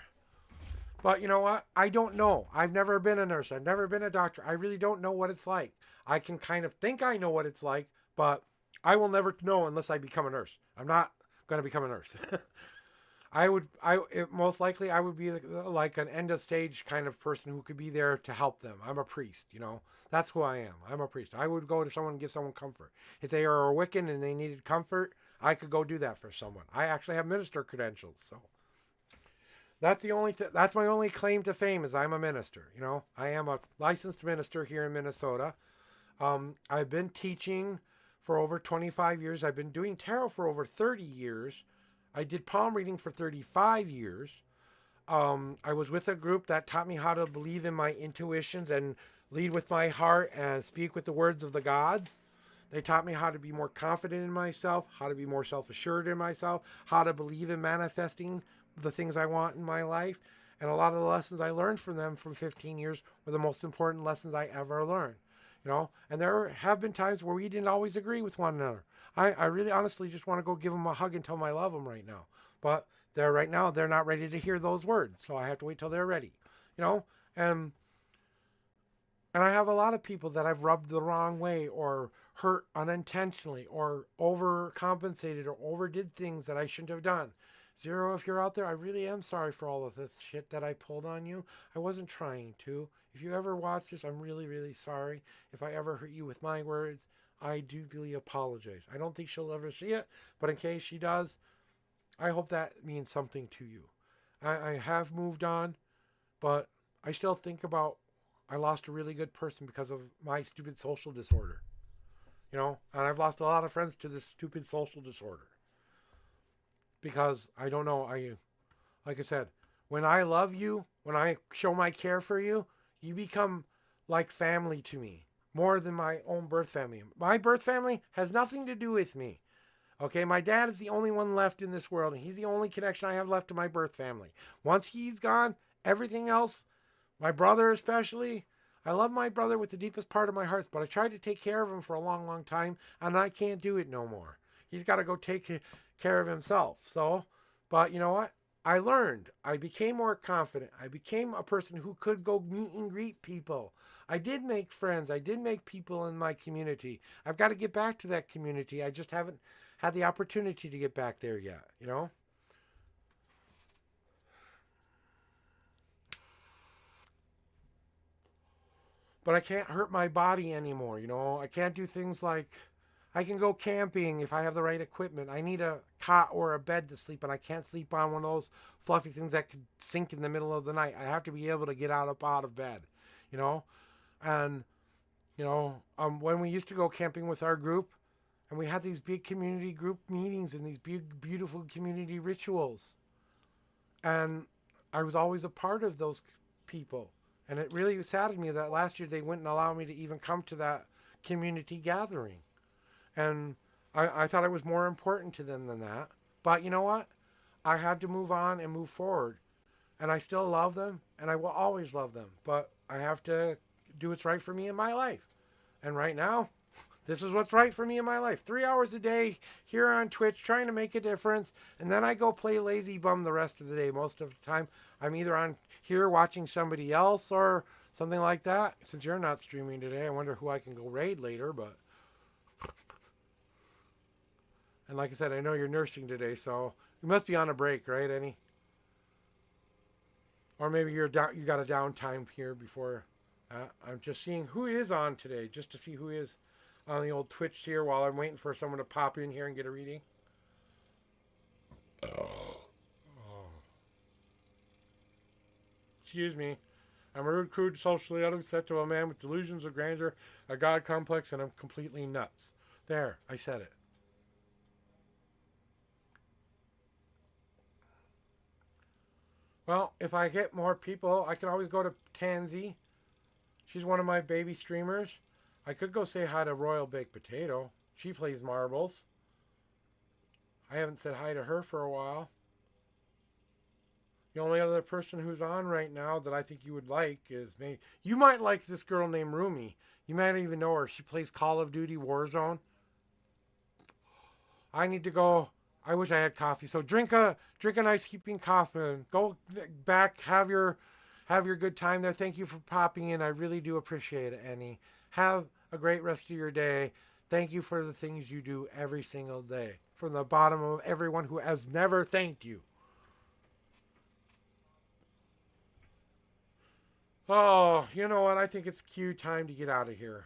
But you know what? I don't know. I've never been a nurse. I've never been a doctor. I really don't know what it's like. I can kind of think I know what it's like, but I will never know unless I become a nurse. I'm not going to become a nurse. Most likely I would be like an end of stage kind of person who could be there to help them. I'm a priest, you know. That's who I am. I'm a priest. I would go to someone and give someone comfort. If they are a Wiccan and they needed comfort, I could go do that for someone. I actually have minister credentials, so that's my only claim to fame is I'm a minister. You know, I am a licensed minister here in Minnesota. I've been teaching for over 25 years. I've been doing tarot for over 30 years. I did palm reading for 35 years. I was with a group that taught me how to believe in my intuitions and lead with my heart and speak with the words of the gods. They taught me how to be more confident in myself, how to be more self-assured in myself, how to believe in manifesting the things I want in my life. And a lot of the lessons I learned from them from 15 years were the most important lessons I ever learned. You know, and there have been times where we didn't always agree with one another. I really honestly just want to go give them a hug and tell them I love them right now. But right now, they're not ready to hear those words. So I have to wait till they're ready. You know, and I have a lot of people that I've rubbed the wrong way or hurt unintentionally or overcompensated or overdid things that I shouldn't have done. Zero, if you're out there, I really am sorry for all of this shit that I pulled on you. I wasn't trying to. If you ever watch this, I'm really, really sorry. If I ever hurt you with my words, I do really apologize. I don't think she'll ever see it, but in case she does, I hope that means something to you. I have moved on, but I still think about I lost a really good person because of my stupid social disorder. You know, and I've lost a lot of friends to this stupid social disorder. Because I don't know, like I said, when I love you, when I show my care for you, you become like family to me, more than my own birth family. My birth family has nothing to do with me. Okay, my dad is the only one left in this world, and he's the only connection I have left to my birth family. Once he's gone, everything else, my brother especially, I love my brother with the deepest part of my heart, but I tried to take care of him for a long, long time, and I can't do it no more. He's got to go take care of himself. So, but you know what? I learned. I became more confident. I became a person who could go meet and greet people. I did make friends. I did make people in my community. I've got to get back to that community. I just haven't had the opportunity to get back there yet, you know? But I can't hurt my body anymore, you know? I can't do things like I can go camping if I have the right equipment. I need a cot or a bed to sleep, and I can't sleep on one of those fluffy things that could sink in the middle of the night. I have to be able to get out of bed, you know? And, you know, when we used to go camping with our group, and we had these big community group meetings and these big, beautiful community rituals. And I was always a part of those people. And it really saddened me that last year they wouldn't allow me to even come to that community gathering. And I thought it was more important to them than that. But you know what? I had to move on and move forward. And I still love them, and I will always love them. But I have to do what's right for me in my life. And right now, this is what's right for me in my life. 3 hours a day here on Twitch, trying to make a difference. And then I go play lazy bum the rest of the day. Most of the time, I'm either on here watching somebody else or something like that. Since you're not streaming today, I wonder who I can go raid later. But and like I said, I know you're nursing today, so you must be on a break, right, Annie? Or maybe you got a downtime here before. I'm just seeing who is on today, just to see who is on the old Twitch here while I'm waiting for someone to pop in here and get a reading. Excuse me. I'm a rude, crude, socially unacceptable man with delusions of grandeur, a god complex, and I'm completely nuts. There, I said it. Well, if I get more people, I can always go to Tansy. She's one of my baby streamers. I could go say hi to Royal Baked Potato. She plays marbles. I haven't said hi to her for a while. The only other person who's on right now that I think you would like is maybe... You might like this girl named Rumi. You might even know her. She plays Call of Duty Warzone. I need to go... I wish I had coffee. So drink a nice heaping coffee. Go back, have your good time there. Thank you for popping in. I really do appreciate it, Annie. Have a great rest of your day. Thank you for the things you do every single day. From the bottom of everyone who has never thanked you. Oh, you know what? I think it's cue time to get out of here.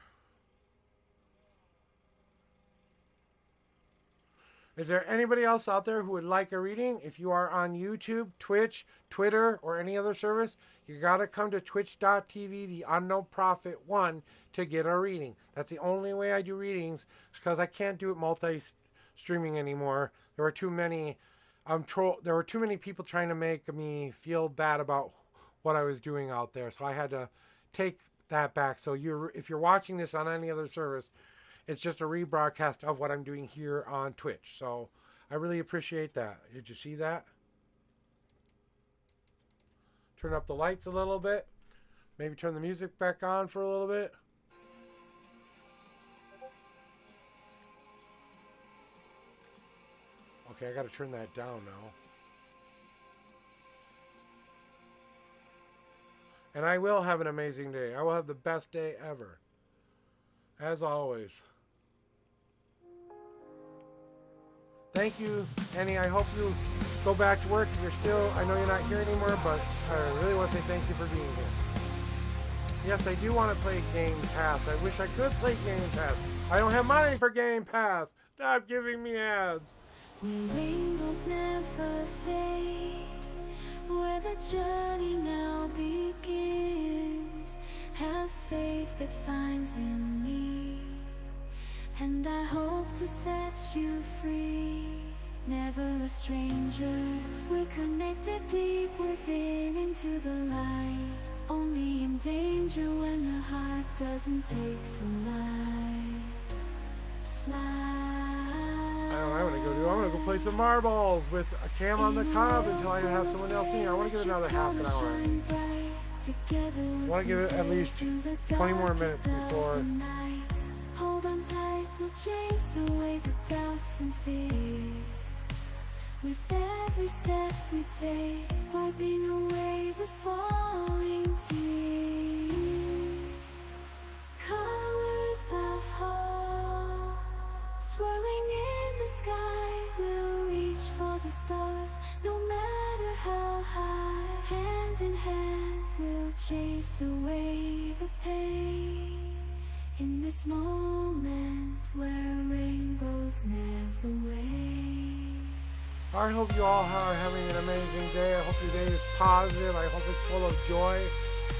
Is there anybody else out there who would like a reading? If you are on YouTube, Twitch, Twitter, or any other service, you got to come to twitch.tv, the Unknown Prophet 1, to get a reading. That's the only way I do readings, because I can't do it multi-streaming anymore. There were too many people trying to make me feel bad about what I was doing out there, so I had to take that back. So if you're watching this on any other service, it's just a rebroadcast of what I'm doing here on Twitch. So I really appreciate that. Did you see that? Turn up the lights a little bit. Maybe turn the music back on for a little bit. Okay, I got to turn that down now. And I will have an amazing day. I will have the best day ever. As always. Thank you, Annie. I hope you go back to work. I know you're not here anymore, but I really want to say thank you for being here. Yes, I do want to play Game Pass. I wish I could play Game Pass. I don't have money for Game Pass. Stop giving me ads. When rainbows never fade, where the journey now begins, have faith that finds in me, and I hope to set you free. Never a stranger, we're connected deep within into the light. Only in danger when the heart doesn't take flight. I don't know what I'm gonna go do. I'm gonna go play some marbles with a Cam on the cob until I have someone else in here. I want to give it another half an hour. I want to give it at least 20 more minutes before. Hold on tight, we'll chase away the doubts and fears. With every step we take, wiping away the falling tears. Colors of hope, swirling in the sky, we'll reach for the stars, no matter how high. Hand in hand, we'll chase away the pain. In this moment where rainbows never wane. I hope you all are having an amazing day. I hope your day is positive. I hope it's full of joy.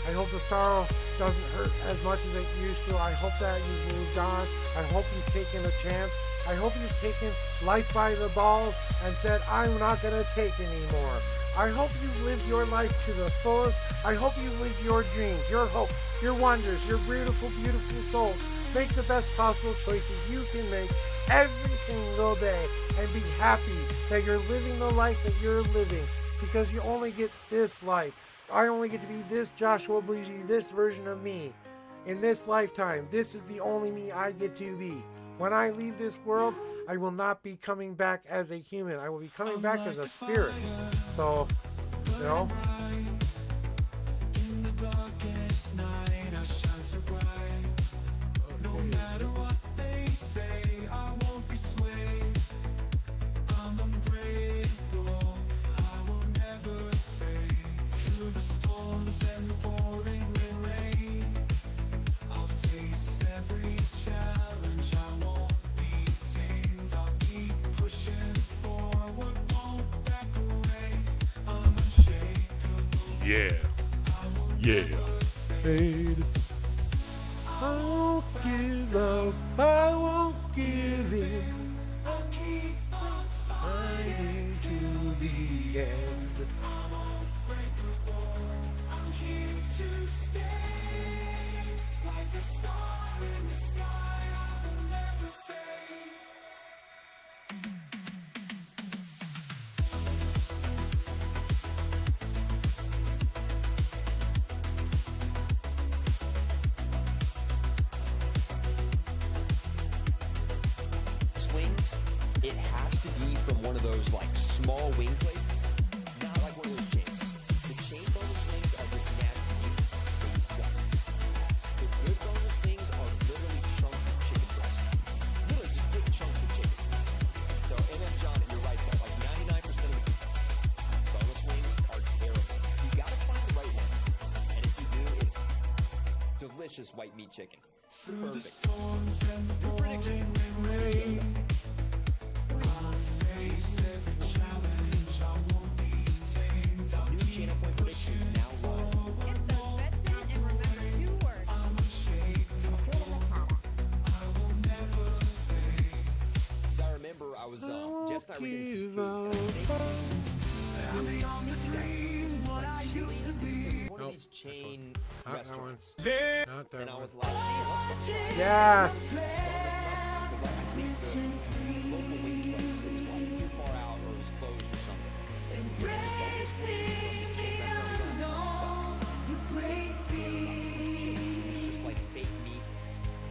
I hope the sorrow doesn't hurt as much as it used to. I hope that you've moved on. I hope you've taken a chance. I hope you've taken life by the balls and said, I'm not going to take anymore. I hope you've lived your life to the fullest. I hope you've lived your dreams, your hopes, your wonders, your beautiful, beautiful souls. Make the best possible choices you can make every single day and be happy that you're living the life that you're living, because you only get this life. I only get to be this Joshua Bleasy, this version of me in this lifetime. This is the only me I get to be. When I leave this world, I will not be coming back as a human. I will be coming back as a spirit. So, you know. In the darkest night, I shine so bright. No matter what they say, I won't be swayed. I'm unbreakable, I will never fade. Through the storms and the pouring rain, I'll face every challenge. I won't be tamed. I'll keep pushing forward, won't back away. I'm unshakable. Yeah. Fade. I won't give up. I won't give in. I'll keep on Fighting to the end. I'm unbreakable. I'm here to stay. Like a star in the sky, I will never fade. it has to be from one of those like small wing places, not like one of those chains. The chain boneless wings are just nasty meat. They suck. The good boneless wings are literally chunks of chicken breast. Literally just big chunks of chicken. So MF John, you're right though. Like 99% of the boneless wings are terrible. You gotta find the right ones. And if you do, it's delicious white meat chicken. Perfect. Your prediction. New Channel Point predictions now run. Get those bets in and remember 2 words. As I remember, I was Jess and I were getting some food, and I think one of these chain restaurants. Not that And I one. was like, hey, let's go check Yes. boneless nuggets, because like, I think the local wing place is like too far out or is closed or something. Embracing the unknown, the great fear. It's just like fake meat.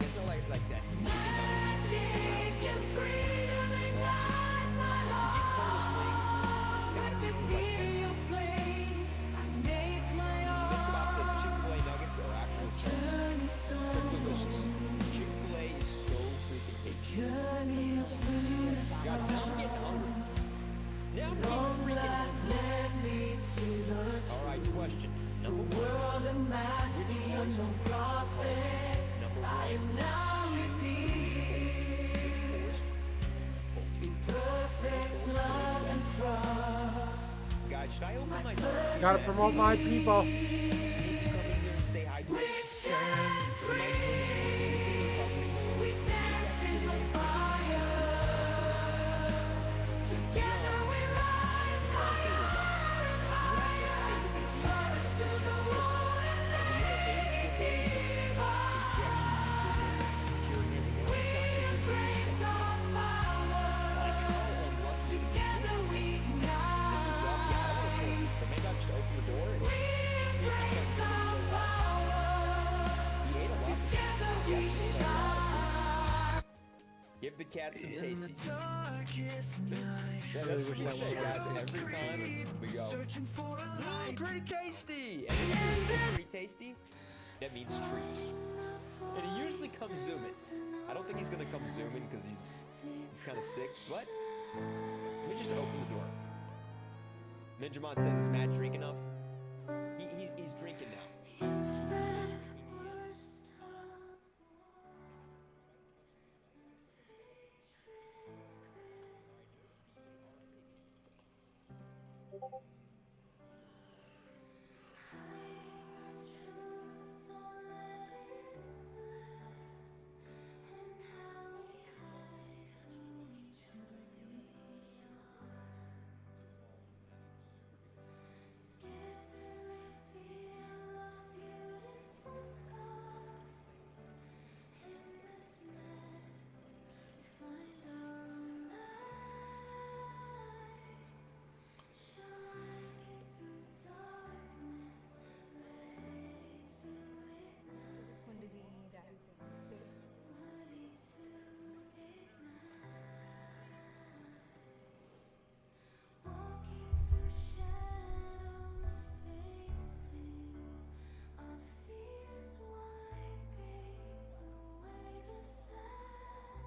It's not like that chicken nugget. Magic and freedom ignite my You get boneless wings, heart. With ethereal flame, I make my Bill own. Kebab says Chick-fil-A nuggets are actual chunks. Journey so They're delicious. Chick-fil-A is so freaking tasty. journey of freedom. God, now I'm getting hungry. Now I'm getting freaking hungry. Led me to the All right, question. Number one. world of mastery and no prophet. Number I one. am now revealed. Perfect love and trust. Guys, should I open my doors? Gotta promote my people. See if you come in here and say hi to us. Rich and free. We dance in the fire. Together we rise higher and higher. Service to the world and lady diva. We embrace our power. Together we Who's up? Yeah, I don't want to force it, but maybe I'll just open the door and We embrace our power. he ate a lot. Together we shine. Give the cat some tasties. Darkest night. Yeah, that's what we say, guys. Every time we go, Searching for a light. pretty tasty. And when you say pretty tasty, that means treats. And he usually comes zooming. I don't think he's gonna come zooming because he's kind of sick. But let me just open the door. Ninjamon says, "Is Matt drink enough?" He's drinking now. When did we need everything? Walking through shadows, facing our fears, wiping away the sand.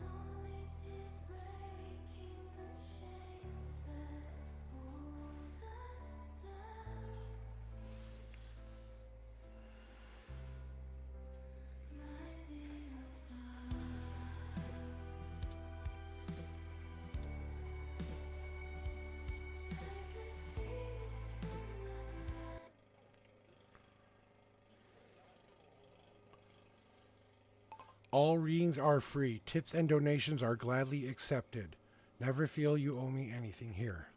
Lonely tears breaking the chains that hold us down. Rising above. All readings are free. Tips and donations are gladly accepted. Never feel you owe me anything here.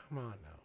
Come on now.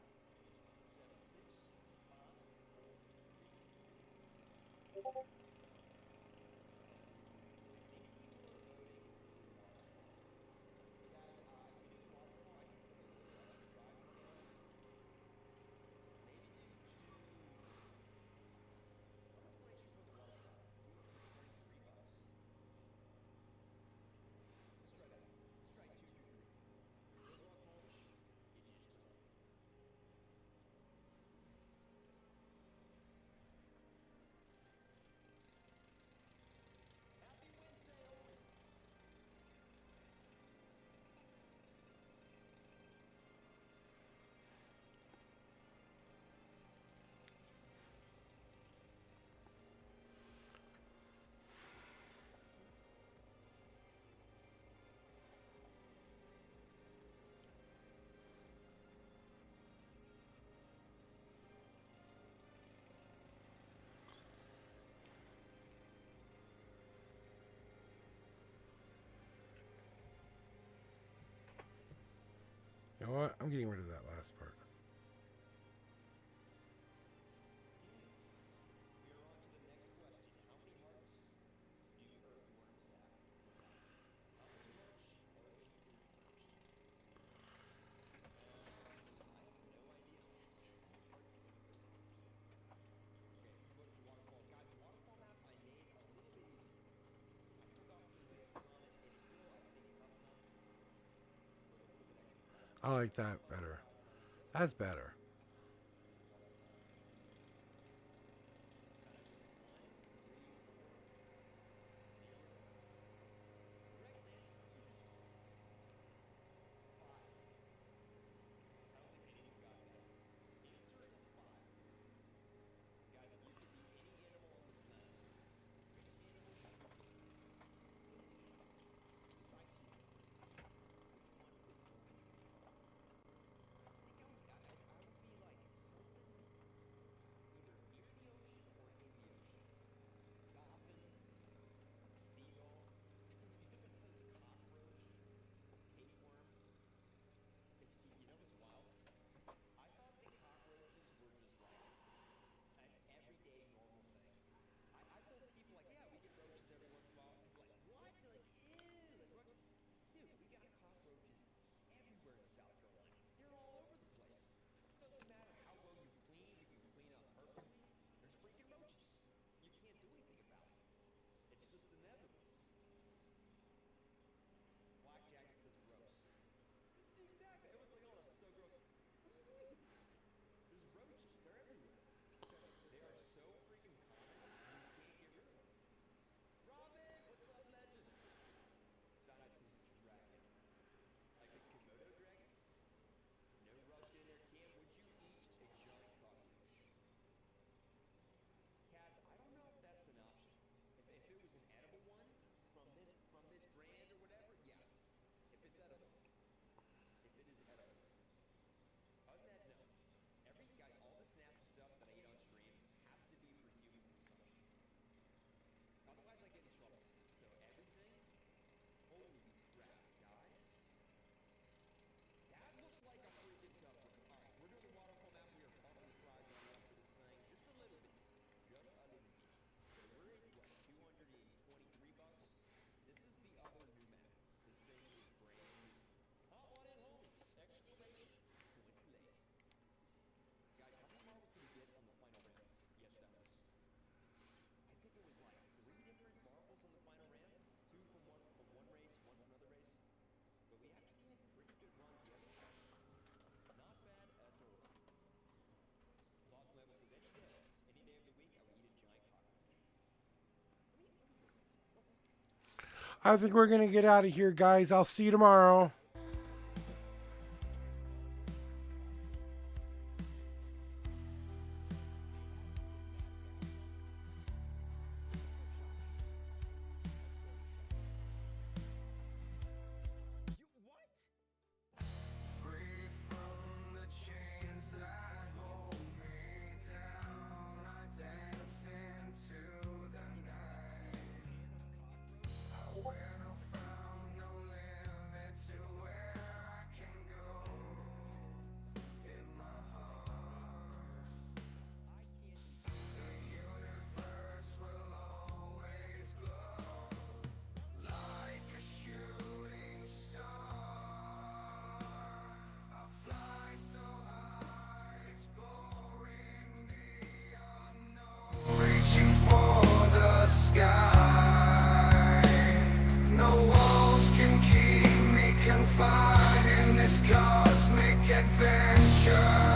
You know what? I'm getting rid of that last part. I like that better. That's better. I think we're going to get out of here, guys. I'll see you tomorrow. Free from the chains that hold me down, I dance into the night. I went and found no limit to cosmic adventure.